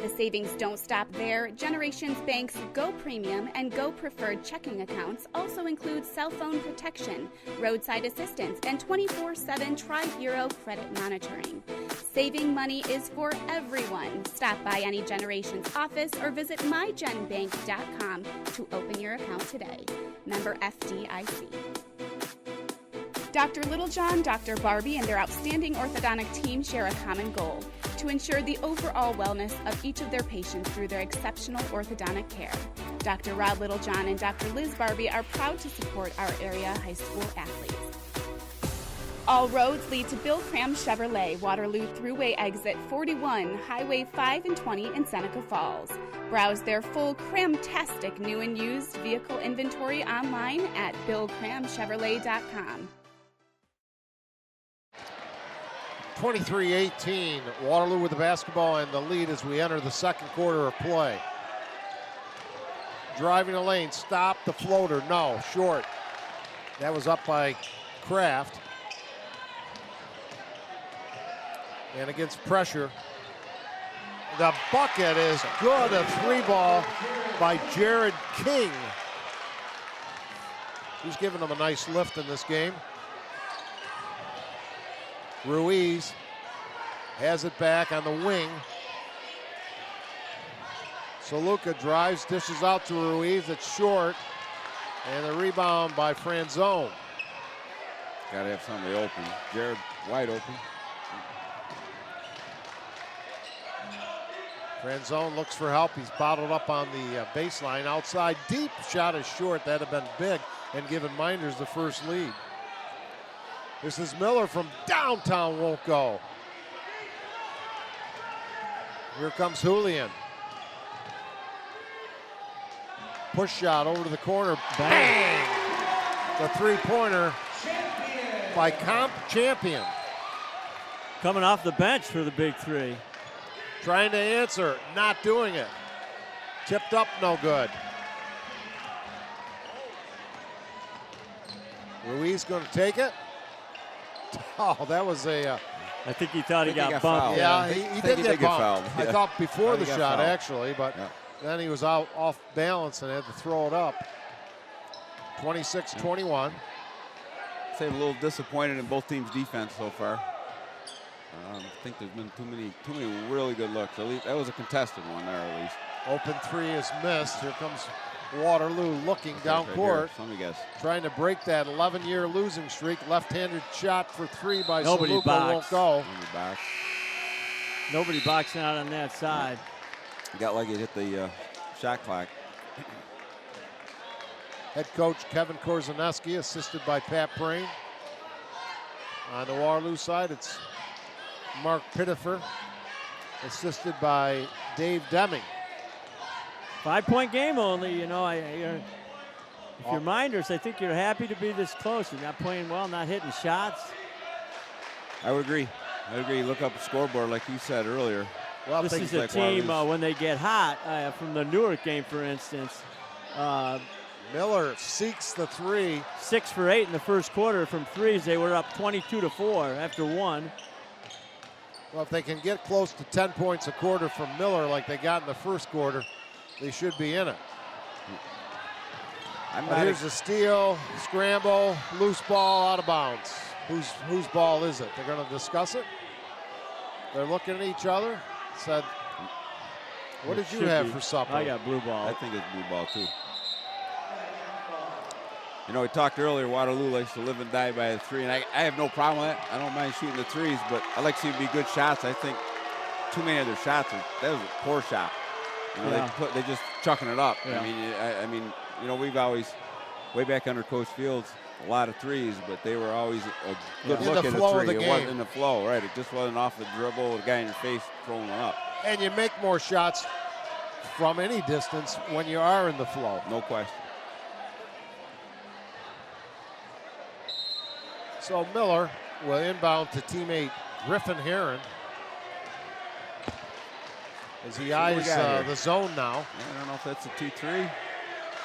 The savings don't stop there. Generations Bank's Go Premium and Go Preferred checking accounts also include cell phone protection, roadside assistance, and 24/7 Tri-Bureau credit monitoring. Saving money is for everyone. Stop by any Generations office or visit mygenbank.com to open your account today. Member FDIC. Dr. Littlejohn, Dr. Barbie, and their outstanding orthodontic team share a common goal: to ensure the overall wellness of each of their patients through their exceptional orthodontic care. Dr. Rod Littlejohn and Dr. Liz Barbie are proud to support our area high school athletes. All roads lead to Bill Cram Chevrolet, Waterloo Thruway Exit 41, Highway 5 and 20 in Seneca Falls. Browse their full Cramtastic new and used vehicle inventory online at BillCramChevrolet.com. 23-18, Waterloo with the basketball and the lead as we enter the second quarter of play. Driving the lane, stop the floater, no, short. That was up by Kraft. And against pressure, the bucket is good, a 3-ball by Jared King. He's given them a nice lift in this game. Ruiz has it back on the wing. Soluka drives, dishes out to Ruiz. It's short. And the rebound by Franzone. Got to have somebody open. Jared wide open. Franzone looks for help. He's bottled up on the baseline. Outside, deep shot is short. That'd have been big and given Mynderse the first lead. This is Miller from downtown, won't go. Here comes Julian. Push shot over to the corner, bang! The three-pointer by Comp Champion. Coming off the bench for the big three. Trying to answer, not doing it. Tipped up, no good. Ruiz going to take it. Oh, that was a... I think he thought he got bumped. Fouled. Yeah, he did get bumped. Fouled. I thought before the shot, fouled. actually, but then he was out off balance and had to throw it up. 26-21. I'd say a little disappointed in both teams' defense so far. I think there's been too many really good looks. At least that was a contested one there, at least. Open three is missed. Here comes Waterloo looking down court. Let me guess. Trying to break that 11-year losing streak. Left-handed shot for three by Nobody Soluka boxed. won't go. Nobody boxing out on that side. Got like it hit the shot clock. Head coach Kevin Korzaneski, assisted by Pat Prain. On the Waterloo side, it's Mark Pittifer, assisted by Dave Deming. 5-point game only, you know. If you're Mynderse, I think you're happy to be this close. You're not playing well, not hitting shots. I would agree. Look up the scoreboard like you said earlier. Well, this is a team when they get hot, from the Newark game, for instance. Miller seeks the three. 6 for 8 in the first quarter from threes. They were up 22-4 after one. Well, if they can get close to 10 points a quarter from Miller like they got in the first quarter, they should be in it. Here's a steal, scramble, loose ball, out of bounds. Whose ball is it? They're going to discuss it. They're looking at each other. Said, what did you have for supper? I got blue ball. I think it's blue ball too. You know, we talked earlier, Waterloo likes to live and die by the three, and I have no problem with that. I don't mind shooting the threes, but I like to see it be good shots. I think too many of their shots, that was a poor shot. You know, they're just chucking it up. Yeah. I mean, you know, we've always, way back under Coach Fields, a lot of threes, but they were always a good look at a three. It wasn't in the flow, right? It just wasn't off the dribble, the guy in your face throwing one up. And you make more shots from any distance when you are in the flow. No question. So Miller will inbound to teammate Griffin Heron as he eyes the zone now. I don't know if that's a 2-3.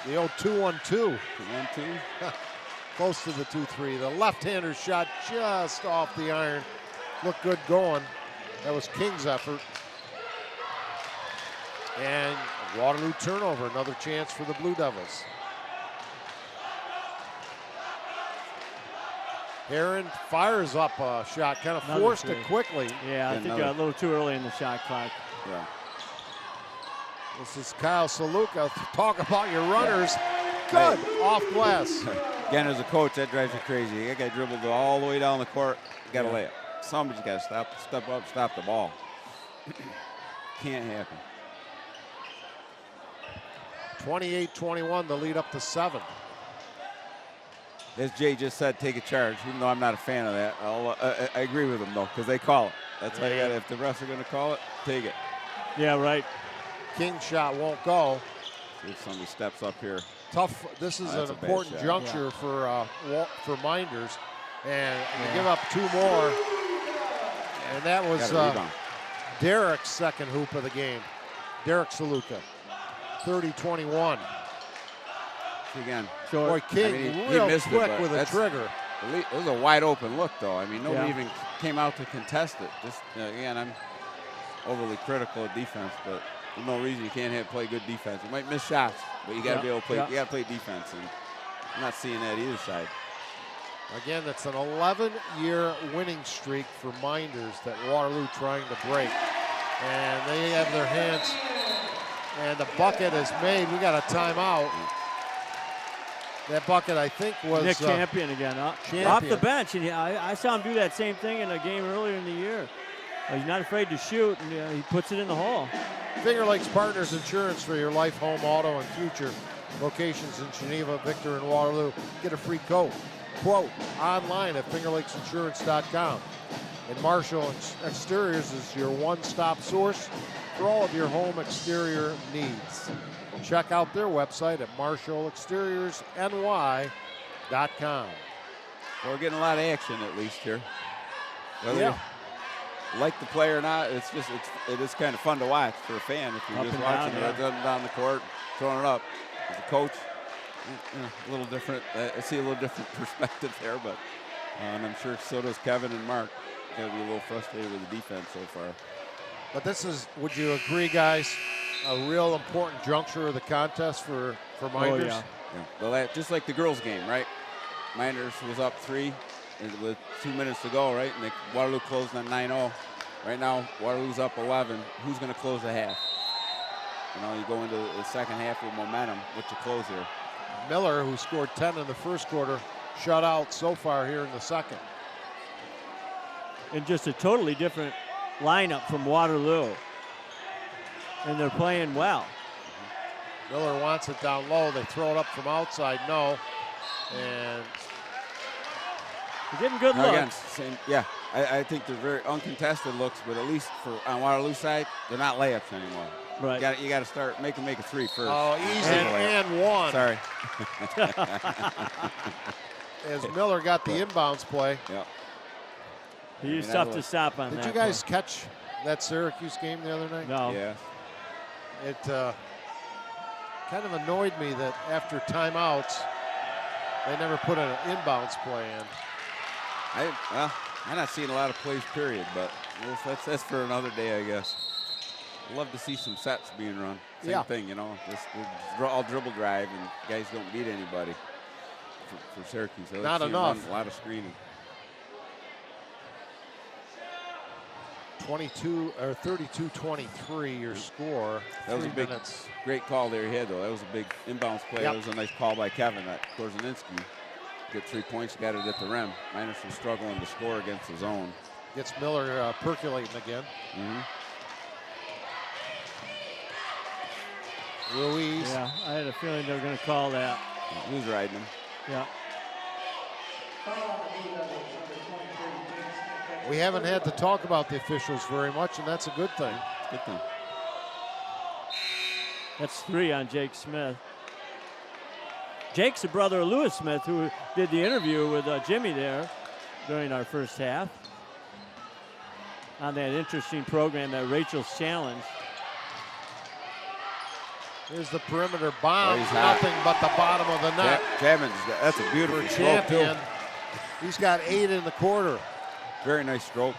The old 2-1-2. 2-1-2. Close to the 2-3. The left-hander shot just off the iron. Looked good going. That was King's effort. And Waterloo turnover, another chance for the Blue Devils. Heron fires up a shot, kind of forced it quickly. Yeah, I think a little too early in the shot clock. Yeah. This is Kyle Soluka. Talk about your runners. Good, off glass. Again, as a coach, that drives you crazy. That guy dribbled all the way down the court. Got to lay it. Somebody's got to step up, stop the ball. Can't happen. 28-21, the lead up to 7. as Jay just said, take a charge. Even though I'm not a fan of that, I agree with him though, because they call it. That's how you got. If the refs are going to call it, take it. Yeah, right. King shot won't go. See if somebody steps up here. Tough. This is an important juncture for Mynderse, and they give up 2 more, and that was Derek's second hoop of the game. Derek Saluka, 30-21. Again, boy, King real quick with a trigger. It was a wide open look, though. I mean, nobody even came out to contest it. Just again, I'm overly critical of defense, but there's no reason you can't play good defense. You might miss shots, but you got to be able to play. You got to play defense, and I'm not seeing that either side. Again, that's an 11-year winning streak for Mynderse that Waterloo trying to break, and they have their hands. And the bucket is made. We got a timeout. That bucket, I think, was Nick Champion again. Off the bench, and I saw him do that same thing in a game earlier in the year. He's not afraid to shoot, and he puts it in the hole. Finger Lakes Partners Insurance for your life, home, auto, and future. Locations in Geneva, Victor, and Waterloo. Get a free quote online at fingerlakesinsurance.com. And Marshall Exteriors is your one-stop source for all of your home exterior needs. Check out their website at marshallexteriorsny.com. Well, we're getting a lot of action at least here. Whether you like the play or not, it is kind of fun to watch for a fan if you're just watching it down the court, throwing it up. As a coach, a little different. I see a little different perspective there, but and I'm sure so does Kevin and Mark. Got to be a little frustrated with the defense so far. But this is, would you agree, guys, a real important juncture of the contest for Mynderse? Yeah. Well, just like the girls' game, right? Mynderse was up 3 with 2 minutes to go, right? And Waterloo closed on 9-0. Right now, Waterloo's up 11. Who's going to close the half? You know, you go into the second half with momentum. What's your close here? Miller, who scored 10 in the first quarter, shut out so far here in the second. And just a totally different lineup from Waterloo. And they're playing well. Miller wants it down low. They throw it up from outside. No. And they're getting good looks. Again, I think they're very uncontested looks, but at least on Waterloo's side, they're not layups anymore. Right. You got to start make them make a 3 first. Oh, easy and 1. Sorry. As Miller got the inbounds play. Yeah. He's tough to stop on that. Did you guys catch that Syracuse game the other night? No. Yeah. It kind of annoyed me that after timeouts, they never put an inbounds play in. I'm not seeing a lot of plays, period, but that's for another day, I guess. I'd love to see some sets being run. Same thing, you know, just all dribble drive and guys don't beat anybody for Syracuse. Not enough. A lot of screening. 32-23 your score. That was a big, great call there he had, though. That was a big inbounds play. That was a nice call by Kevin at Korzaninski. Get 3 points, got it at the rim. Mynderse was struggling to score against his own. Gets Miller percolating again. Ruiz. Yeah, I had a feeling they were going to call that. Who's riding him? Yeah. We haven't had to talk about the officials very much, and that's a good thing. Good thing. That's 3 on Jake Smith. Jake's the brother of Lewis Smith, who did the interview with Jimmy there during our first half on that interesting program, that Rachel's Challenge. Here's the perimeter bomb. Nothing but the bottom of the net. That's a beautiful for stroke, Champion. too. He's got 8 in the quarter. Very nice stroke.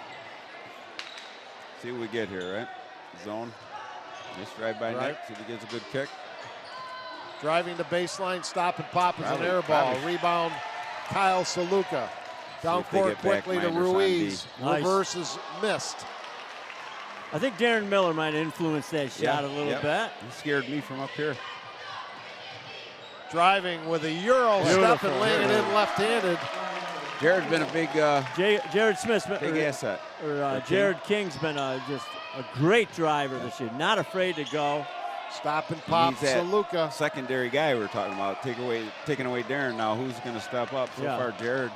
See what we get here, right? Zone. Nice drive by Nick. See if he gets a good kick. Driving the baseline, stop and pop is an air ball. Rebound, Kyle Saluka. Down court quickly to Ruiz. Nice. Reverse is missed. I think Darren Miller might influence that shot a little bit. He scared me from up here. Driving with a Euro step and laying it in left-handed. Jared's been a big Jared Smith's been, big asset. Jared King's been just a great driver this year. Not afraid to go. Stop and pop, He's that Saluka. secondary guy we were talking about, taking away Darren. Now who's going to step up? So far, Jared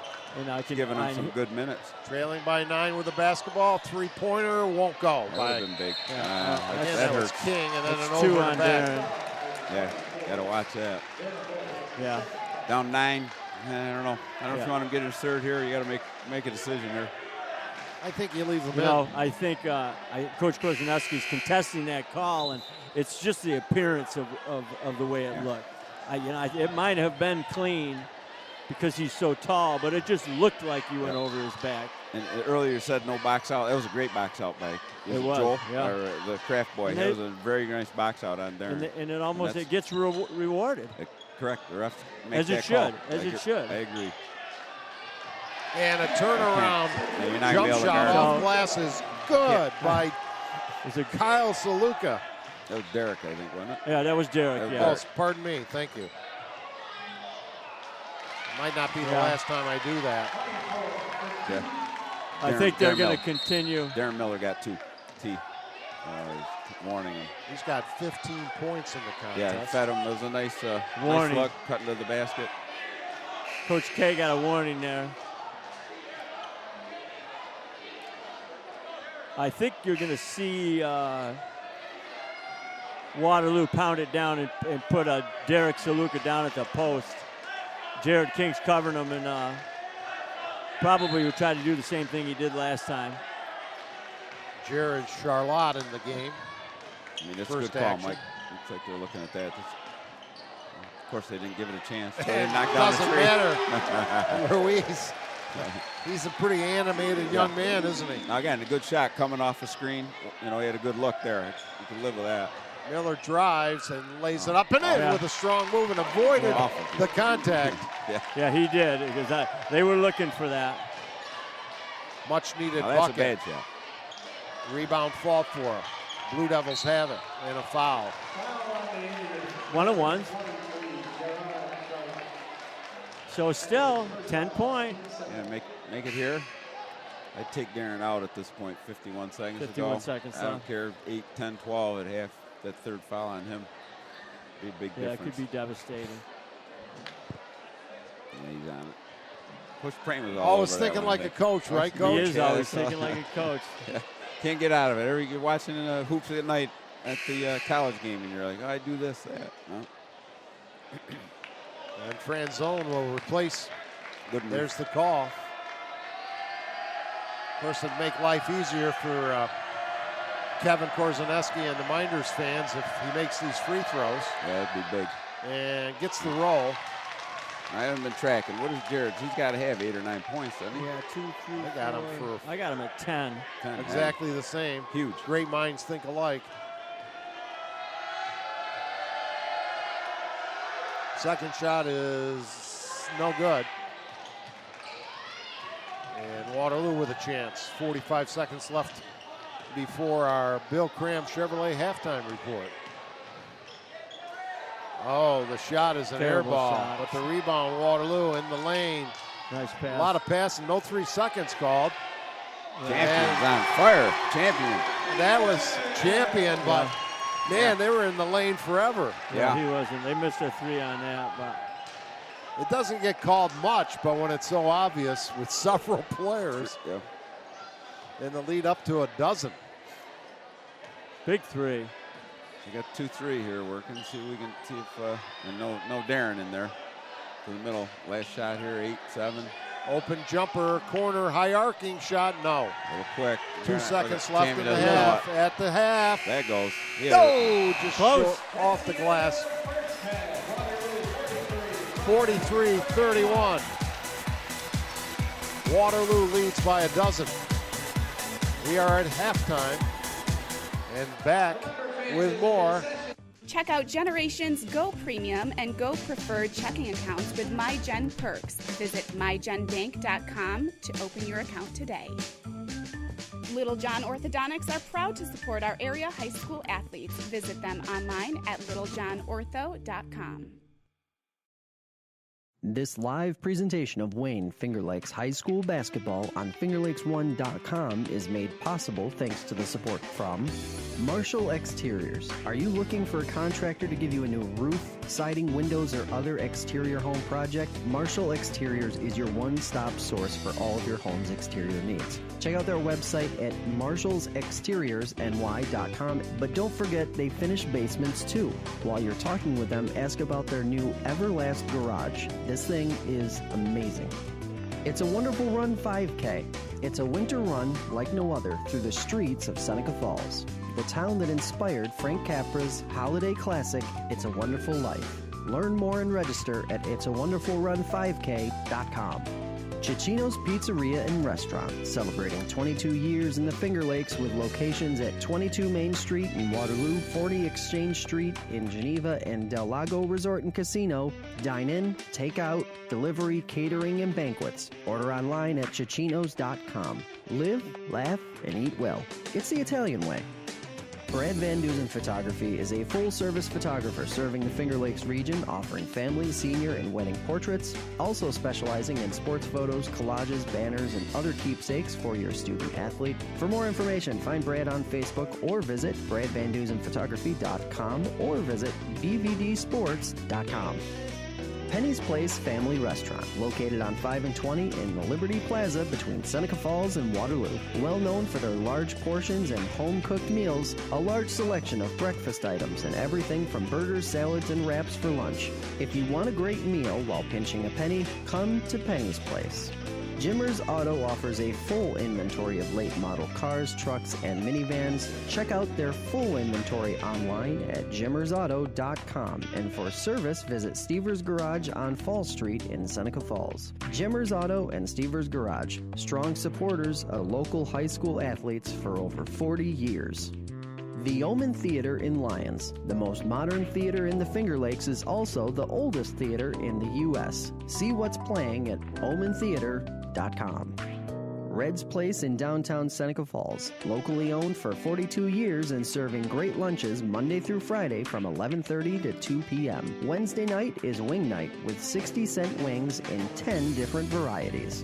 giving him some good minutes. Trailing by 9 with a basketball. Three-pointer won't go. That would have been big. Again, that was King, and then That's an 2 over on back. Darren. Yeah, got to watch that. Yeah. Down 9. I don't know. I don't know if you want him to get his third here. You got to make a decision here. I think you leave him in. No, I think Coach Korzeniewski's contesting that call, and it's just the appearance of the way it looked. It might have been clean because he's so tall, but it just looked like he went over his back. And earlier you said no box out. That was a great box out by Joel, or the Kraft boy. That was a very nice box out on Darren. And it almost gets rewarded. Correct. The ref makes as it that should. call. As it should. I agree. And a turnaround jump shot off glass is good by Kyle Saluka. That was Derek, I think, wasn't it? Yeah, that was Derek. Oh, pardon me. Thank you. Might not be the last time I do that. Yeah. I think they're going to continue. Darren Miller got 2 warning him. He's got 15 points in the contest. Yeah, fed him. It was a nice warning. Nice look, cutting to the basket. Coach K got a warning there. I think you're going to see Waterloo pound it down and put Derek Saluka down at the post. Jared King's covering him, and probably will try to do the same thing he did last time. Jared Charlotte in the game. I mean, that's a good call, Mike. Looks like they're looking at that. Of course, they didn't give it a chance. So they knocked down the Doesn't tree. matter. Ruiz. He's a pretty animated young man, isn't he? Now again, a good shot coming off the screen. You know, he had a good look there. You can live with that. Miller drives and lays it up and in with a strong move and avoided the contact. Yeah, he did, because they were looking for that. Much needed that's bucket. a bad shot. Rebound fought for. Blue Devils have it and a foul. 1-on-1. So still 10 points. Yeah, make it here. I'd take Darren out at this point. 51 seconds 51 ago. seconds. I don't care. 8, 10, 12 at half. That third foul on him. Be a big difference. Yeah, it could be devastating. Yeah, he's on it. Coach Prain was always thinking like a coach, right, Coach? He is always thinking like a coach. Yeah. Can't get out of it. You're watching hoops at night at the college game, and you're like, oh, I do this, that. No. And Franzone will replace. Good move. There's the call. Of course, it'd make life easier for Kevin Korzeniewski and the Mynderse fans if he makes these free throws. Yeah, that'd be big. And gets the roll. I haven't been tracking. What is Jared's? He's got to have 8 or 9 points, doesn't he? Yeah, 2, 3, I got him for. I got him at 10. 10. Exactly the same. Huge. Great minds think alike. Second shot is no good. And Waterloo with a chance. 45 seconds left before our Bill Cram Chevrolet halftime report. Oh, the shot is an air ball, but the rebound, Waterloo in the lane. Nice pass. A lot of passing, no 3 seconds called. Champion's on fire. Champion. That was Champion, but man, they were in the lane forever. Yeah, he wasn't. They missed a 3 on that, but it doesn't get called much, but when it's so obvious with several players in the lead up to a dozen. Big 3. We got 2-3 here working. See if we can see if and no Darren in there. To the middle. Last shot here, 8-7. Open jumper, corner, high arcing shot, no. A little quick. 2 seconds left in the half. At the half. That goes. No, just close off the glass. 43-31. Waterloo leads by a dozen. We are at halftime and back with more. Check out Generations Go Premium and Go Preferred checking accounts with MyGen Perks. Visit mygenbank.com to open your account today. Little John Orthodontics are proud to support our area high school athletes. Visit them online at littlejohnortho.com. This live presentation of Wayne Finger Lakes High School basketball on fingerlakes1.com is made possible thanks to the support from Marshall Exteriors. Are you looking for a contractor to give you a new roof, siding, windows, or other exterior home project? Marshall Exteriors is your one-stop source for all of your home's exterior needs. Check out their website at marshallsexteriorsny.com, but don't forget they finish basements too. While you're talking with them, ask about their new Everlast Garage. This thing is amazing. It's a Wonderful Run 5K. It's a winter run like no other through the streets of Seneca Falls, the town that inspired Frank Capra's holiday classic, It's a Wonderful Life. Learn more and register at itsawonderfulrun5k.com. Cicino's Pizzeria and Restaurant, celebrating 22 years in the Finger Lakes with locations at 22 Main Street in Waterloo, 40 Exchange Street in Geneva, and Del Lago Resort and Casino. Dine in, take out, delivery, catering, and banquets. Order online at cicinos.com. Live, laugh, and eat well. It's the Italian way. Brad Van Dusen Photography is a full-service photographer serving the Finger Lakes region, offering family, senior, and wedding portraits, also specializing in sports photos, collages, banners, and other keepsakes for your student-athlete. For more information, find Brad on Facebook or visit bradvandusenphotography.com or visit bvdsports.com. Penny's Place Family Restaurant, located on 5 and 20 in the Liberty Plaza between Seneca Falls and Waterloo. Well known for their large portions and home-cooked meals, a large selection of breakfast items, and everything from burgers, salads, and wraps for lunch. If you want a great meal while pinching a penny, come to Penny's Place. Jimmer's Auto offers a full inventory of late model cars, trucks, and minivans. Check out their full inventory online at jimmersauto.com. And for service, visit Stever's Garage on Fall Street in Seneca Falls. Jimmer's Auto and Stever's Garage, strong supporters of local high school athletes for over 40 years. The Omen Theater in Lyons, the most modern theater in the Finger Lakes, is also the oldest theater in the U.S. See what's playing at omentheater.com. Red's Place in downtown Seneca Falls, locally owned for 42 years and serving great lunches Monday through Friday from 11:30 to 2 p.m. Wednesday night is wing night with 60-cent wings in 10 different varieties.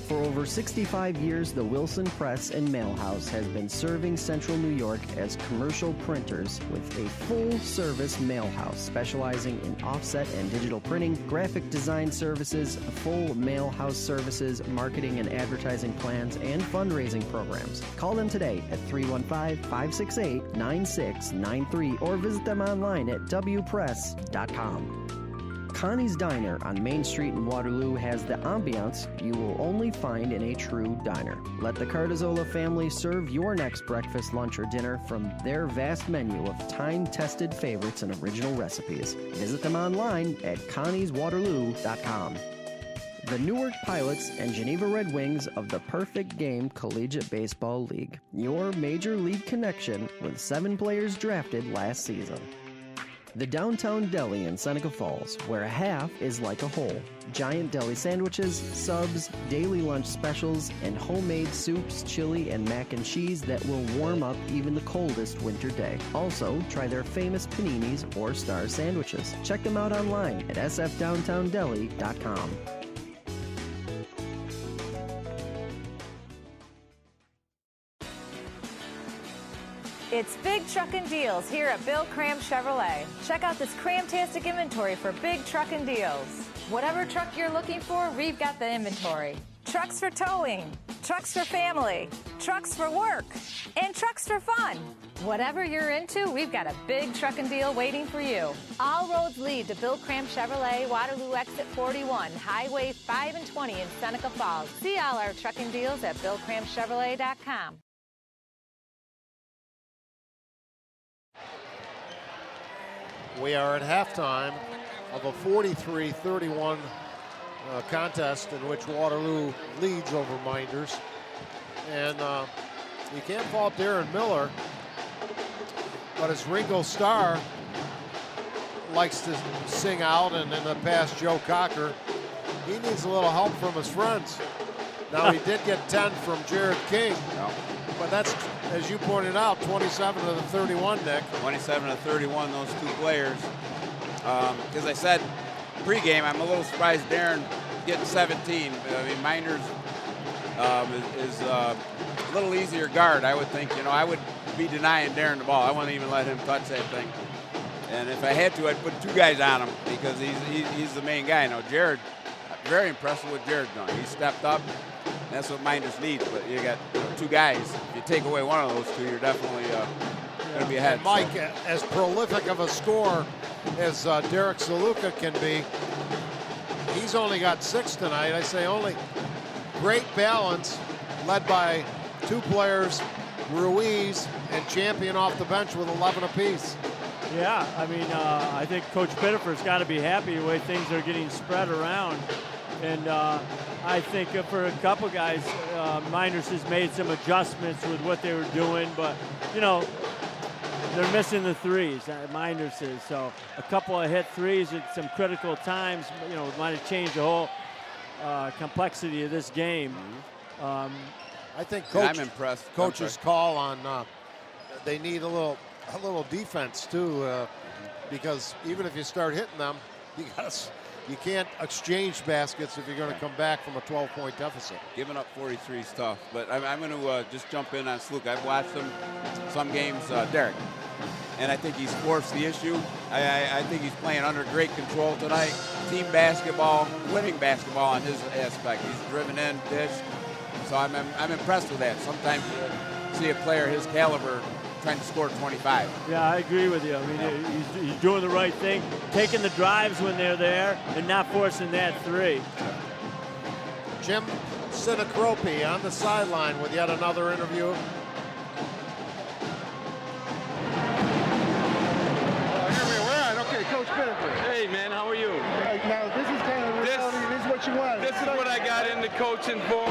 For over 65 years, the Wilson Press and Mail House has been serving Central New York as commercial printers with a full-service mail house specializing in offset and digital printing, graphic design services, full mail house services, marketing and advertising plans, and fundraising programs. Call them today at 315-568-9693 or visit them online at wpress.com. Connie's Diner on Main Street in Waterloo has the ambiance you will only find in a true diner. Let the Cardazola family serve your next breakfast, lunch, or dinner from their vast menu of time-tested favorites and original recipes. Visit them online at connieswaterloo.com. The Newark Pilots and Geneva Red Wings of the Perfect Game Collegiate Baseball League. Your major league connection with 7 players drafted last season. The Downtown Deli in Seneca Falls, where a half is like a whole. Giant deli sandwiches, subs, daily lunch specials, and homemade soups, chili, and mac and cheese that will warm up even the coldest winter day. Also, try their famous paninis or star sandwiches. Check them out online at sfdowntowndeli.com. It's Big Truckin' Deals here at Bill Cram Chevrolet. Check out this cram-tastic inventory for big truckin' deals. Whatever truck you're looking for, we've got the inventory. Trucks for towing, trucks for family, trucks for work, and trucks for fun. Whatever you're into, we've got a big truckin' deal waiting for you. All roads lead to Bill Cram Chevrolet, Waterloo Exit 41, Highway 5 and 20 in Seneca Falls. See all our truckin' deals at BillCramChevrolet.com. We are at halftime of a 43-31 contest in which Waterloo leads over Mynderse. And you can't fault Darren Miller, but as Ringo Starr likes to sing out, and in the past Joe Cocker, he needs a little help from his friends. Now, he did get 10 from Jared King, but that's, as you pointed out, 27 of the 31, Nick. 27 of 31, those two players. As I said, pregame, I'm a little surprised Darren getting 17. I mean, Mynderse is a little easier guard, I would think. You know, I would be denying Darren the ball. I wouldn't even let him touch that thing. And if I had to, I'd put 2 guys on him because he's the main guy. Now, Jared, very impressed with what Jared's done. He stepped up. That's what Mynderse needs. But you got 2 guys. If you take away one of those 2, you're definitely going to be ahead. And Mike, as prolific of a scorer as Derek Saluka can be, he's only got 6 tonight. I say only. Great balance, led by 2 players, Ruiz and Champion off the bench with 11 apiece. Yeah, I mean, I think Coach Pittifer's got to be happy the way things are getting spread around. And I think for a couple guys, Mynderse has made some adjustments with what they were doing. But, you know, they're missing the threes, Mynderse is. So a couple of hit threes at some critical times, you know, might have changed the whole complexity of this game. I think I'm impressed. Coach's call on they need a little defense too, because even if you start hitting them, you can't exchange baskets if you're going to come back from a 12-point deficit. Giving up 43 is tough, but I'm going to just jump in on Sluk. I've watched him some games, Derek, and I think he's forced the issue. I think he's playing under great control tonight. Team basketball, winning basketball on his aspect. He's driven in, dished. So I'm impressed with that. Sometimes you see a player his caliber trying to score 25. Yeah, I agree with you. I mean, he's doing the right thing, taking the drives when they're there and not forcing that 3. Jim Sinacropi on the sideline with yet another interview. Here we are. Okay, Coach Pittifer. Hey, man, how are you? Now, this is kind of reality. This is what you want. This is what I got into coaching for.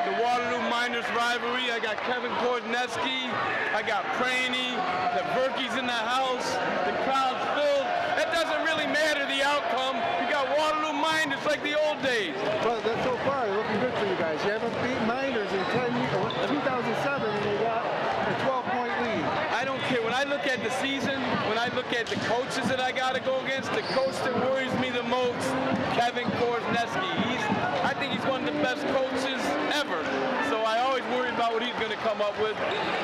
The Waterloo Mynderse rivalry. I got Kevin Korzeniewski. I got Praney. The Verke's in the house. The crowd's filled. That doesn't really matter the outcome. You got Waterloo Mynderse like the old days. Well, that's so far looking good for you guys. You haven't beat Mynderse in 2007, and you got a 12-point lead. I don't care. When I look at the season, when I look at the coaches that I got to go against, the coach that worries me the most, Kevin Korzeniewski. I think he's one of the best coaches ever. So I always worry about what he's going to come up with.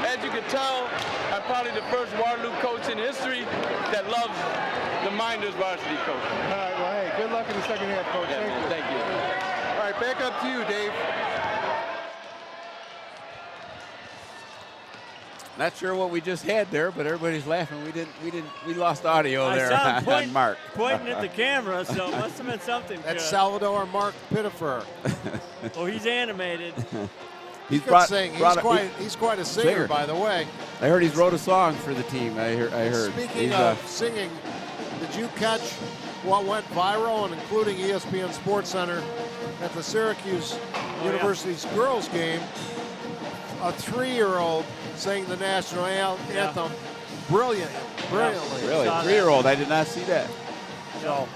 As you can tell, I'm probably the first Waterloo coach in history that loves the Mynderse varsity coach. All right, well, hey, good luck in the second half, Coach. Yeah, Thank you. All right, back up to you, Dave. Not sure what we just had there, but everybody's laughing. We lost audio there on Mark. Pointing at the camera, so it must have been something. That's Salvador Mark Pittifer. Oh, he's animated. He's quite a singer, by the way. I heard he's wrote a song for the team. I heard. Speaking of singing, did you catch what went viral, and including ESPN Sports Center at the Syracuse University's girls game? A 3-year-old sang the national anthem brilliantly. Really? 3-year-old? I did not see that. So,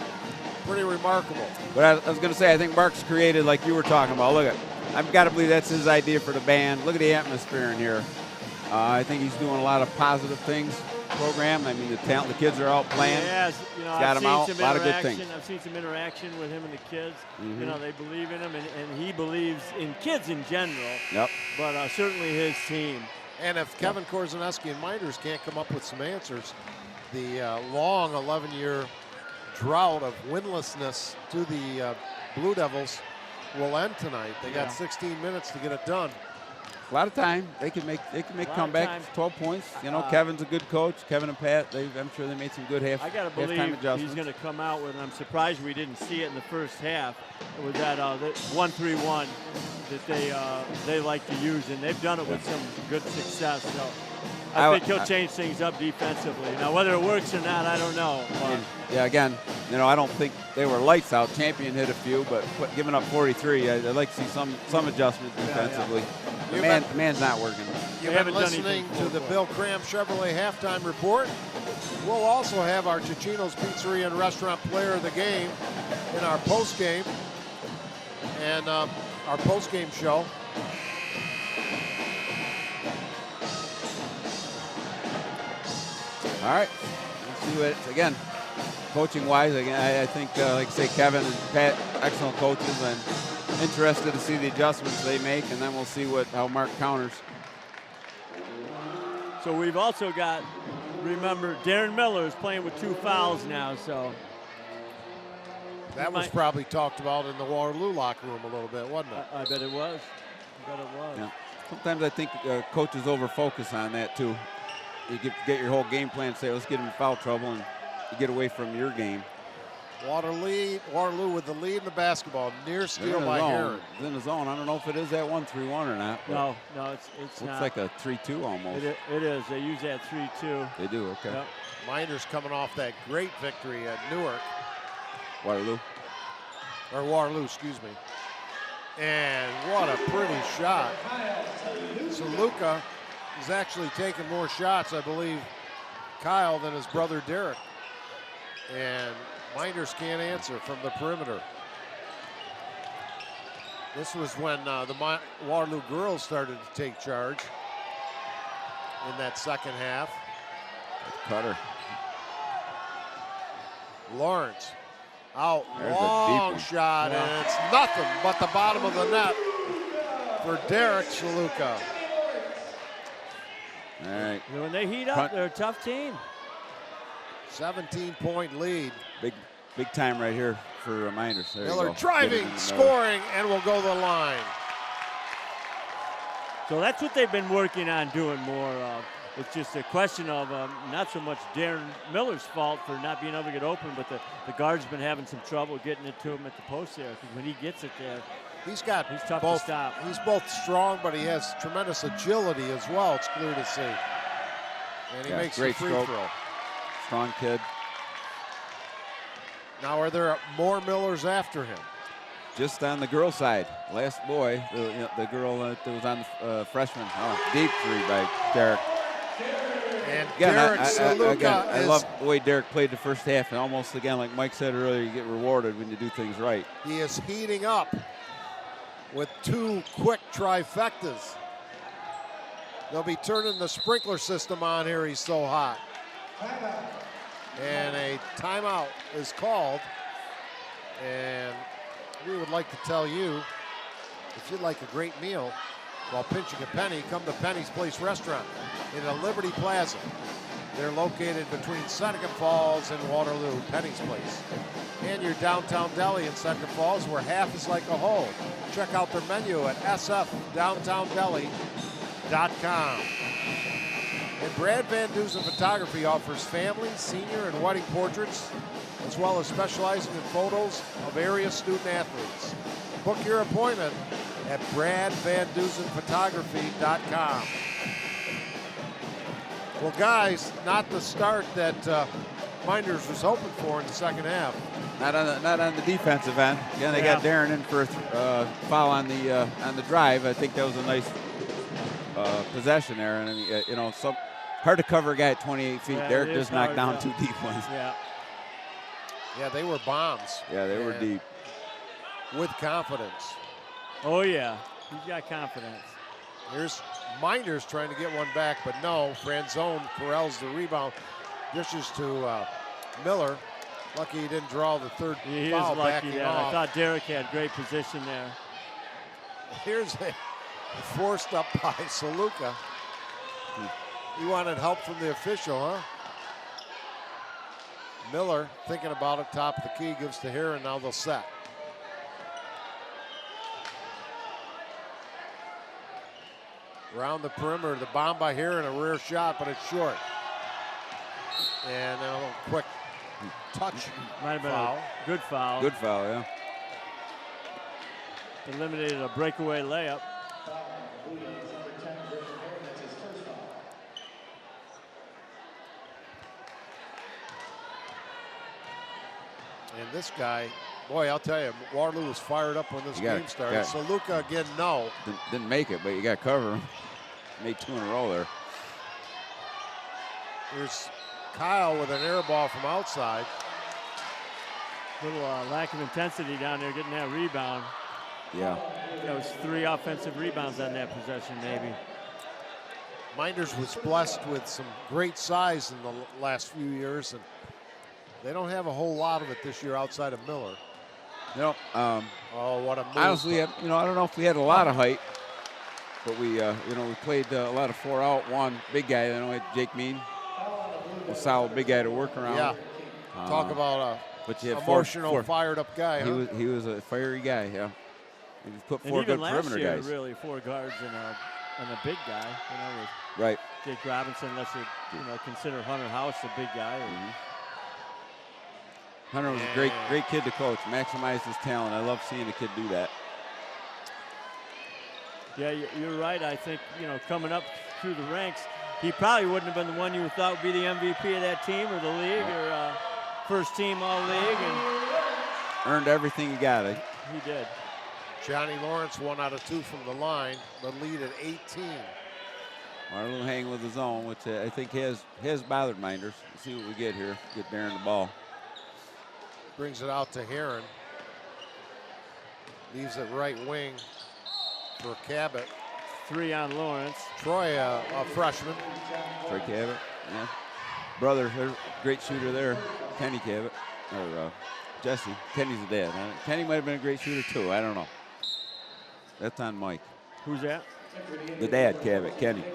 pretty remarkable. But I was going to say, I think Mark's created, like you were talking about. Look at, I've got to believe that's his idea for the band. Look at the atmosphere in here. I think he's doing a lot of positive things. Program. I mean, the kids are out playing. Yes, you know, got him out. A lot of good things. I've seen some interaction with him and the kids. You know, they believe in him, and he believes in kids in general. Yep. But certainly his team. And if Kevin Korzeniewski and Mynderse can't come up with some answers, the long 11-year drought of winlessness to the Blue Devils will end tonight. They got 16 minutes to get it done. A lot of time. They can make comebacks. 12 points. You know, Kevin's a good coach. Kevin and Pat. I'm sure they made some good I gotta believe he's going to come out with. And I'm surprised we didn't see it in the first half. It was that 1-3-1 that they like to use, and they've done it with some good success. So I think he'll change things up defensively. Now, whether it works or not, I don't know. Yeah, again, you know, I don't think they were lights out. Champion hit a few, but giving up 43, I'd like to see some adjustment defensively. The man's not working. You've been listening to the Bill Cram Chevrolet Halftime Report. We'll also have our Cicino's Pizzeria and Restaurant Player of the Game in our postgame and our postgame show. All right, let's see what, again, Coaching-wise, I think, like I say, Kevin and Pat, excellent coaches, and interested to see the adjustments they make, and then we'll see how Mark counters. So we've also got, remember, Darren Miller is playing with 2 fouls now, so. That was probably talked about in the Waterloo locker room a little bit, wasn't it? I bet it was. Yeah. Sometimes I think coaches over-focus on that, too. You get your whole game plan, say, let's get him in foul trouble, and you get away from your game. Waterloo with the lead in the basketball. Near steal by Heron. It's in the zone. I don't know if it is that 1-3-1 or not. No, it's Looks not. like a 3-2 almost. It is. They use that 3-2. They do, okay. Yep. Mynderse coming off that great victory at Newark. Waterloo, excuse me. And what a pretty shot. So Luca is actually taking more shots, I believe, Kyle, than his brother Derek. And Mynderse can't answer from the perimeter. This was when the Waterloo girls started to take charge in that second half. Cutter. Lawrence out, There's long shot, and it's nothing but the bottom of the net for Derek Shaluka. All right. When they heat up, they're a tough team. 17-point lead. Big time right here for Mynderse. Miller driving, scoring, and will go to the line. So that's what they've been working on doing more of. It's just a question of not so much Darren Miller's fault for not being able to get open, but the guard's been having some trouble getting it to him at the post there. Because when he gets it there, he's tough both, to stop. He's both strong, but he has tremendous agility as well. It's clear to see. And he makes a free throw. Strong kid. Now, are there more Millers after him? Just on the girl side. Last boy, the girl that was on the freshman. Oh, deep three by Derek. And again, Derek Saluka I love the way Derek played the first half, and almost again, like Mike said earlier, you get rewarded when you do things right. He is heating up with 2 quick trifectas. They'll be turning the sprinkler system on here. He's so hot. And a timeout is called. And we would like to tell you, if you'd like a great meal while pinching a penny, come to Penny's Place Restaurant in the Liberty Plaza. They're located between Seneca Falls and Waterloo, Penny's Place. And your downtown deli in Seneca Falls, where half is like a whole. Check out their menu at sfdowntowndeli.com. And Brad Van Dusen Photography offers family, senior, and wedding portraits, as well as specializing in photos of area student athletes. Book your appointment at bradvandusenphotography.com. Well, guys, not the start that Mynderse was hoping for in the second half. Not on the defensive end. Again, they got Darren in for a foul on the drive. I think that was a nice possession there, and I mean, hard to cover a guy at 28 feet. Derek just knocked down 2 deep ones. Yeah, they were bombs. Yeah, they were deep. With confidence. Oh, yeah. He's got confidence. Here's Mynderse trying to get one back, but no. Franzone corrals the rebound. Dishes to Miller. Lucky he didn't draw the third foul. He is lucky there. Off. I thought Derek had great position there. Here's a forced up by Saluka. He wanted help from the official, huh? Miller thinking about it, top of the key, gives to Heron. Now they'll set. Around the perimeter, the bomb by Heron, a rare shot, but it's short. And then a little quick touch. Might have been foul. a good foul. Good foul, yeah. Eliminated a breakaway layup. And this guy, boy, I'll tell you, Waterloo was fired up when this game started. So Luca again, no. Didn't make it, but you got to cover him. Made 2 in a row there. Here's Kyle with an air ball from outside. Little lack of intensity down there getting that rebound. Yeah. That was 3 offensive rebounds on that possession, maybe. Mynderse was blessed with some great size in the last few years, and They don't have a whole lot of it this year outside of Miller. You know, oh, what a move. honestly, you know, I don't know if we had a lot of height, but we, you know, we played a lot of 4-out, one big guy. You know, Jake Mean, a solid big guy to work around. Yeah. Talk about but you had emotional, fired up guy. He was a fiery guy. Yeah. He put And four even good last perimeter year, guys. really, 4 guards and a big guy. You know, with Right. Jake Robinson, unless you know consider Hunter House a big guy. Hunter was a great kid to coach. Maximized his talent. I love seeing a kid do that. Yeah, you're right. I think, you know, coming up through the ranks, he probably wouldn't have been the one you thought would be the MVP of that team or the league or first team all league. And earned everything he got. He did. Johnny Lawrence 1 out of 2 from the line. The lead at 18. Waterloo hanging with his own, which I think has bothered Mynderse. Let's see what we get here. Get Darren the ball. Brings it out to Heron. Leaves it right wing for Cabot. 3 on Lawrence. Troy, a freshman. Troy Cabot, yeah. Brother, great shooter there. Kenny Cabot, or Jesse. Kenny's the dad. Kenny might have been a great shooter too. I don't know. That's on Mike. Who's that? The dad, Cabot, Kenny.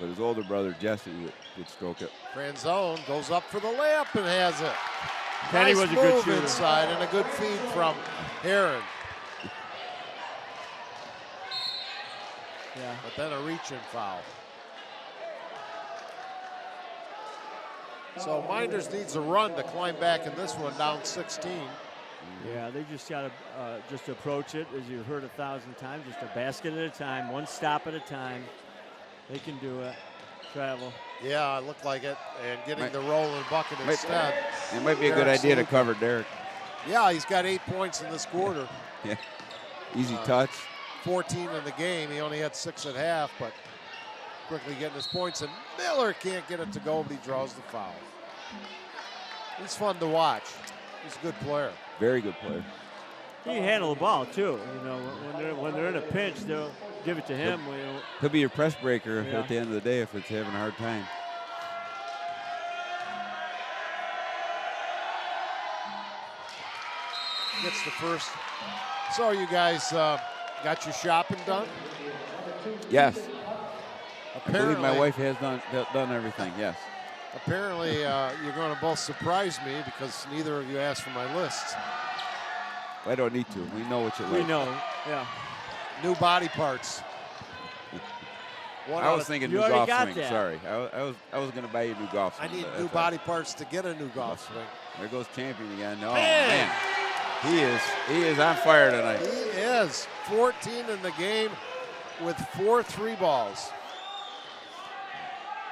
But his older brother, Jesse, would stroke it. Franzone goes up for the layup and has it. Kenny nice was a good move shooter. Inside and a good feed from Heron. Yeah. But then a reach-in foul. So Mynderse needs a run to climb back in this one, down 16. Yeah, they just got to just approach it, as you've heard 1,000 times, just a basket at a time, one stop at a time. They can do it. Travel. Yeah, it looked like it. And getting the roll and bucket instead. It might be a good idea to cover Derek. Yeah, he's got 8 points in this quarter. Yeah. Easy touch. 14 in the game. He only had 6 at half, but quickly getting his points. And Miller can't get it to go, but he draws the foul. He's fun to watch. He's a good player. Very good player. He can handle the ball too. You know, when they're in a pinch, they'll give it to him. Could be your press breaker Yeah. at the end of the day if it's having a hard time. Gets the first. So you guys got your shopping done? Yes. I believe Apparently, my wife has done everything, yes. apparently you're going to both surprise me because neither of you asked for my lists. I don't need to. We know what you like. We know, yeah. New body parts. I was thinking new golf swing. Sorry, I was going to buy you a new golf swing. I need new body parts to get a new golf swing. There goes champion again. Oh man, he is on fire tonight. He is 14 in the game with 4 3-balls.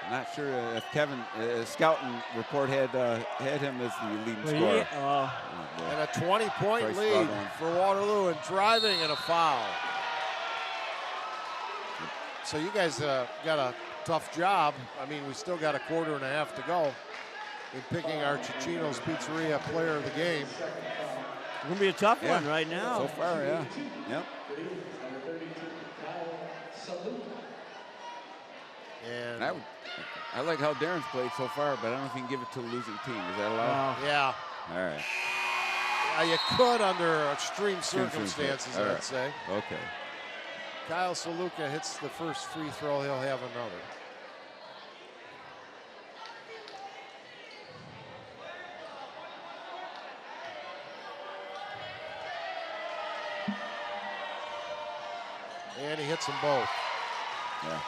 I'm not sure if Kevin scouting report had him as the leading scorer. And a 20-point lead for Waterloo, and driving and a foul. So you guys got a tough job. I mean, we still got a quarter and a half to go in picking our Cicino's Pizzeria player of the game. It's going to be a tough one right now. So far, yeah. Yep. And I like how Darren's played so far, but I don't know if you can give it to a losing team. Is that allowed? Yeah. All right. You could under extreme circumstances, All I'd right. say. Okay. Kyle Saluka hits the first free throw. He'll have another. And he hits them both. Yeah.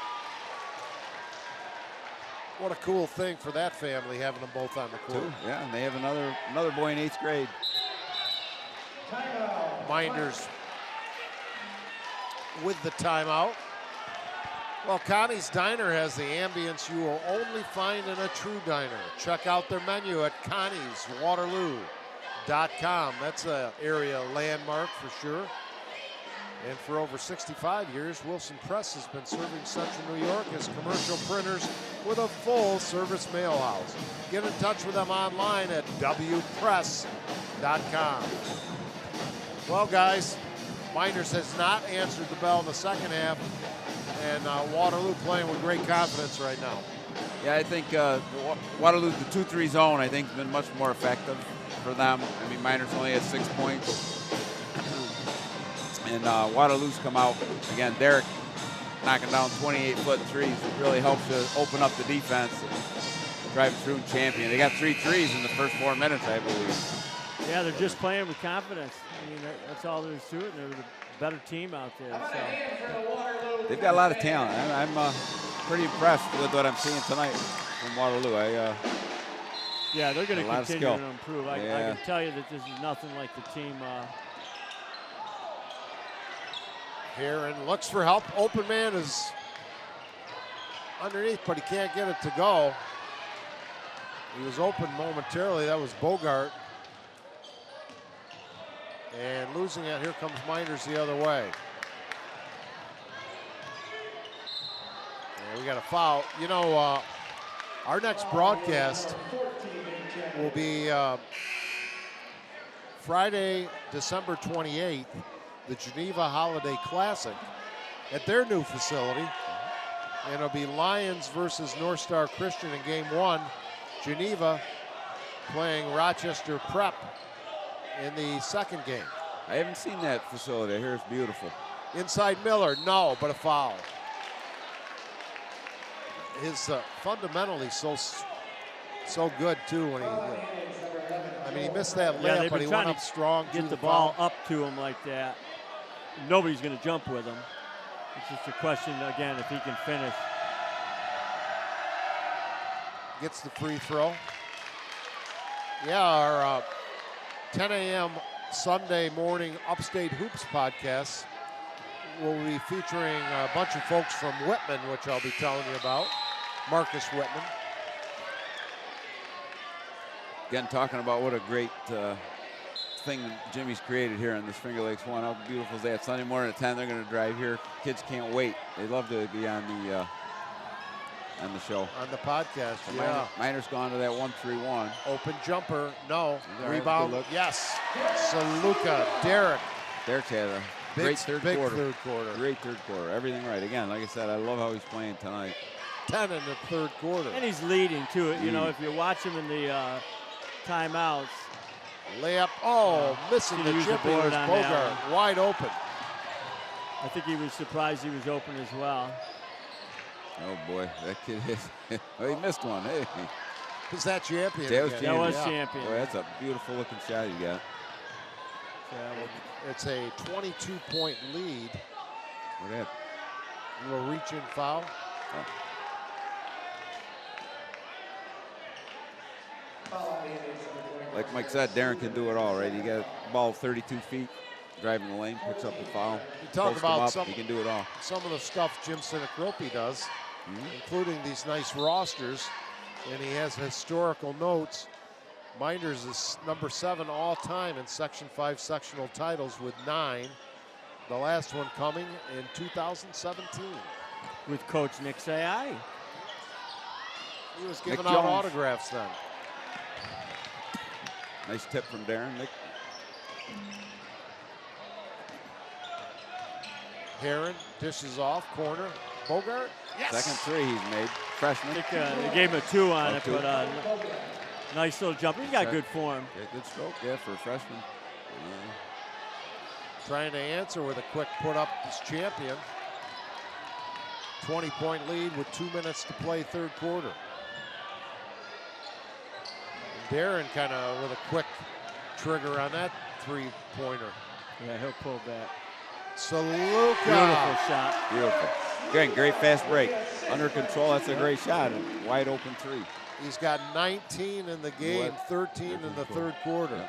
What a cool thing for that family, having them both on the court. Yeah, and they have another boy in 8th grade. Mynderse with the timeout. Well, Connie's Diner has the ambience you will only find in a true diner. Check out their menu at ConniesWaterloo.com. That's an area landmark for sure. And for over 65 years, Wilson Press has been serving Central New York as commercial printers with a full-service mail house. Get in touch with them online at wpress.com. Well, guys, Mynderse has not answered the bell in the second half, and Waterloo playing with great confidence right now. Yeah, I think Waterloo, the 2-3 zone, I think, has been much more effective for them. I mean, Mynderse only has 6 points. And Waterloo's come out. Again, Derek knocking down 28-foot threes. It really helps to open up the defense and drive through and champion. They got 3 threes in the first 4 minutes, I believe. Yeah, they're just playing with confidence. I mean, that's all there is to it. They're the better team out there. So. They've got a lot of talent. I'm pretty impressed with what I'm seeing tonight from Waterloo. Yeah, they're going to continue skill. to improve. I can tell you that this is nothing like the team. Heron looks for help. Open man is underneath, but he can't get it to go. He was open momentarily. That was Bogart. And losing it, here comes Mynderse the other way. And we got a foul. You know, our next broadcast will be Friday, December 28th, the Geneva Holiday Classic at their new facility. And it'll be Lions versus North Star Christian in game 1. Geneva playing Rochester Prep in the second game. I haven't seen that facility. I hear it's beautiful. Inside Miller, no, but a foul. His fundamentally so good too when he. I mean, he missed that layup, but he went up strong. Get the ball up to him like that. Nobody's going to jump with him. It's just a question again if he can finish. Gets the free throw. Yeah, our 10 a.m. Sunday morning Upstate Hoops podcast will be featuring a bunch of folks from Whitman, which I'll be telling you about. Marcus Whitman. Again, talking about what a great thing Jimmy's created here in this Finger Lakes 1. How beautiful is that? Sunday morning at 10, they're going to drive here. Kids can't wait. They love to be on the show. On the podcast, yeah. Mynderse gone to that 1-3-1. Open jumper, no. Right, rebound, yes. Saluka, Derek. Derek's had a great third big quarter. Third quarter. Great third quarter. Everything right. Again, like I said, I love how he's playing tonight. 10 in the third quarter. And he's leading to it. You know, if you watch him in the timeouts. Layup, missing the chip. It was Bogart, wide open. I think he was surprised he was open as well. Oh boy, that kid hit. Oh, he missed one. Hey, is that champion? That was champion. Boy, that's a beautiful looking shot you got. It's a 22-point lead. What happened? A little reach-in foul. Like Mike said, Darren can do it all, right? He got the ball 32 feet, driving the lane, picks up the foul. You talk about he can do it all. Some of the stuff Jim Sinacropi does, including these nice rosters, and he has historical notes. Mynderse is number 7 all-time in Section 5 sectional titles with 9. The last one coming in 2017. With Coach Nick Sayai. He was giving out autographs then. Nice tip from Darren. Nick. Heron dishes off, corner. Bogart, yes. Second three he's made. Freshman. I think they gave him a 2 on it, but nice little jump. He got good form. Yeah, good stroke, for a freshman. Trying to answer with a quick put up as champion. 20-point lead with 2 minutes to play third quarter. And Darren kind of with a quick trigger on that three-pointer. Yeah, he'll pull back. Saluka. Beautiful shot. Beautiful. Again, great fast break. Under control, that's a great shot. A wide open three. He's got 19 in the game, 13 in the third quarter.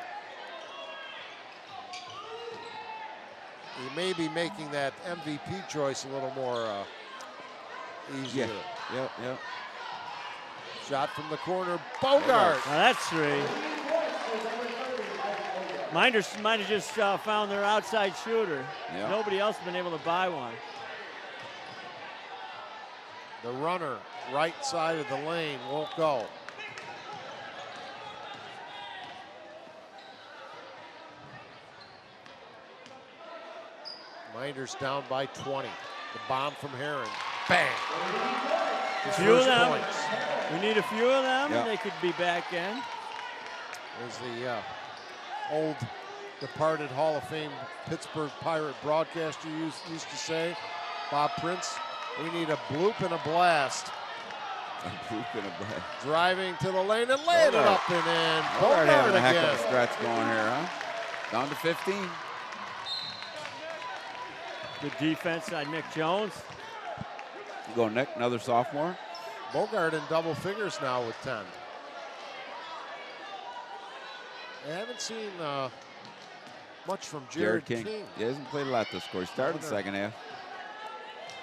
He may be making that MVP choice a little more easier. Yeah. Shot from the corner, Bogart. Now that's 3. Mynderse might have just found their outside shooter. Yep. Nobody else has been able to buy one. The runner, right side of the lane, won't go. Mynderse down by 20. The bomb from Heron. Bang. his Few of first them. points. We need a few of them, Yeah. and they could be back in. As the old departed Hall of Fame Pittsburgh Pirate broadcaster used to say, Bob Prince, we need a bloop and a blast. A bloop and a blast. Driving to the lane and laying it up and in. Bogart having a heck again. of a stretch going here, huh? Down to 15. Good defense by Nick Jones. You go, Nick, another sophomore. Bogart in double figures now with 10. I haven't seen much from Jared King. He hasn't played a lot this score. He started the second half.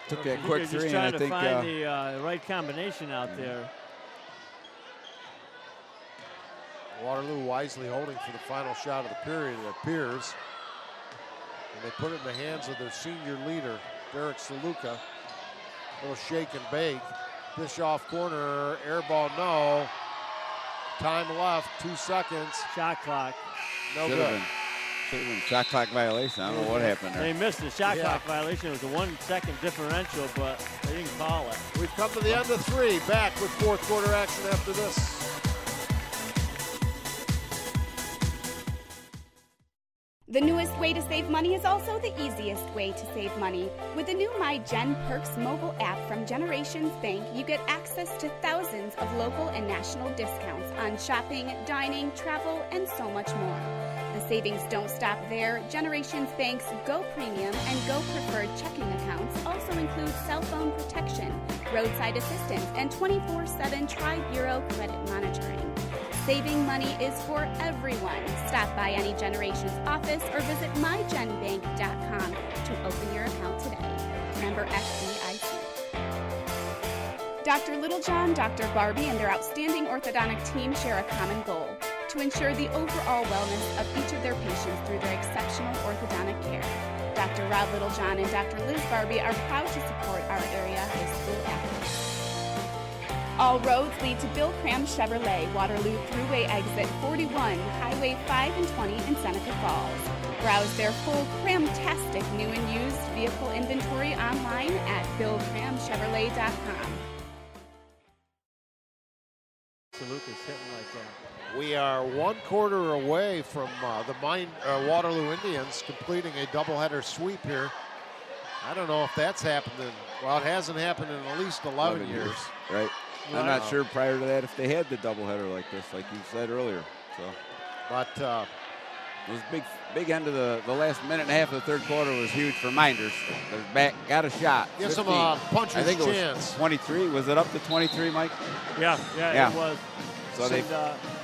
Took that You're quick just three, and trying I to think find the right combination out there. Waterloo wisely holding for the final shot of the period, it appears. And they put it in the hands of their senior leader, Derek Saluka. Little shake and bake. Dish off corner, air ball, no. Time left, 2 seconds. Shot clock. No should good. have been shot clock violation. I don't know what happened there. They missed the shot clock violation. It was a 1 second differential, but they didn't call it. We've come to the end of 3. Back with fourth quarter action after this. The newest way to save money is also the easiest way to save money. With the new My Gen Perks mobile app from Generations Bank, you get access to thousands of local and national discounts on shopping, dining, travel, and so much more. The savings don't stop there. Generations Bank's Go Premium and Go Preferred checking accounts also include cell phone protection, roadside assistance, and 24/7 Tri-Bureau credit monitoring. Saving money is for everyone. Stop by any Generations office or visit mygenbank.com to open your account today. Member FDIC. Dr. Littlejohn, Dr. Barbie, and their outstanding orthodontic team share a common goal: to ensure the overall wellness of each of their patients through their exceptional orthodontic care. Dr. Rob Littlejohn and Dr. Liz Barbie are proud to support our area high school athletes. All roads lead to Bill Cram Chevrolet, Waterloo Thruway Exit 41, Highway 5 and 20 in Seneca Falls. Browse their full Cram-tastic new and used vehicle inventory online at BillCramChevrolet.com. Lucas hitting like that. We are 1 quarter away from the Waterloo Indians completing a doubleheader sweep here. I don't know if that's happened well, it hasn't happened in at least 11 years. Right. I'm not sure prior to that if they had the doubleheader like this, like you said earlier. So, but it was big end of the last minute and a half of the third quarter was huge for Mynderse. They're back, got a shot. Gives them 15. a puncher's I think it chance. was 23. Was it up to 23, Mike? Yeah, it was. So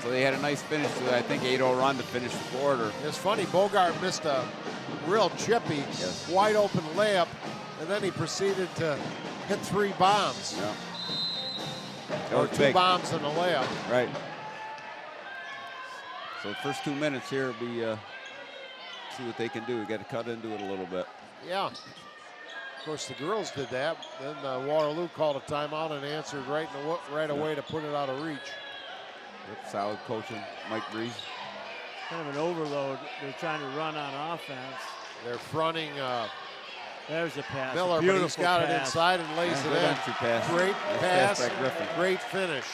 they had a nice finish to, I think, 8-0 run to finish the quarter. It's funny, Bogart missed a real chippy, wide open layup, and then he proceeded to hit 3 bombs. Yeah. Or 2 bombs and a layup. Right. So the first 2 minutes here will be see what they can do. We got to cut into it a little bit. Yeah. Of course, the girls did that. Then Waterloo called a timeout and answered right away to put it out of reach. Yep, solid coaching, Mike Breeze. Kind of an overload they're trying to run on offense. They're fronting there's a pass. Miller, but he's got it inside and lays it in. Pass. Great Nice pass, by Griffin. great finish.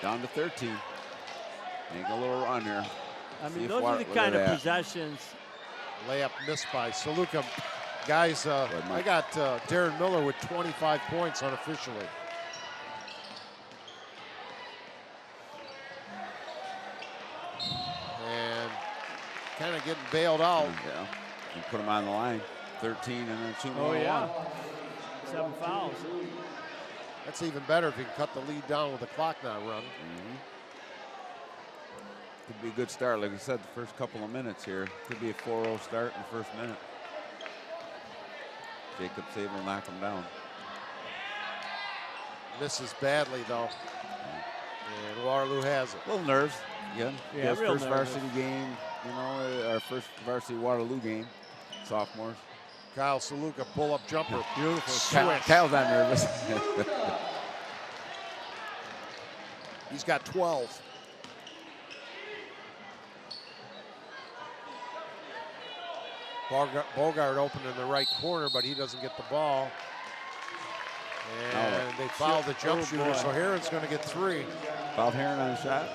Down to 13. Make a little run here. I mean, those are the kind of possessions. Layup missed by Saluka. Guys, I got Darren Miller with 25 points unofficially. And kind of getting bailed out. Yeah, you put him on the line. 13 and then 2 more. Oh, yeah. 7 fouls. That's even better if you can cut the lead down with the clock not running. Could be a good start. Like we said, the first couple of minutes here. Could be a 4-0 start in the first minute. Jacob Sable will knock him down. Misses badly, though. And Waterloo has it. A little nerves. Yeah, real first nervous. varsity game, you know, our first varsity Waterloo game. Sophomores. Kyle Saluka pull-up jumper. Beautiful switch. Kyle's not nervous. He's got 12. Bogart open in the right corner, but he doesn't get the ball. And they fouled the jump shooter, so Heron's going to get 3. Fouled Heron on the shot.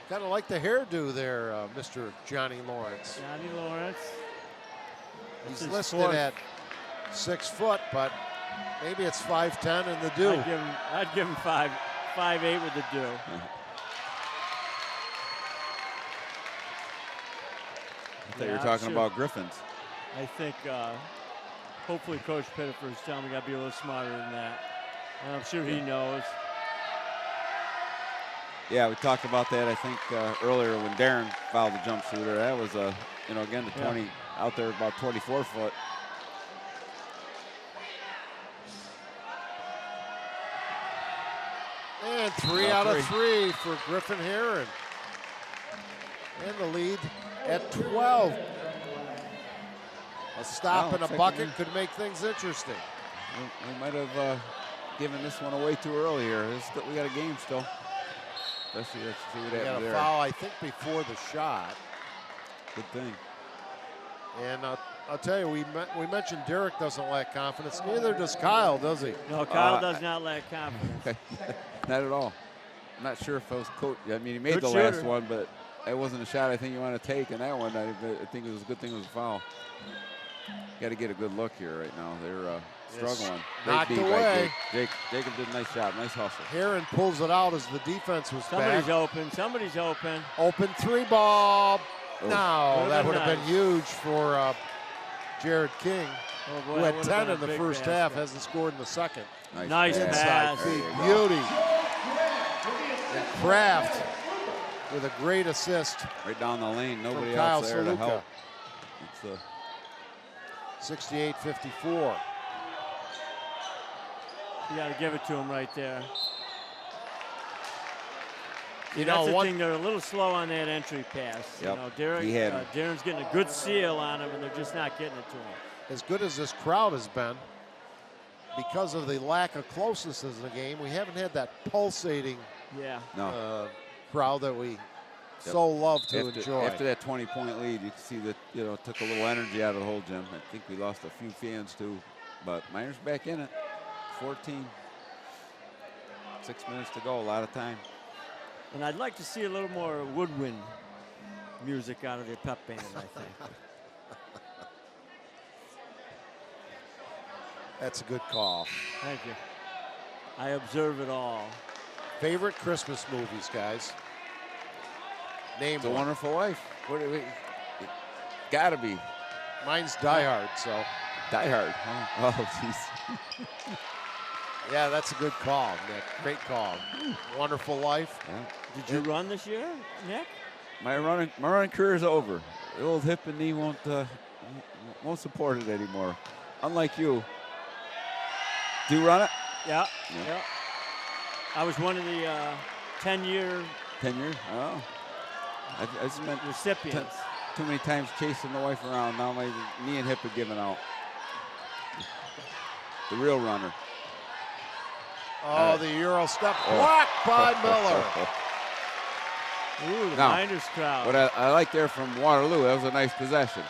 Kind of like the hairdo there, Mr. Johnny Lawrence. Johnny Lawrence. He's listed at 6 foot, but maybe it's 5'10" in the do. I'd give him 5'8" with the do. I thought you were talking about Griffins. I think hopefully Coach Pettiford's telling me we got to be a little smarter than that. And I'm sure he knows. Yeah, we talked about that, I think, earlier when Darren fouled the jump shooter. That was, again, the 20 out there, about 24 foot. And 3 out of 3 for Griffin Heron. And the lead at 12. A stop and a bucket could make things interesting. We might have given this one away too early here. We got a game still. Let's see what we got a foul, I think, before the shot. Good thing. And I'll tell you, we mentioned Derek doesn't lack confidence. Neither does Kyle, does he? No, Kyle does not lack confidence. Not at all. I'm not sure if I was coach. I mean, he made the shooter. last one, but that wasn't a shot I think you want to take. And that one, I think it was a good thing it was a foul. Got to get a good look here right now. They're struggling. Knocked away. Jacob did a nice job, nice hustle. Heron pulls it out as the defense was Somebody's back. Somebody's open. Open 3 ball. Oh. No, that would have been huge for Jared King, who had 10 in the first half, hasn't scored in the second. Nice pass. Beauty. And Kraft with a great assist. Right down the lane, nobody Kyle else there to Saluka. help. It's 68-54. You got to give it to him right there. You That's know, the thing, they're a little slow on that entry pass. Yep. You know, Darren's getting a good seal on him, and they're just not getting it to him. As good as this crowd has been, because of the lack of closeness in the game, we haven't had that pulsating crowd that we so love to enjoy. After that 20-point lead, you can see that, it took a little energy out of the whole gym. I think we lost a few fans too, but Miner's back in it. 14. 6 minutes to go, a lot of time. And I'd like to see a little more woodwind music out of their pep band, I think. That's a good call. Thank you. I observe it all. Favorite Christmas movies, guys? Name It's a one. Wonderful Life. What do we? Gotta be. Mine's Die Hard, so. Die Hard. Oh, jeez. Yeah, that's a good call, Nick. Great call. Wonderful Life. Yeah. Did you run this year, Nick? My running career is over. The old hip and knee won't support it anymore. Unlike you. Do you run it? Yeah. I was one of the 10-year. 10 years? Oh. I spent recipients. Too many times chasing the wife around. Now my knee and hip are giving out. The real runner. Oh, the Euro step blocked by Miller. Ooh, the Now, Minders crowd. What I like there from Waterloo, that was a nice possession.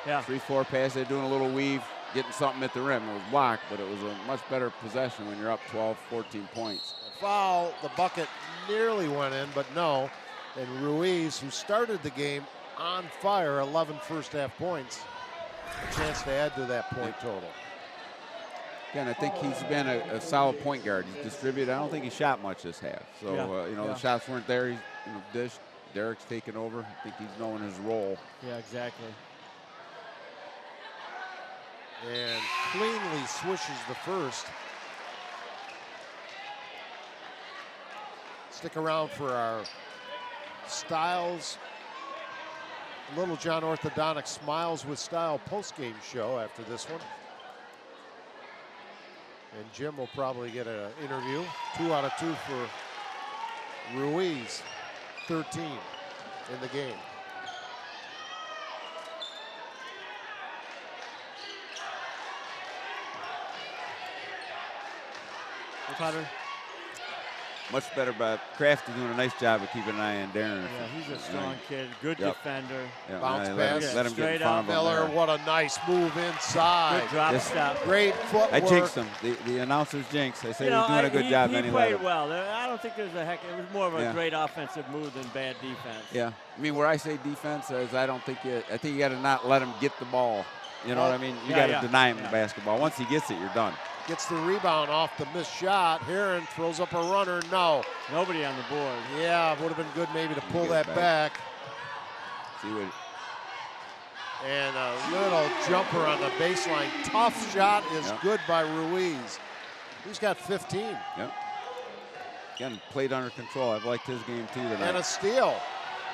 Yeah. 3-4 pass, they're doing a little weave, getting something at the rim. It was blocked, but it was a much better possession when you're up 12, 14 points. Foul, the bucket nearly went in, but no. And Ruiz, who started the game on fire, 11 first half points, a chance to add to that point total. Again, I think he's been a solid point guard. He's distributed. I don't think he shot much this half. So, the shots weren't there. He's dished. Derek's taken over. I think he's knowing his role. Yeah, exactly. And cleanly swishes the first. Stick around for our Styles, Little John Orthodontic Smiles with Style postgame show after this one. And Jim will probably get an interview. 2 out of 2 for Ruiz, 13 in the game. Cutter. much better, but Kraft is doing a nice job of keeping an eye on Darren. Yeah, he's a strong kid, good defender. Yeah, Bounce let pass. him get in front of him Miller, there. what a nice move inside. Good drop step. Great footwork. I jinxed him. The announcers jinxed. I said he was doing a good job. He Then he played let him. well. I don't think there's a heck. It was more of a Yeah. great offensive move than bad defense. Yeah, I mean, where I say defense is, I think you got to not let him get the ball. You know what I mean? You got to deny him the basketball. Once he gets it, you're done. Gets the rebound off the missed shot. Heron throws up a runner. No. Nobody on the board. Yeah, would have been good maybe to pull that back. See what? And a little jumper on the baseline. Tough shot is good by Ruiz. He's got 15. Yep. Again, played under control. I've liked his game too tonight. And a steal.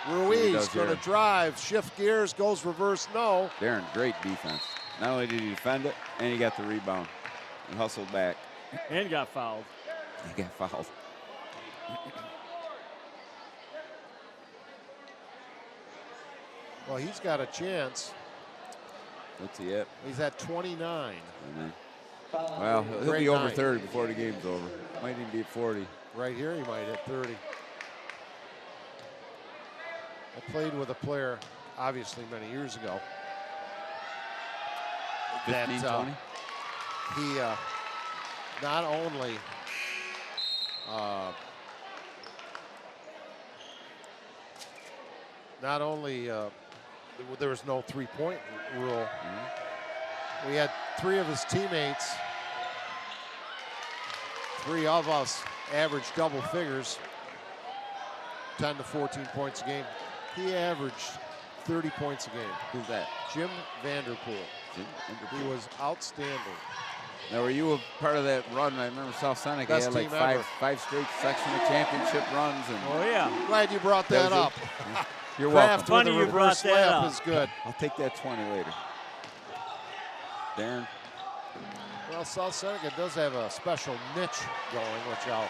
Ruiz going to drive, shift gears, goes reverse, no. Darren, great defense. Not only did he defend it, and he got the rebound. He hustled back. And got fouled. He got fouled. Well, he's got a chance. What's he at? He's at 29. Well, he'll Great be over night. 30 before the game's over. Might even be at 40. Right here, he might hit 30. I played with a player, obviously, many years ago. 15, 20? He not only there was no three-point rule. We had 3 of his teammates, 3 of us average double figures, 10 to 14 points a game. He averaged 30 points a game. Who's that? Jim Vanderpool. He was outstanding. Now, were you a part of that run? I remember South Seneca Best had like team ever. five straight sectional championship runs. And Oh, yeah. Glad you brought that up. You're Kraft welcome. with a reverse layup is good. I'll take that 20 later. Darren. Well, South Seneca does have a special niche going, which I'll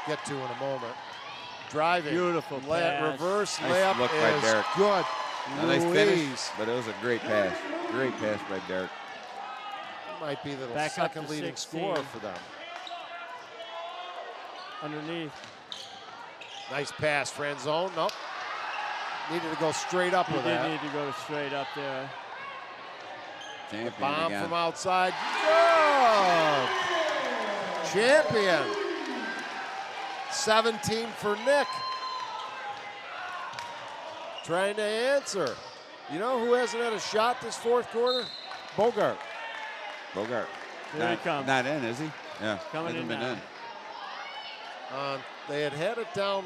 get to in a moment. Driving. Beautiful pass. Reverse Nice layup look by is Derek. good. A nice finish, Ruiz. but it was a great pass. Great pass by Derek. Might be the Back up second to leading 16. scorer for them. Underneath. Nice pass, friend zone. Nope. Needed to go straight up He with did that. need to go straight up there. Champion Bomb again. from outside. Good. Champion. 17 for Nick. Trying to answer. You know who hasn't had a shot this fourth quarter? Bogart. Bogart. Here he comes. Not in, is he? Yeah. Coming hasn't in been now. They had it down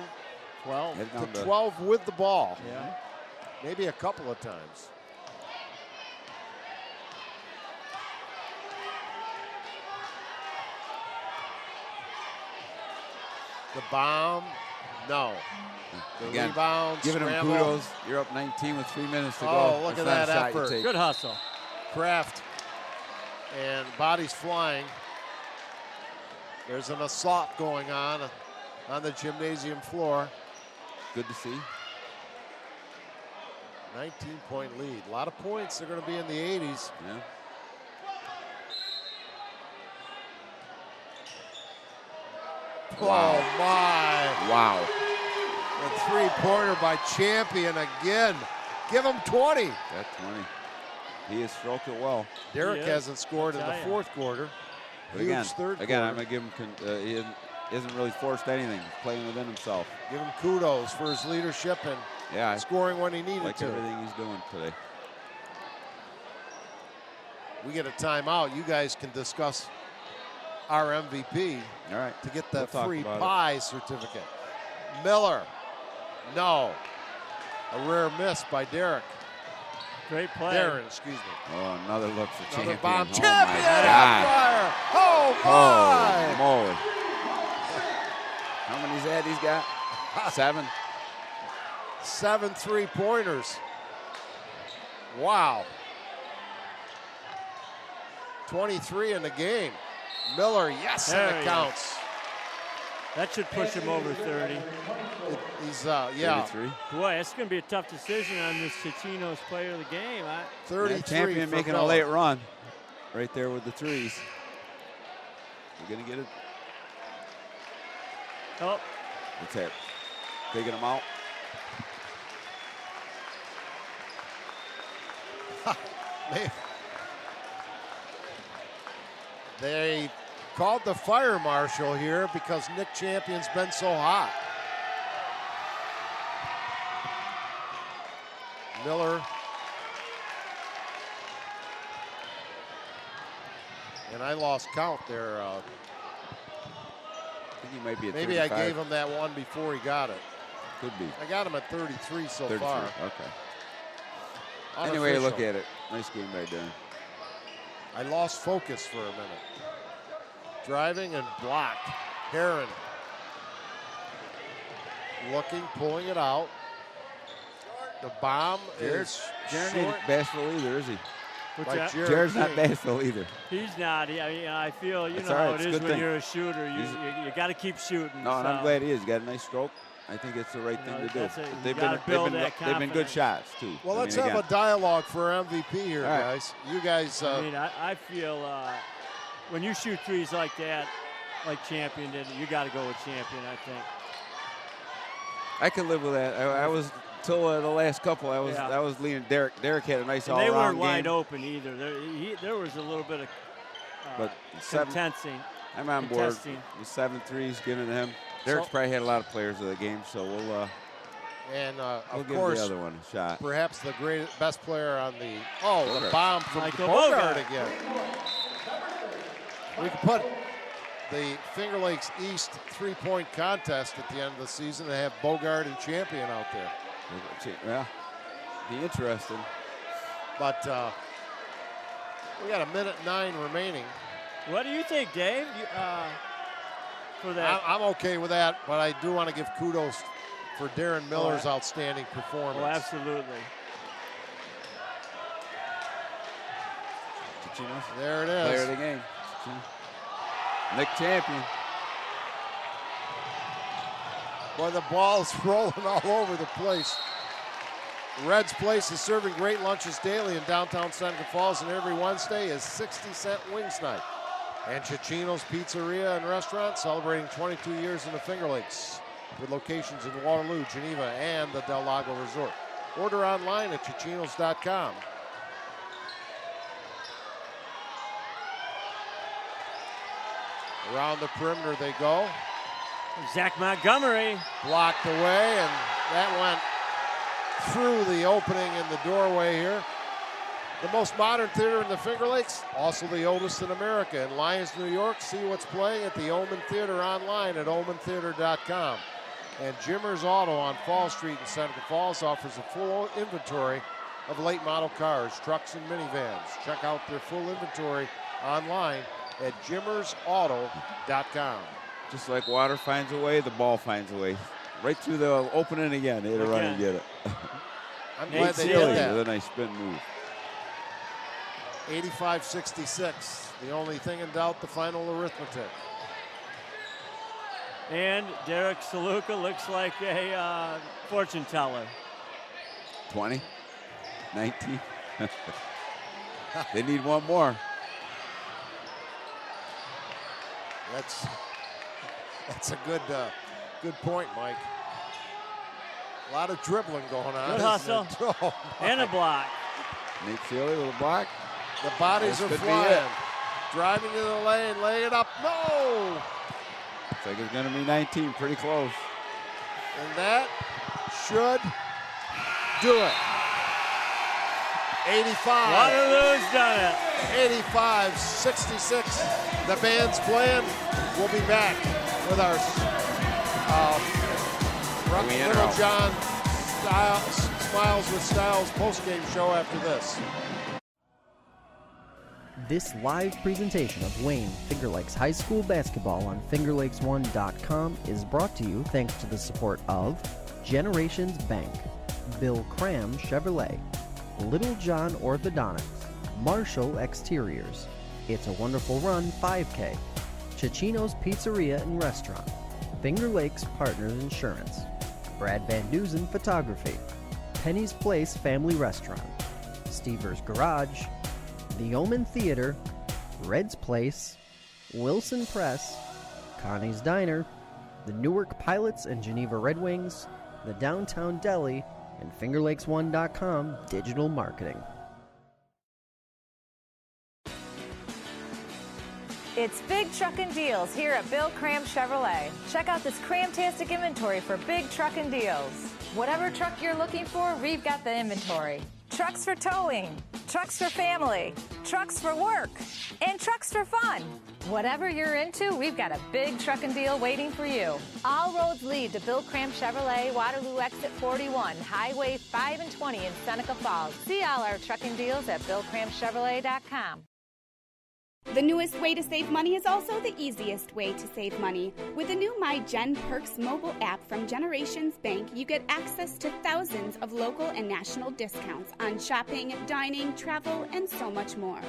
12. Head down to to 12 with the ball. Yeah. Maybe a couple of times. The bomb, no. The Again, rebound, giving him scramble. kudos. You're up 19 with 3 minutes to go. Oh, look That's at not a that shot you effort. take. Good hustle. Kraft. And bodies flying. There's an assault going on the gymnasium floor. Good to see. 19-point lead. A lot of points. They're going to be in the 80s. Yeah. Oh, my. Wow. A three-pointer by Champion again. Give him 20. That 20. He has stroked it well. Derek hasn't scored in the fourth quarter. But Huge again, third I'm quarter. going to give him, he hasn't really forced anything. He's playing within himself. Give him kudos for his leadership and Yeah, I scoring when he needed like to. everything he's doing today. We get a timeout. You guys can discuss our MVP All right. to get the We'll talk free about it. pie certificate. Miller, no. A rare miss by Derek. Great play. Darren, excuse me. Oh, another look for Another Champion. bomb. Oh, Champion my on God. fire. Oh, my. Holy moly. How many's that he's got? 7. 7 3-pointers. Wow. 23 in the game. Miller, yes, There and he it is. counts. That should push him over 30. He's, yeah. 33. Boy, that's going to be a tough decision on this Ticino's player of the game. 33 Yeah, Champion for making Miller. a late run. Right there with the threes. We're going to get it. Oh, It's it. Taking them out. They called the fire marshal here because Nick Champion's been so hot. Miller. And I lost count there. I think he might be at maybe 35. I gave him that one before he got it. Could be. I got him at 33 so 33. far. Okay. Unofficial. Anyway, look at it. Nice game by Darren. I lost focus for a minute. Driving and blocked. Heron. Looking, pulling it out. The bomb is Jared short. ain't bashful either, is he? What's Like that? Jared's not bashful either. He's not. I mean, I feel, you That's know all right. how It's it a is good when thing. you're a shooter. You got to keep shooting. No, and I'm so. glad he is. He's got a nice stroke. I think it's the right thing to do. You gotta build that they've been good confidence. shots, too. Well, I let's mean, have again. a dialogue for MVP here, All right. guys. You guys. I mean, I feel when you shoot threes like that, like Champion did, you got to go with Champion, I think. I can live with that. I was till the last couple. I was leaning Derek. Derek had a nice all-around game. They weren't game. wide open either. There was a little bit of But contesting. I'm on board with 7 threes given to him. Derek's probably had a lot of players of the game, so we'll of give course, the other one a shot. Perhaps the best player on the Bogart. bomb from Michael Bogart Bogart again. We could put the Finger Lakes East 3-point contest at the end of the season and have Bogart and Champion out there. Yeah, be interesting. But we got 1:09 remaining. What do you think, Dave? For that? I'm okay with that, but I do want to give kudos for Darren Miller's outstanding performance. Oh, absolutely. There it is. Player of the game. Nick Champion. Boy, the ball's rolling all over the place. Red's Place is serving great lunches daily in downtown Seneca Falls, and every Wednesday is 60-cent wings night. And Cicino's Pizzeria and Restaurant celebrating 22 years in the Finger Lakes with locations in Waterloo, Geneva, and the Del Lago Resort. Order online at Cicinos.com. Around the perimeter they go. Zach Montgomery. Blocked away, and that went through the opening in the doorway here. The most modern theater in the Finger Lakes, also the oldest in America. In Lyons, New York, see what's playing at the Omen Theater online at omentheater.com. And Jimmer's Auto on Fall Street in Seneca Falls offers a full inventory of late model cars, trucks, and minivans. Check out their full inventory online at jimmersauto.com. Just like water finds a way, the ball finds a way. Right through the opening again. They had to run and get it. I'm glad they did that. With a nice spin move. 85-66. The only thing in doubt, the final arithmetic. And Derek Saluka looks like a fortune teller. 20, 19. They need one more. That's a good point, Mike. A lot of dribbling going on. Good hustle. Oh, and a block. Nate Sealy with a block. The bodies are flying. Driving to the lane, lay it up. No! Looks like it's going to be 19, pretty close. And that should do it. 85. Waterloo's done it. 85-66. The band's playing. We'll be back with our Little John Smiles with Styles postgame show after this. This live presentation of Wayne Finger Lakes High School basketball on FingerLakes1.com is brought to you thanks to the support of Generations Bank, Bill Cram Chevrolet, Little John Orthodontics, Marshall Exteriors, It's a Wonderful Run 5K, Cicino's Pizzeria and Restaurant, Finger Lakes Partners Insurance, Brad Van Dusen Photography, Penny's Place Family Restaurant, Stever's Garage, The Omen Theater, Red's Place, Wilson Press, Connie's Diner, the Newark Pilots and Geneva Red Wings, the Downtown Deli, and FingerLakes1.com digital marketing. It's Big Truckin' Deals here at Bill Cram Chevrolet. Check out this cram-tastic inventory for big truckin' deals. Whatever truck you're looking for, we've got the inventory. Trucks for towing, trucks for family, trucks for work, and trucks for fun. Whatever you're into, we've got a big truckin' deal waiting for you. All roads lead to Bill Cram Chevrolet, Waterloo Exit 41, Highway 5 and 20 in Seneca Falls. See all our trucking deals at BillCramChevrolet.com. The newest way to save money is also the easiest way to save money. With the new My Gen Perks mobile app from Generations Bank, you get access to thousands of local and national discounts on shopping, dining, travel, and so much more.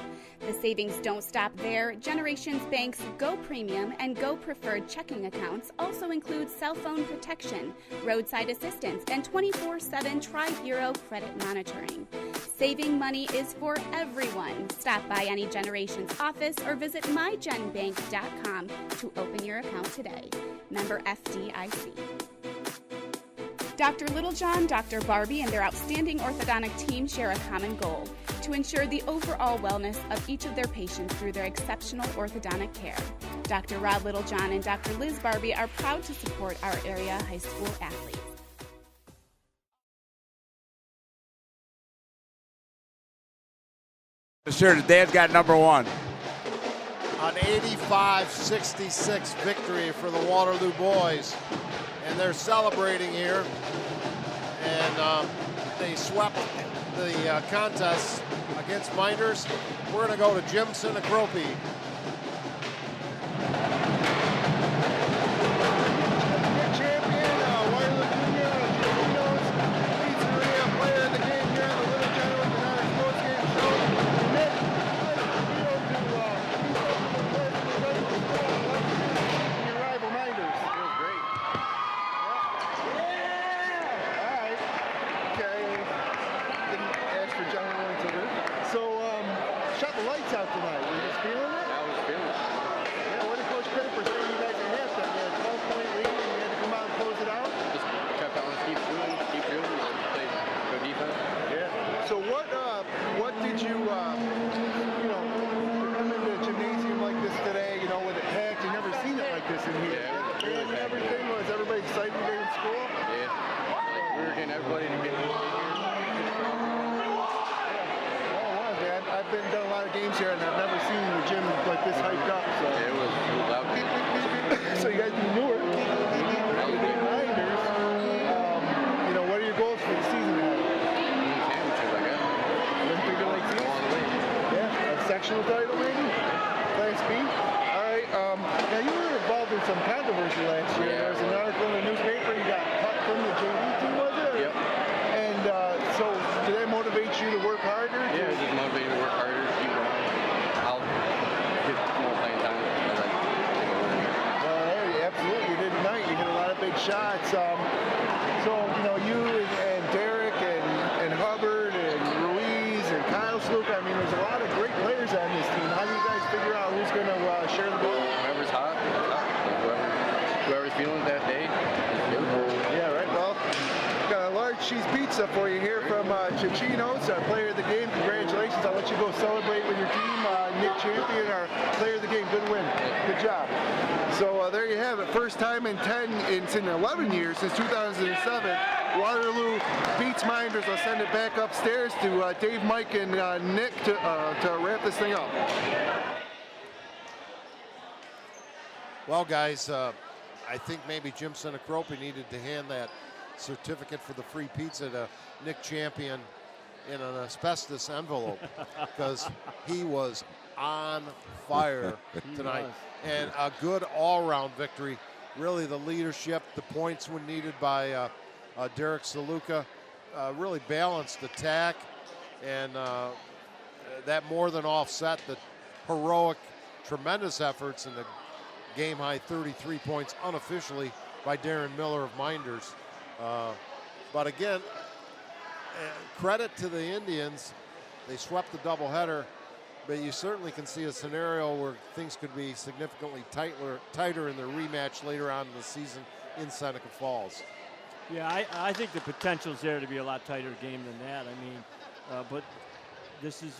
The savings don't stop there. Generations Bank's Go Premium and Go Preferred checking accounts also include cell phone protection, roadside assistance, and 24/7 Tri-Bureau credit monitoring. Saving money is for everyone. Stop by any Generations office or visit mygenbank.com to open your account today. Member FDIC. Dr. Littlejohn, Dr. Barbie, and their outstanding orthodontic team share a common goal: to ensure the overall wellness of each of their patients through their exceptional orthodontic care. Dr. Rod Littlejohn and Dr. Liz Barbie are proud to support our area high school athletes. Sure, the dad's got number one. An 85-66 victory for the Waterloo boys. And they're celebrating here. And they swept the contest against Mynderse. We're going to go to Jim Sinacropi. In 11 years, since 2007, Waterloo beats Mynderse. I'll send it back upstairs to Dave, Mike, and Nick to wrap this thing up. Well, guys, I think maybe Jim Sinacropi needed to hand that certificate for the free pizza to Nick Champion in an asbestos envelope because he was on fire tonight. And a good all-round victory. Really, the leadership, the points when needed by Derek Saluka, really balanced attack, and that more than offset the heroic, tremendous efforts in the game-high 33 points unofficially by Darren Miller of Mynderse. But again, credit to the Indians. They swept the doubleheader but you certainly can see a scenario where things could be significantly tighter in the rematch later on in the season in Seneca Falls. Yeah, I think the potential's there to be a lot tighter game than that. I mean, but this is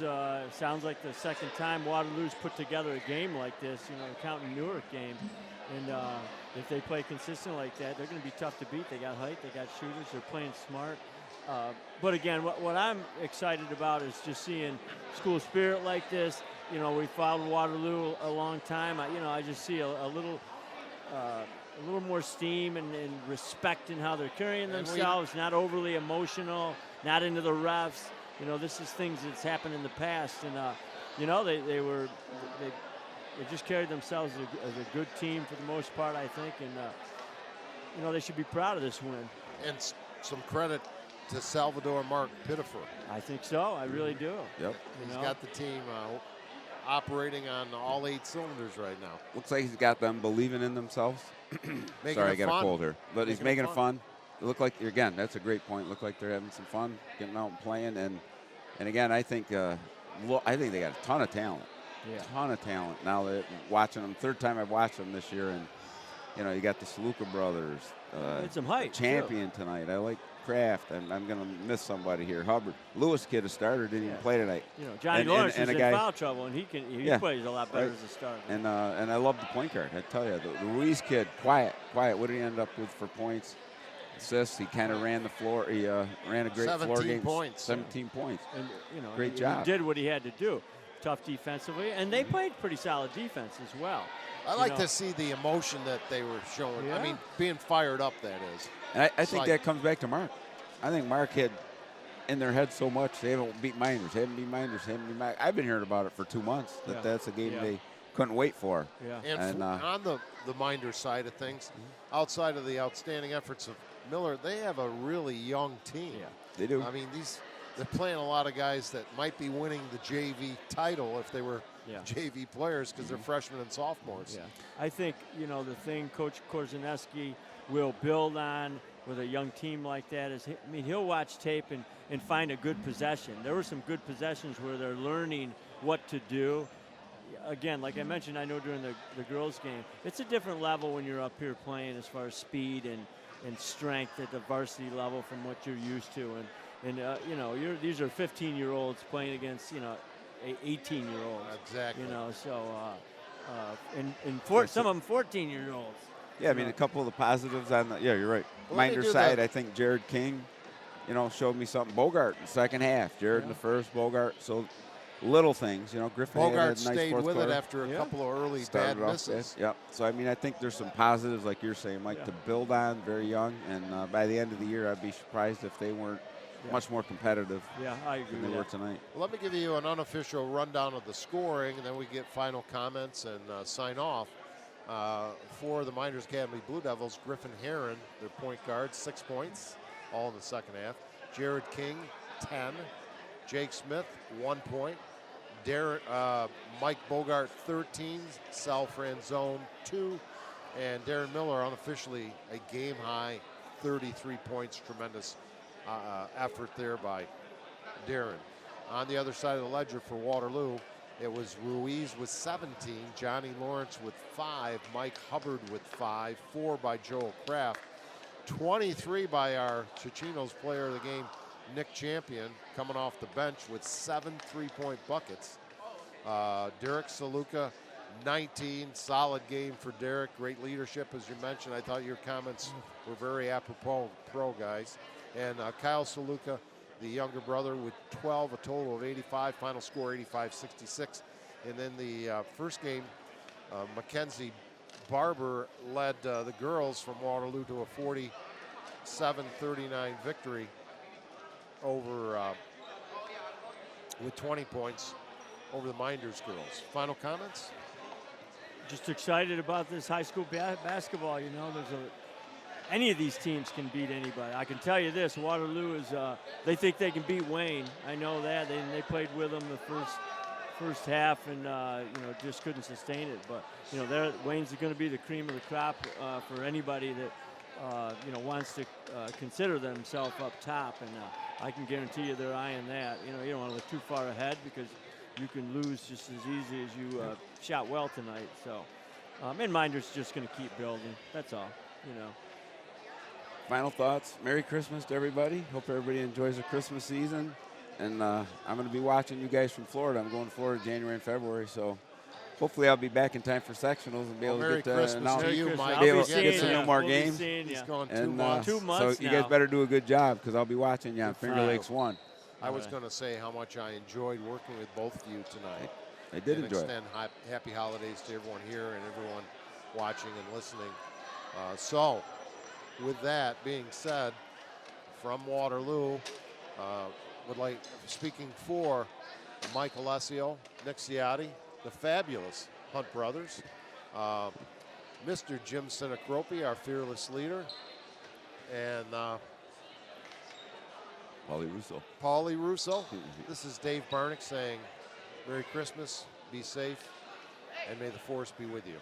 sounds like the second time Waterloo's put together a game like this, you know, the County Newark game. And if they play consistent like that, they're going to be tough to beat. They got height, they got shooters, they're playing smart. But again, what I'm excited about is just seeing school spirit like this. You know, we followed Waterloo a long time. I just see a little more steam and respect in how they're carrying themselves, not overly emotional, not into the refs. You know, this is things that's happened in the past. And, you know, they just carried themselves as a good team for the most part, I think. And, you know, they should be proud of this win. And some credit to Salvador Mark Pittifer. I think so. I really do. Yep. He's got the team operating on all 8 cylinders right now. Looks like he's got them believing in themselves. Sorry, I got a cold here. But he's making it fun. It looked like, again, that's a great point. Look like they're having some fun, getting out and playing. And again, I think they got a ton of talent. Yeah. Ton of talent. Now that watching them, third time I've watched them this year, and you know, you got the Saluka brothers. Some height. Champion tonight. I like Kraft. I'm going to miss somebody here. Hubbard. Lewis kid, a starter, didn't even play tonight. You know, Johnny Lawrence is in foul trouble, and he plays a lot better as a starter. And I love the point guard. I tell you, the Ruiz kid, quiet. What did he end up with for points? Assists. He kind of ran the floor. He ran a great floor game. 17 points. And you know, great job. He did what he had to do. Tough defensively, and they played pretty solid defense as well. I like to see the emotion that they were showing. Yeah. I mean, being fired up, that is. And I think that comes back to Mark. I think Mark had in their head so much they haven't beat Mynderse. I've been hearing about it for 2 months. That's a game they couldn't wait for. Yeah. And on the Mynderse side of things, outside of the outstanding efforts of Miller, they have a really young team. Yeah, they do. I mean, they're playing a lot of guys that might be winning the JV title if they were JV players because they're freshmen and sophomores. Yeah. I think, you know, the thing Coach Korzenewski will build on with a young team like that is, I mean, he'll watch tape and find a good possession. There were some good possessions where they're learning what to do. Again, like I mentioned, I know during the girls' game, it's a different level when you're up here playing as far as speed and strength at the varsity level from what you're used to. And you know, these are 15-year-olds playing against, you know, 18-year-olds. Exactly. You know, so some of them 14-year-olds. Yeah, I mean, a couple of the positives on the, you're right. Well, Mynderse side, I think Jared King, you know, showed me something. Bogart in the second half. Jared in the first, Bogart. So little things, you know. Griffin Bogart had a nice stayed fourth with quarter. it after a couple of early bad misses. Yep. So, I mean, I think there's some positives, like you're saying, Mike, to build on, very young. And by the end of the year, I'd be surprised if they weren't much more competitive I agree than they were tonight. Well, let me give you an unofficial rundown of the scoring, and then we get final comments and sign off. For the Mynderse Academy Blue Devils, Griffin Herron, their point guard, 6 points, all in the second half. Jared King, 10. Jake Smith, 1 point. Mike Bogart, 13. Sal Franzone, 2. And Darren Miller, unofficially a game-high 33 points. Tremendous effort there by Darren. On the other side of the ledger for Waterloo, it was Ruiz with 17, Johnny Lawrence with 5, Mike Hubbard with 5, 4 by Joel Kraft, 23 by our Chichinos player of the game, Nick Champion, coming off the bench with 7 3-point buckets. Derek Saluka, 19, solid game for Derek, great leadership as you mentioned. I thought your comments were very apropos, guys. And Kyle Saluka, the younger brother, with 12, a total of 85, final score 85-66. And then the first game, Mackenzie Barber led the girls from Waterloo to a 47-39 victory over with 20 points over the Mynderse girls. Final comments? Just excited about this high school basketball. You know, any of these teams can beat anybody. I can tell you this, Waterloo is, they think they can beat Wayne. I know that. They played with them the first half and, you know, just couldn't sustain it. But, you know, Wayne's going to be the cream of the crop for anybody that, you know, wants to consider themselves up top. And I can guarantee you they're eyeing that. You know, you don't want to look too far ahead because you can lose just as easy as you shot well tonight. So, and Mynderse just going to keep building. That's all, you know. Final thoughts. Merry Christmas to everybody. Hope everybody enjoys the Christmas season. And I'm going to be watching you guys from Florida. I'm going to Florida January and February, so hopefully I'll be back in time for sectionals and be able to get some more games. He's gone 2 and, months. 2 months so you guys better do a good job because I'll be watching you on Finger Lakes 1. I was going to say how much I enjoyed working with both of you tonight. I did enjoy it. Extend happy holidays to everyone here and everyone watching and listening. So, with that being said, from Waterloo, would like speaking for Mike Alessio, Nick Ciotti, the fabulous Hunt brothers, Mr. Jim Sinacropi, our fearless leader, and Paulie Russo. This is Dave Barnett saying Merry Christmas, be safe, and may the force be with you.